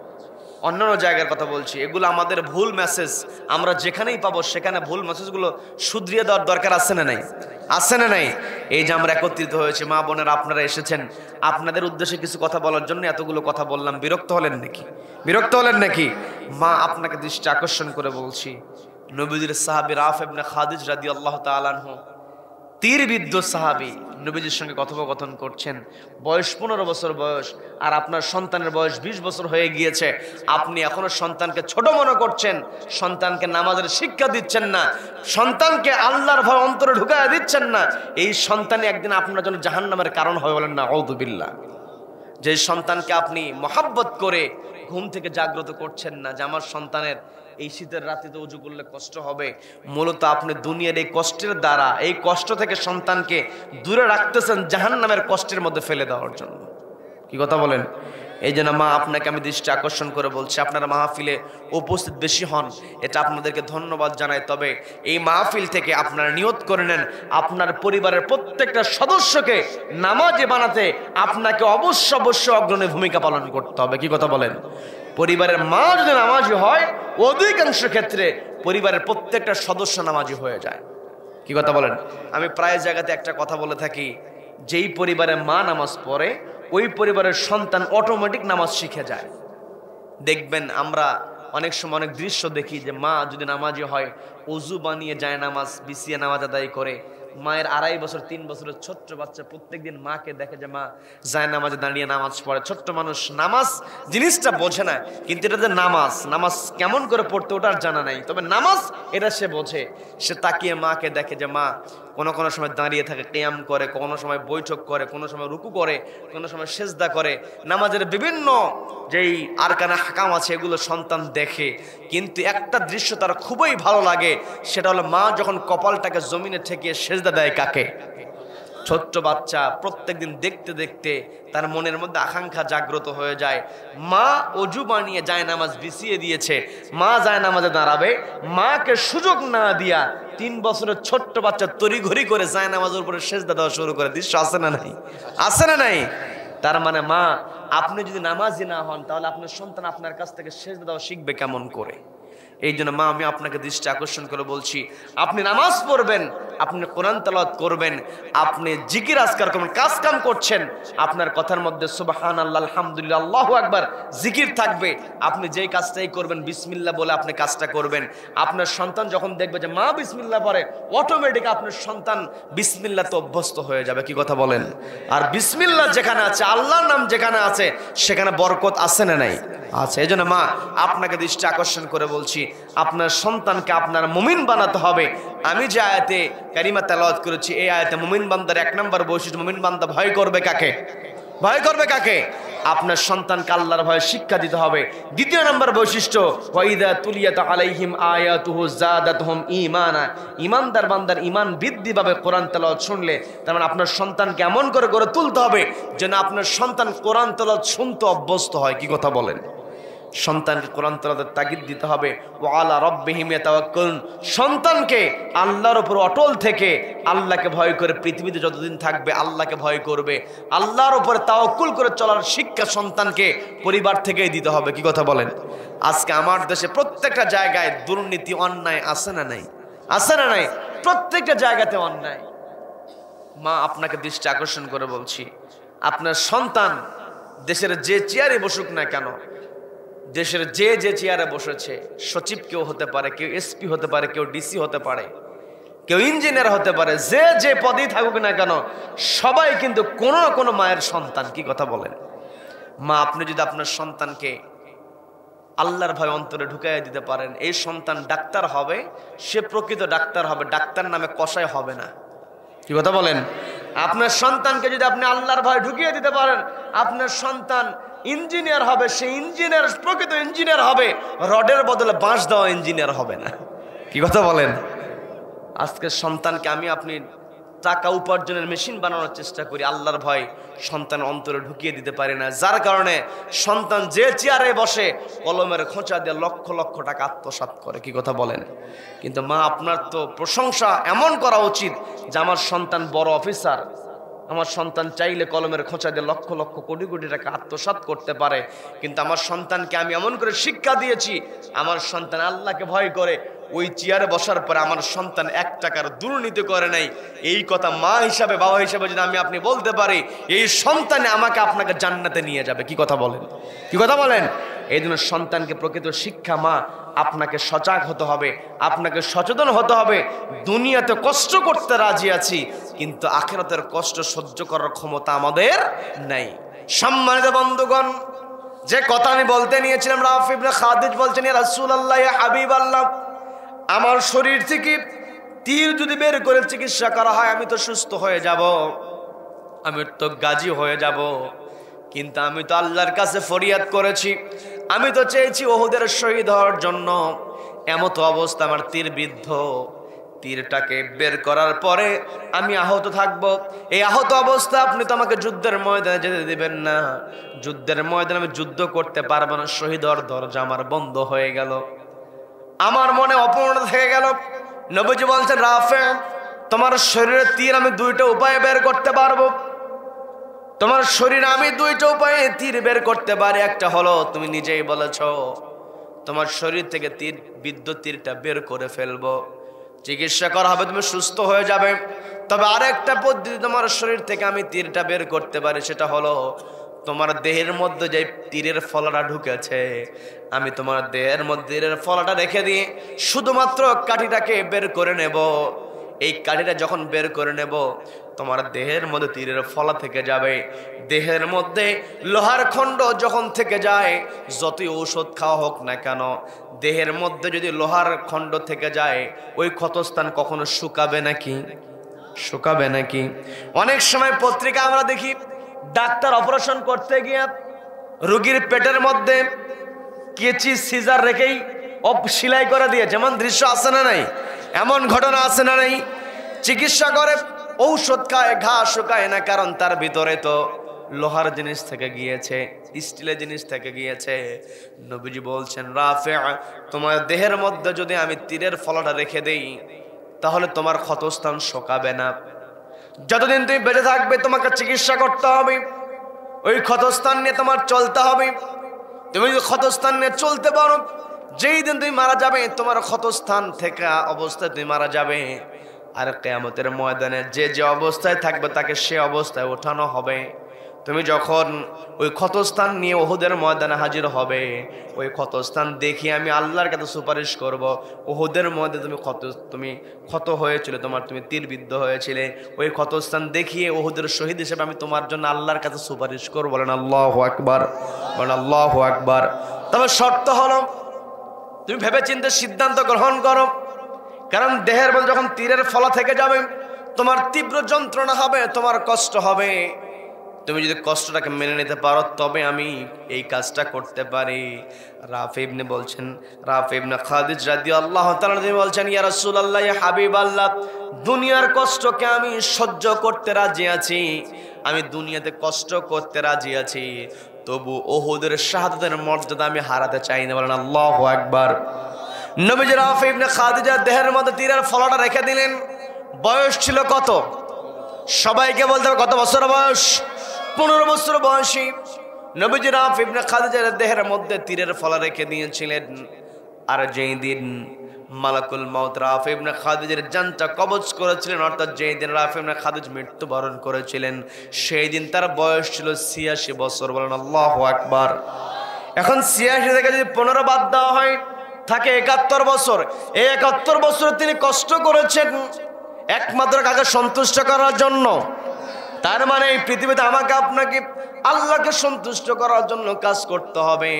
অন্যান্য জায়গার কথা বলছি। এগুলো আমাদের ভুল মেসেজ, আমরা যেখানেই পাবো সেখানে ভুল মেসেজগুলো শুধরিয়ে দেওয়ার দরকার আছে না নাই? আছে না নাই? এই যে আমরা একত্রিত হয়েছে, মা বোনেরা আপনারা এসেছেন, আপনাদের উদ্দেশ্যে কিছু কথা বলার জন্য এতগুলো কথা বললাম। বিরক্ত হলেন নাকি? বিরক্ত হলেন নাকি? মা আপনাকে দৃষ্টি আকর্ষণ করে বলছি, নবীজির সাহাবী রাফি ইবনে খাদিজ রাদিয়াল্লাহু তাআলা আনহু, তীরবিদ্ধ সাহাবী, নবীজির সঙ্গে কথোপকথন করছেন। বয়স 15 বছর বয়স, আর আপনার সন্তানের বয়স 20 বছর হয়ে গিয়েছে। আপনি এখনো সন্তানকে ছোট মনে করছেন, সন্তানকে নামাজের শিক্ষা দিচ্ছেন না, সন্তানকে আল্লাহর ভয় অন্তরে ঢুকায় দিচ্ছেন না। এই সন্তানই একদিন আপনার জন্য জাহান্নামের কারণ হবে, বলেন না আউযু বিল্লাহ। যে সন্তানকে আপনি মহাব্বত করে ঘুম থেকে জাগ্রত করছেন না, যে আমার সন্তানের এই শীতের রাত্রিতে উজু করলে কষ্ট হবে, মূলত আপনি দুনিয়ার এই কষ্টের দ্বারা, এই কষ্ট থেকে সন্তানকে দূরে রাখতেছেন জাহান্নামের কষ্টের মধ্যে ফেলে দেওয়ার জন্য। কি কথা বলেন? এই জন্য মা আপনাকে আমি দৃষ্টি আকর্ষণ করে বলছি, আপনারা মাহফিলে উপস্থিত বেশি হন, এটা আপনাদেরকে ধন্যবাদ জানাই। তবে এই মাহফিল থেকে আপনারা নিয়ত করে নেন, আপনার পরিবারের প্রত্যেকটা সদস্যকে নামাজি বানাতে আপনাকে অবশ্যই অগ্রণী ভূমিকা পালন করতে হবে। কি কথা বলেন? পরিবারের মা যদি নামাজি হয়, অধিকাংশ ক্ষেত্রে পরিবারের প্রত্যেকটা সদস্য নামাজি হয়ে যায়। কি কথা বলেন? আমি প্রায় জায়গাতে একটা কথা বলে থাকি, যেই পরিবারের মা নামাজ পড়ে, ওই পরিবারের সন্তান অটোমেটিক নামাজ শিখে যায়। দেখবেন আমরা অনেক সময় অনেক দৃশ্য দেখি, যে মা যদি নামাজি হয়, ওযু বানিয়ে যায় নামাজ বিছিয়ে নামাজ আদায় করে। মায়ের 2.5 বছর 3 বছরের ছোট্ট বাচ্চা প্রত্যেকদিন মাকে দেখে যে মা যায় নামাজে দাঁড়িয়ে নামাজ পড়ে। ছোট্ট মানুষ নামাজ জিনিসটা বোঝে না, কিন্তু এটা যে নামাজ কেমন করে পড়তে ওটার জানা নাই, তবে নামাজ এটা সে বোঝে। সে তাকিয়ে মাকে দেখে যে মা কোনো সময় দাঁড়িয়ে থাকে, কিয়াম করে, কোনো সময় বৈঠক করে, কোনো সময় রুকু করে, কোনো সময় সেজদা করে। নামাজের বিভিন্ন যেই আরকান হাকাম আছে এগুলো সন্তান দেখে, কিন্তু একটা দৃশ্য তার খুবই ভালো লাগে, সেটা হলো মা যখন কপালটাকে জমিনে ঠেকিয়ে সেজদা দেয় কাকে? ছোট্ট বাচ্চা প্রত্যেকদিন দেখতে দেখতে তার মনের মধ্যে আকাঙ্ক্ষা জাগ্রত হয়ে যায়। মা অজু বানিয়ে যায় নামাজ বিছিয়ে দিয়েছে, মা যায় নামাজে দাঁড়াবে, মাকে সুযোগ না দিয়া 3 বছরের ছোট্ট বাচ্চা তড়িঘড়ি করে যায় নামাজের উপরে সেজদা দেওয়া শুরু করে। দৃশ্য আছে না নাই? আছে না নাই? তার মানে মা, আপনি যদি নামাজি না হন, তাহলে আপনার সন্তান আপনার কাছ থেকে সেজদা দেওয়া শিখবে কেমন করে? এই জন্য মা আমি আপনাকে দৃষ্টি আকর্ষণ করে বলছি, আপনি নামাজ পড়বেন, আপনি কোরআন তেলাওয়াত করবেন, আপনি জিকির আজকার করবেন, কাজ কাম করছেন, আপনার কথার মধ্যে সুবহানাল্লাহ, আলহামদুলিল্লাহ, আল্লাহু আকবার জিকির থাকবে। আপনি যেই কাজটাই করবেন বিসমিল্লাহ বলে আপনি কাজটা করবেন। আপনার সন্তান যখন দেখবে যে মা বিসমিল্লাহ পড়ে, অটোমেটিক আপনার সন্তান বিসমিল্লাহতে অভ্যস্ত হয়ে যাবে। কি কথা বলেন? আর বিসমিল্লাহ যেখানে আছে, আল্লাহর নাম যেখানে আছে, সেখানে বরকত আছে না নাই? আছে। এই জন্য মা আপনাকে দৃষ্টি আকর্ষণ করে বলছি, আপনার সন্তানকে আপনার মুমিন বানাতে হবে। আমি যে আয়াতে কারিমা তেলাওয়াত করেছি, এই আয়াতে মুমিন বান্দার 1 নম্বর বৈশিষ্ট্য, মুমিন বান্দা ভয় করবে কাকে? ভয় করবে কাকে? আপনার সন্তানকে আল্লাহর ভয়ে শিক্ষা দিতে হবে। 2 নম্বর বৈশিষ্ট্য, ওয়াইদা তুলিয়াত আলাইহিম আয়াতুহু যাদাতহুম ঈমানা, ঈমানদার বান্দার ঈমান বৃদ্ধি পাবে কোরআন তেলাওয়াত শুনলে। তার মানে আপনার সন্তানকে এমন করে গড়ে তুলতে হবে যেন আপনার সন্তান কোরআন তেলাওয়াত শুনতে অভ্যস্ত হয়। কি কথা বলেন? সন্তানকে কোরআন তেলাওয়াতের তাগিদ দিতে হবে। ওয়া আলা রাব্বিহিম ইয়াতাওয়াক্কালুন, সন্তানকে আল্লাহর উপর অটল থেকে আল্লাহকে ভয় করে পৃথিবীতে যতদিন থাকবে আল্লাহকে ভয় করবে, আল্লাহর উপরে তাওয়াক্কুল করে চলার শিক্ষা সন্তানকে পরিবার থেকেই দিতে হবে। কি কথা বলেন? আজকে আমার দেশে প্রত্যেকটা জায়গায় দুর্নীতি, অন্যায় আছে না নাই? আছে না নাই? প্রত্যেকটা জায়গাতে অন্যায়। মা আপনাকে দৃষ্টি আকর্ষণ করে বলছি, আপনার সন্তান দেশের যে চেয়ারে বসুক না কেন, দেশের যে যে চেয়ারে বসেছে, সচিব কেউ হতে পারে, কেউ এসপি হতে পারে, কেউ ডিসি হতে পারে, কেউ ইঞ্জিনিয়ার হতে পারে, যে যে পদেই থাকুক না কেন, সবাই কিন্তু কোনো না কোনো মায়ের সন্তান। কি কথা বলেন? মা আপনি যদি আপনার সন্তানকে আল্লাহর ভয় অন্তরে ঢুকাইয়া দিতে পারেন, এই সন্তান ডাক্তার হবে, সে প্রকৃত ডাক্তার হবে, ডাক্তার নামে কসাই হবে না। কি কথা বলেন? আপনার সন্তানকে যদি আপনি আল্লাহর ভয় ঢুকিয়ে দিতে পারেন, আপনার সন্তান ইঞ্জিনিয়ার হবে, সে ইঞ্জিনিয়ার, প্রকৃত ইঞ্জিনিয়ার হবে, রডের বদলে বাঁশ দেওয়া ইঞ্জিনিয়ার হবে না। কি কথা বলেন? আজকের সন্তানকে আপনি টাকা উপার্জনের মেশিন বানানোর চেষ্টা করি, আল্লাহর ভয় সন্তান অন্তরে ঢুকিয়ে দিতে পারি না, যার কারণে সন্তান যে চেয়ারে বসে কলমের খোঁচা দিয়ে লক্ষ লক্ষ টাকা আত্মসাৎ করে। কি কথা বলেন? কিন্তু মা আপনার তো প্রশংসা এমন করা উচিত যে আমার সন্তান বড় অফিসার, আমার সন্তান চাইলে কলমের খোঁচা দিয়ে লক্ষ লক্ষ কোটি কোটি টাকা আত্মসাৎ করতে পারে, কিন্তু আমার সন্তানকে আমি এমন করে শিক্ষা দিয়েছি, আমার সন্তান আল্লাহকে ভয় করে, ওই চেয়ারে বসার পরে আমার সন্তান 1 টাকার দুর্নীতি করে নাই। এই কথা মা হিসাবে, বাবা হিসাবে যদি আপনি বলতে পারি, এই সন্তানে আমাকে আপনাকে জান্নাতে নিয়ে যাবে। কি কথা বলেন? কি কথা বলেন? এই জন্য সন্তানকে প্রকৃত শিক্ষা মা আপনাকে সজাগ হতে হবে, আপনাকে সচেতন হতে হবে। দুনিয়াতে কষ্ট করতে রাজি আছি, কিন্তু আখিরাতের কষ্ট সহ্য করার ক্ষমতা আমাদের নাই। সম্মানিত বন্ধুগণ, যে কথা আমি বলতে নিয়েছিলাম, রাফি ইবনে খাদিজ বলছেন, ইয়া রাসূলুল্লাহ, ইয়া হাবিবাল্লাহ, আমার শরীর থেকে তীর যদি বের করে চিকিৎসা করা হয়, আমি তো সুস্থ হয়ে যাব, আমি তো গাজী হয়ে যাব, কিন্তু আমি তো আল্লাহর কাছে ফরিয়াদ করেছি, আমি তো চেয়েছি ওহুদের শহীদ হওয়ার জন্য। এমত অবস্থা, আমার তীর বিদ্ধ, তীরটাকে বের করার পরে আমি আহত থাকব। এই আহত অবস্থা আপনি তো আমাকে যুদ্ধের ময়দানে যেতে দিবেন না, যুদ্ধের ময়দানে আমি যুদ্ধ করতে পারবো না, শহীদ হওয়ার দরজা আমার বন্ধ হয়ে গেল, আমার মনে অপূর্ণ থেকে গেল। নবীজি বলছেন, রাফে, তোমার শরীরে তীর আমি 2টা উপায়ে বের করতে পারবো, তোমার শরীরে আমি 2টা উপায়ে তীর বের করতে পারি। একটা হলো, তুমি নিজেই বলেছ, তোমার শরীর থেকে বিদ্যুৎ তীরটা বের করে ফেলবো, চিকিৎসা করা হবে, তুমি সুস্থ হয়ে যাবে। তবে আরেকটা পদ্ধতি, তোমার শরীর থেকে আমি তীরটা বের করতে পারি, সেটা হলো তোমার দেহের মধ্যে যে তীরের ফলাটা ঢুকেছে, আমি তোমার দেহের মধ্যে তীরের ফলাটা রেখে দিয়ে শুধুমাত্র কাঠিটাকে বের করে নেব। এই কাঠিটা যখন বের করে নেব, তোমার দেহের মধ্যে তীরের ফলা থেকে যাবে, দেহের মধ্যে লোহার খণ্ড যখন থেকে যায়, যতই ঔষধ খাওয়া হোক না কেন, দেহের মধ্যে যদি লোহার খণ্ড থেকে যায়, ওই ক্ষতস্থান কখনো শুকাবে নাকি? শুকাবে নাকি? অনেক সময় পত্রিকা আমরা দেখি, ডাক্তার অপারেশন করতে গিয়ে রোগীর পেটের মধ্যে কেচি সিজার রেখেই সেলাই করে দিয়ে, যেমন দৃশ্য আছে না নাই? এমন ঘটনা আছে না নাই? চিকিৎসা করে, ঔষধ খায়, ঘা শুকায় না, কারণ তার ভিতরে তো লোহার জিনিস থেকে গিয়েছে, স্টিলের জিনিস থেকে গিয়েছে। নবীজি বলছেন, রাফি, তোমার দেহের মধ্যে যদি আমি তীরের ফলাটা রেখে দেই, তাহলে তোমার ক্ষতস্থান শুকাবে না। যতদিন তুমি বেঁচে থাকবে তোমাকে চিকিৎসা করতে হবে, ওই ক্ষতস্থান নিয়ে তোমার চলতে হবে। তুমি যদি ক্ষতস্থান নিয়ে চলতে পারো, যেই দিন তুমি মারা যাবে, তোমার ক্ষতস্থান থেকে অবস্থায় তুমি মারা যাবে, আর কিয়ামতের ময়দানে যে যে অবস্থায় থাকবে তাকে সে অবস্থায় ওঠানো হবে। তুমি যখন ওই ক্ষতস্থান নিয়ে উহুদের ময়দানে হাজির হবে, ওই ক্ষতস্থান দেখিয়ে আমি আল্লাহর কাছে সুপারিশ করব, উহুদের ময়দানে তুমি ক্ষত হয়েছিল, তুমি তীরবিদ্ধ হয়েছিলে, ওই ক্ষতস্থান দেখিয়ে উহুদের শহীদ হিসেবে আমি তোমার জন্য আল্লাহর কাছে সুপারিশ করব। বলেন আল্লাহু আকবার, বলেন আল্লাহু আকবার। তবে শর্ত হলো তুমি ভেবেচিন্তে সিদ্ধান্ত গ্রহণ করো, কারণ দেহের মধ্যে যখন তীরের ফলা থেকে যাবে তোমার তীব্র যন্ত্রণা হবে, তোমার কষ্ট হবে। তুমি যদি কষ্টটাকে মেনে নিতে পারো তবে আমি এই কাজটা করতে পারি। রাফি ইবনে বলছেন, রাফি ইবনে খাদিজ রাদিয়াল্লাহু তাআলা তিনি বলছেন, ইয়া রাসূলুল্লাহ, ইয়া হাবিবাল্লাহ, দুনিয়ার কষ্টকে আমি সহ্য করতে রাজি আছি, আমি দুনিয়াতে কষ্ট করতে রাজি আছি, তবু উহুদের শাহাদাতের মর্যাদা আমি হারাতে চাই না। বলেন আল্লাহু আকবার। নবীজি রাফি ইবনে খাদিজার দেহের মধ্যে তীরের ফলাটা রেখে দিলেন। বয়স ছিল কত? সবাইকে বলতে হবে কত বছর বয়স? 15 বছর বয়সী নবীজি রাফি ইবনে খাদিজার দেহের মধ্যে তীরের ফলা রেখে দিয়েছিলেন। আর যেই দিন মালাকুল মাউত রাফি ইবনে খাদিজার জানটা কবজ করেছিলেন, অর্থাৎ যেই দিন রাফি ইবনে খাদিজ মৃত্যুবরণ করেছিলেন, সেই দিন তার বয়স ছিল 86 বছর। বলেন আল্লাহু আকবার। এখন 86 থেকে যদি 15 বাদ দেওয়া হয় থাকে 71 বছর। এই 71 বছর তিনি কষ্ট করেছেন একমাত্র কাকে সন্তুষ্ট করার জন্য। তার মানে এই পৃথিবীতে আমাকে আপনাকে আল্লাহকে সন্তুষ্ট করার জন্য কাজ করতে হবে।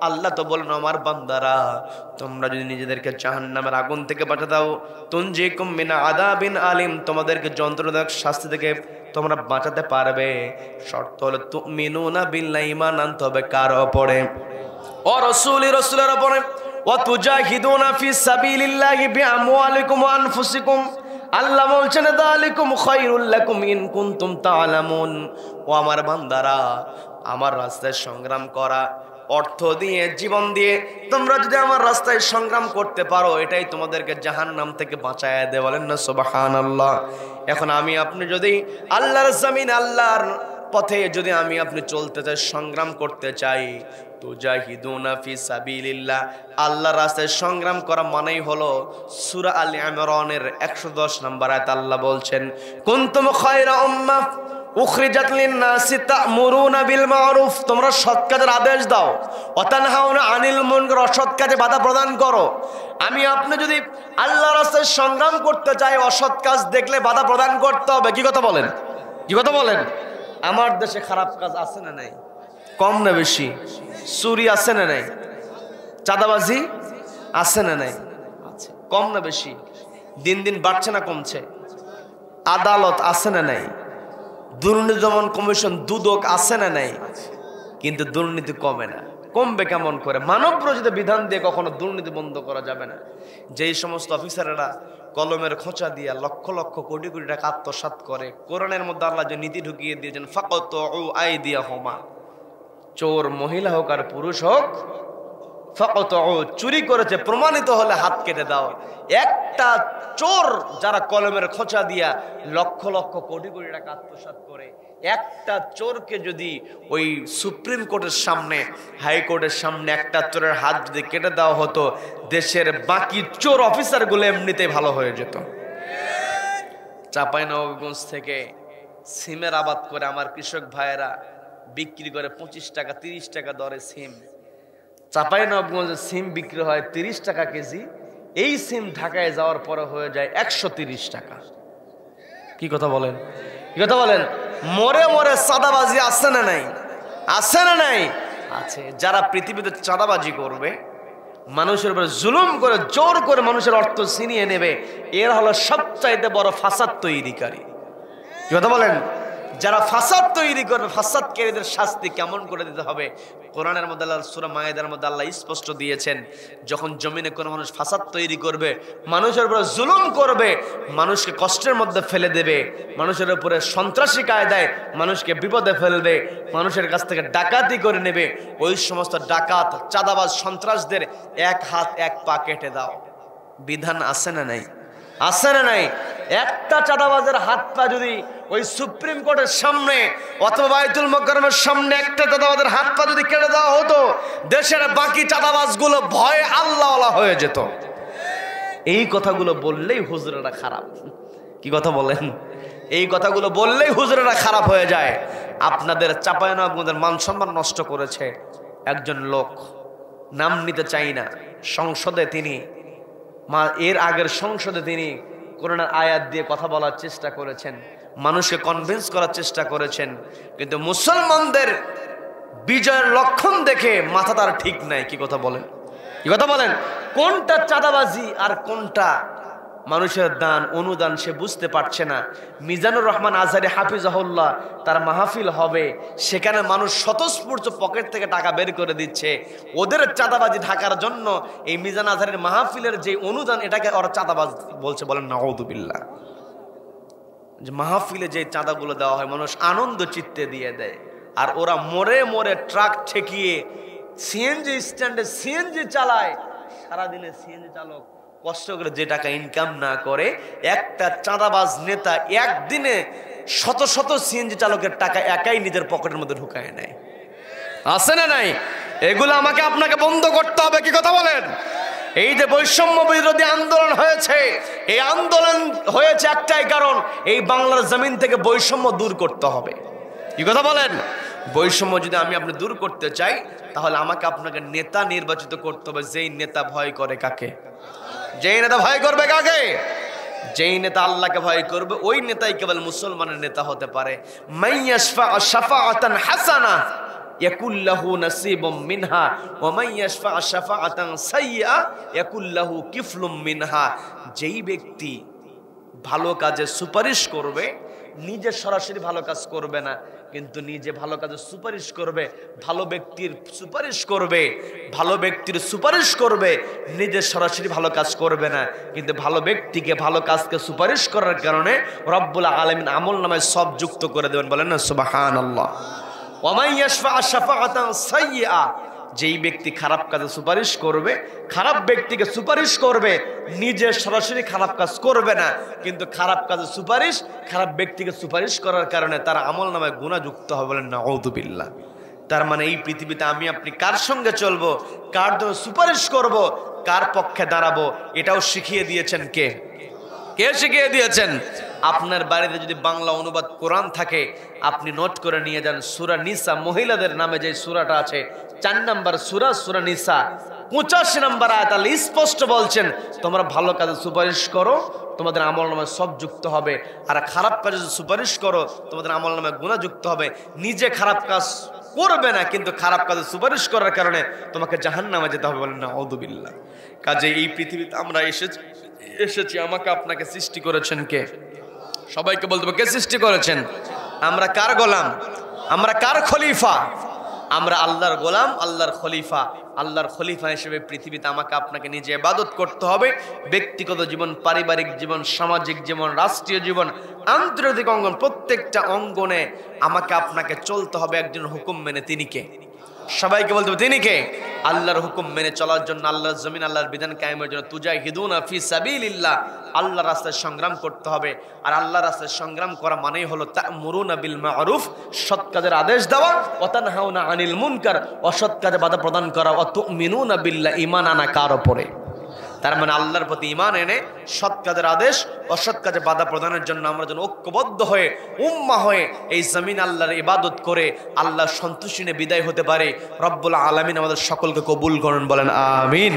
আল্লাহ তো বলেন, আমার বান্দারা তোমরা যদি নিজেদেরকে জাহান্নামের আগুন থেকে বাঁচা দাও, তুনজিকুম মিন আযাবিন আলিম, তোমাদেরকে যন্ত্রণাদায়ক শাস্তি থেকে তোমরা বাঁচাতে পারবে। শর্ত হলো তুমিনুনা বিল্লাহি, ঈমান আনতে হবে কার উপরে? ও রাসূলি, রাসূলের উপরে। ওয়া তুজাহিদুনা ফি সাবিলিল্লাহি বিআমওয়ালিকুম ওয়া আনফুসিকুম, আল্লাহ বলছেন যালিকুম খায়রুল লাকুম ইন কুনতুম তা'লামুন। ও আমার বান্দারা, আমার রাস্তায় সংগ্রাম করা, অর্থ দিয়ে, জীবন দিয়ে তোমরা যদি আমার রাস্তায় সংগ্রাম করতে পারো, এটাই তোমাদেরকে জাহান্নাম থেকে বাঁচায় দেয়। বলেন না সুবহানাল্লাহ। এখন আমি আপনি যদি আল্লাহর জমিন, আল্লাহর পথে যদি আমি আপনি চলতে চাই, সংগ্রাম করতে চাই, তুজাহিদুনা ফি সাবিলিল্লাহ, আল্লাহর রাস্তায় সংগ্রাম করা মানেই হলো সূরা আল ইমরানের 110 নম্বর আয়াত আল্লাহ বলছেন, কুনতুম খায়রা উম্মাহ উখরিজাত লিন-নাসি তা'মুরুনা বিল মা'রুফ, তোমরা সৎ কাজের আদেশ দাও, ওয়া তানহাউনা আনিল মুনকার, অসৎ কাজে বাধা প্রদান করো। আমি আপনি যদি আল্লাহর রাস্তায় সংগ্রাম করতে চাই, অসৎ কাজ দেখলে বাধা প্রদান করতে হবে। কি কথা বলেন? কি কথা বলেন? আমার দেশে খারাপ কাজ আছে না নাই? কম না বেশি? চুরি আছে না নাই? চাঁদাবাজি আছে না নাই? আছে। কম না বেশি? দিন দিন বাড়ছে না কমছে? আদালত আছে না নাই? দুর্নীতি দমন কমিশন, দুদক আছে না নাই? কিন্তু দুর্নীতি কমে না। কমবে কেমন করে? মানব রচিত বিধান দিয়ে কখনো দুর্নীতি বন্ধ করা যাবে না। যেই সমস্ত অফিসারেরা কলমের খোঁচা দিয়া লক্ষ লক্ষ কোটি কোটি টাকা আত্মসাৎ করে, কোরআনের মধ্যে আল্লাহ যে নীতি ঢুকিয়ে দিয়েছেন, ফাকাতু আইদিয়াহুমা, চোর মহিলা হোক আর পুরুষ হোক, ফাকাতু, চুরি করেছে প্রমাণিত হলে হাত কেটে দাও। একটা চোর যারা কলমের খোঁচা দিয়া লক্ষ লক্ষ কোটি কোটি টাকা আত্মসাৎ করে, একটা চোরকে যদি ওই সুপ্রিম কোর্টের সামনে, হাইকোর্টের সামনে একটা চোরের হাত যদি কেটে দেওয়া হতো, দেশের বাকি চোর অফিসারগুলো এমনিতেই ভালো হয়ে যেত। চাঁপাইনবাবগঞ্জ থেকে সিমের আবাদ করে আমার কৃষক ভাইয়েরা বিক্রি করে 25 টাকা 30 টাকা দরে সিম। চাঁপাইনবাবগঞ্জে সিম বিক্রি হয় 30 টাকা কেজি। এই সিম ঢাকায় যাওয়ার পরে হয়ে যায় 130 টাকা। কি কথা বলেন? কি কথা বলেন? মরে মরে চাঁদাবাজি আছে না নাই? আছে না নাই? আছে। যারা পৃথিবীতে চাঁদাবাজি করবে, মানুষের উপরে জুলুম করে, জোর করে মানুষের অর্থ ছিনিয়ে নেবে, এরা হলো সবচাইতে বড় ফাসাদ তৈরিকারী। কি কথা বলেন? যারা ফাসাদ তৈরি করবে, ফাসাদকারীদের শাস্তি কেমন করে দিতে হবে কোরআনের মধ্যে আল্লাহ সূরা মায়েদার মধ্যে আল্লাহ স্পষ্ট দিয়েছেন। যখন জমিনে কোনো মানুষ ফাসাদ তৈরি করবে, মানুষের উপরে জুলুম করবে, মানুষকে কষ্টের মধ্যে ফেলে দেবে, মানুষের উপরে সন্ত্রাসী কায়দায় মানুষকে বিপদে ফেলবে, মানুষের কাছ থেকে ডাকাতি করে নেবে, ওই সমস্ত ডাকাত, চাঁদাবাজ, সন্ত্রাসদের এক হাত এক পা কেটে দাও। বিধান আছে না নাই? আছে না নাই? একটা চাঁদাবাজের হাত পা যদি ওই সুপ্রিম কোর্টের সামনে অথবা বাইতুল মুকাররমের সামনে একটা চাঁদাবাজের হাত পা যদি কেটে দেওয়া হতো, দেশের বাকি চাঁদাবাজগুলো ভয়ে আল্লাহওয়ালা হয়ে যেত। এই কথাগুলো বললেই হুজুরেরা খারাপ। কি কথা বলেন? এই কথাগুলো বললেই হুজুরেরা খারাপ হয়ে যায়। আপনাদের চাঁপাইনবাবগঞ্জের মান সম্মান নষ্ট করেছে একজন লোক, নাম নিতে চাই না। সংসদে তিনি এর আগের সংসদে তিনি কোরআনের আয়াত দিয়ে কথা বলার চেষ্টা করেছেন, মানুষকে কনভিন্স করার চেষ্টা করেছেন, কিন্তু মুসলমানদের বিজয়ের লক্ষণ দেখে মাথা তার ঠিক নাই। কি কথা বলেন? কি কথা বলেন? কোনটা চাঁদাবাজি আর কোনটা মানুষের দান অনুদান সে বুঝতে পারছে না। মিজানুর রহমান আজহারি হাফিজাহুল্লাহ তার মাহফিল হবে, সেখানে মানুষ স্বতঃস্ফূর্ত পকেট থেকে টাকা বের করে দিচ্ছে ওদের চাঁদাবাজি ঢাকার জন্য। এই মিজান আজহারের মাহফিলের যে অনুদান, এটাকে ওরা চাঁদাবাজ বলছে। বলেন নাউযুবিল্লাহ। যে মাহফিলে যে চাঁদাগুলো দেওয়া হয় মানুষ আনন্দ চিত্তে দিয়ে দেয়, আর ওরা মোড়ে মোড়ে ট্রাক ঠেকিয়ে সিএনজি স্ট্যান্ডে সিএনজি চালায়। সারাদিনে সিএনজি চালক কষ্ট করে যে টাকা ইনকাম না করে, একটা চাঁদাবাজ নেতা একদিনে শত শত সিএনজি চালকের টাকা একাই নিজের পকেটের মধ্যে ঢুকায় নেয়। আছে না নাই? এগুলো আমাকে আপনাকে বন্ধ করতে হবে। কি কথা বলেন? এই যে বৈষম্য বিরোধী আন্দোলন হয়েছে, এই আন্দোলন হয়েছে একটাই কারণ, এই বাংলার জমিন থেকে বৈষম্য দূর করতে হবে। কি কথা বলেন? বৈষম্য যদি আপনি দূর করতে চাই, তাহলে আমাকে আপনাকে নেতা নির্বাচিত করতে হবে। যেই নেতা ভয় করে কাকে? যেই নেতা ভয় করবে কাকে? যেই নেতা আল্লাহকে ভয় করবে, ওই নেতাই কেবল মুসলমানের নেতা হতে পারে। মাইয়াশফা শাফাআতান হাসানা ইয়াকুল্লাহু নাসিবুম মিনহা ওয়া মাইয়াশফা শাফাআতান সাইয়্যা ইয়াকুল্লাহু কিফলুম মিনহা। যেই ব্যক্তি ভালো কাজে সুপারিশ করবে, নিজে সরাসরি ভালো কাজ করবে না, কিন্তু নিজে ভালো কাজে সুপারিশ করবে, ভালো ব্যক্তির সুপারিশ করবে, ভালো ব্যক্তির সুপারিশ করবে, নিজে সরাসরি ভালো কাজ করবে না, কিন্তু ভালো ব্যক্তিকে ভালো কাজকে সুপারিশ করার কারণে রব্বুল আলামিন আমল নামায় সব যুক্ত করে দেবেন। বলেন না সুবহানাল্লাহ। ওয়া মান ইয়াশফা শাফাআতান সাইয়্যা, যেই ব্যক্তি খারাপ কাজে সুপারিশ করবে, খারাপ ব্যক্তিকে সুপারিশ করবে, নিজে সরাসরি খারাপ কাজ করবে না, কিন্তু খারাপ কাজে সুপারিশ, খারাপ ব্যক্তিকে সুপারিশ করার কারণে তার আমল নামায় গুনাহ যুক্ত হবে। বলেন নাউযুবিল্লাহ। তার মানে এই পৃথিবীতে আমি আপনি কার সঙ্গে চলবো, কার জন্য সুপারিশ করব, কার পক্ষে দাঁড়াবো, এটাও শিখিয়ে দিয়েছেন কে? কে শিখিয়ে দিয়েছেন? আপনার বাড়িতে যদি বাংলা অনুবাদ কোরআন থাকে, আপনি নোট করে নিয়ে যান। সূরা নিসা, মহিলাদের নামে যে সূরাটা আছে, 4 নম্বর সূরা, সূরা নিসা 85 নম্বর আয়াত আল্লাহ স্পষ্ট বলছেন, তোমরা ভালো কাজে সুপারিশ করো, তোমাদের আমলনামায় সব যুক্ত হবে, আর খারাপ কাজে সুপারিশ করো, তোমাদের আমলনামায় গুনাহ যুক্ত হবে। নিজে খারাপ কাজ করবে না, কিন্তু খারাপ কাজে সুপারিশ করার কারণে তোমাকে জাহান্নামে যেতে হবে। বলেন নাউযুবিল্লাহ। কাজে এই পৃথিবীতে আমরা এসেছি, আমাকে আপনাকে সৃষ্টি করেছেন কে? সবাইকে বলতে হবে, কে সৃষ্টি করেছেন? আমরা কার গোলাম? আমরা কার খলিফা? আমরা আল্লাহর গোলাম, আল্লাহর খলিফা। আল্লাহর খলিফা হিসেবে পৃথিবীতে আমাকে আপনাকে নিজে ইবাদত করতে হবে। ব্যক্তিগত জীবন, পারিবারিক জীবন, সামাজিক জীবন, রাষ্ট্রীয় জীবন, আন্তর্জাতিক অঙ্গন, প্রত্যেকটা অঙ্গনে আমাকে আপনাকে চলতে হবে একজন হুকুম মেনে। তিনি কে? সবাইকে বলতে হবে, তিনি কে? আল্লাহর হুকুম মেনে চলার জন্য, আল্লাহর জমিন, আল্লাহর বিধান কায়েমের জন্য তুজাহিদুনা ফি সাবিলিল্লাহ, আল্লাহর রাস্তায় সংগ্রাম করতে হবে। আর আল্লাহর রাস্তায় সংগ্রাম করা মানেই হলো তা'মুরুনা বিল মা'রুফ, সৎ কাজের আদেশ দেওয়া, ওয়া তানহাউনা আনিল মুনকার, অসৎ কাজে বাধা প্রদান করা, ওয়া তু'মিনুনা বিল্লাহ, ঈমান আনা কার উপরে? তার মানে আল্লাহর প্রতি ঈমান এনে সৎ কাজের আদেশ, অসৎ কাজে বাধা প্রদানের জন্য আমরা যেন ঐক্যবদ্ধ হয়ে, উম্মাহ হয়ে এই জমিন আল্লাহর ইবাদত করে আল্লাহর সন্তুষ্টি নিয়ে বিদায় হতে পারে। রব্বুল আলামিন আমাদের সকলকে কবুল করুন। বলেন আমিন।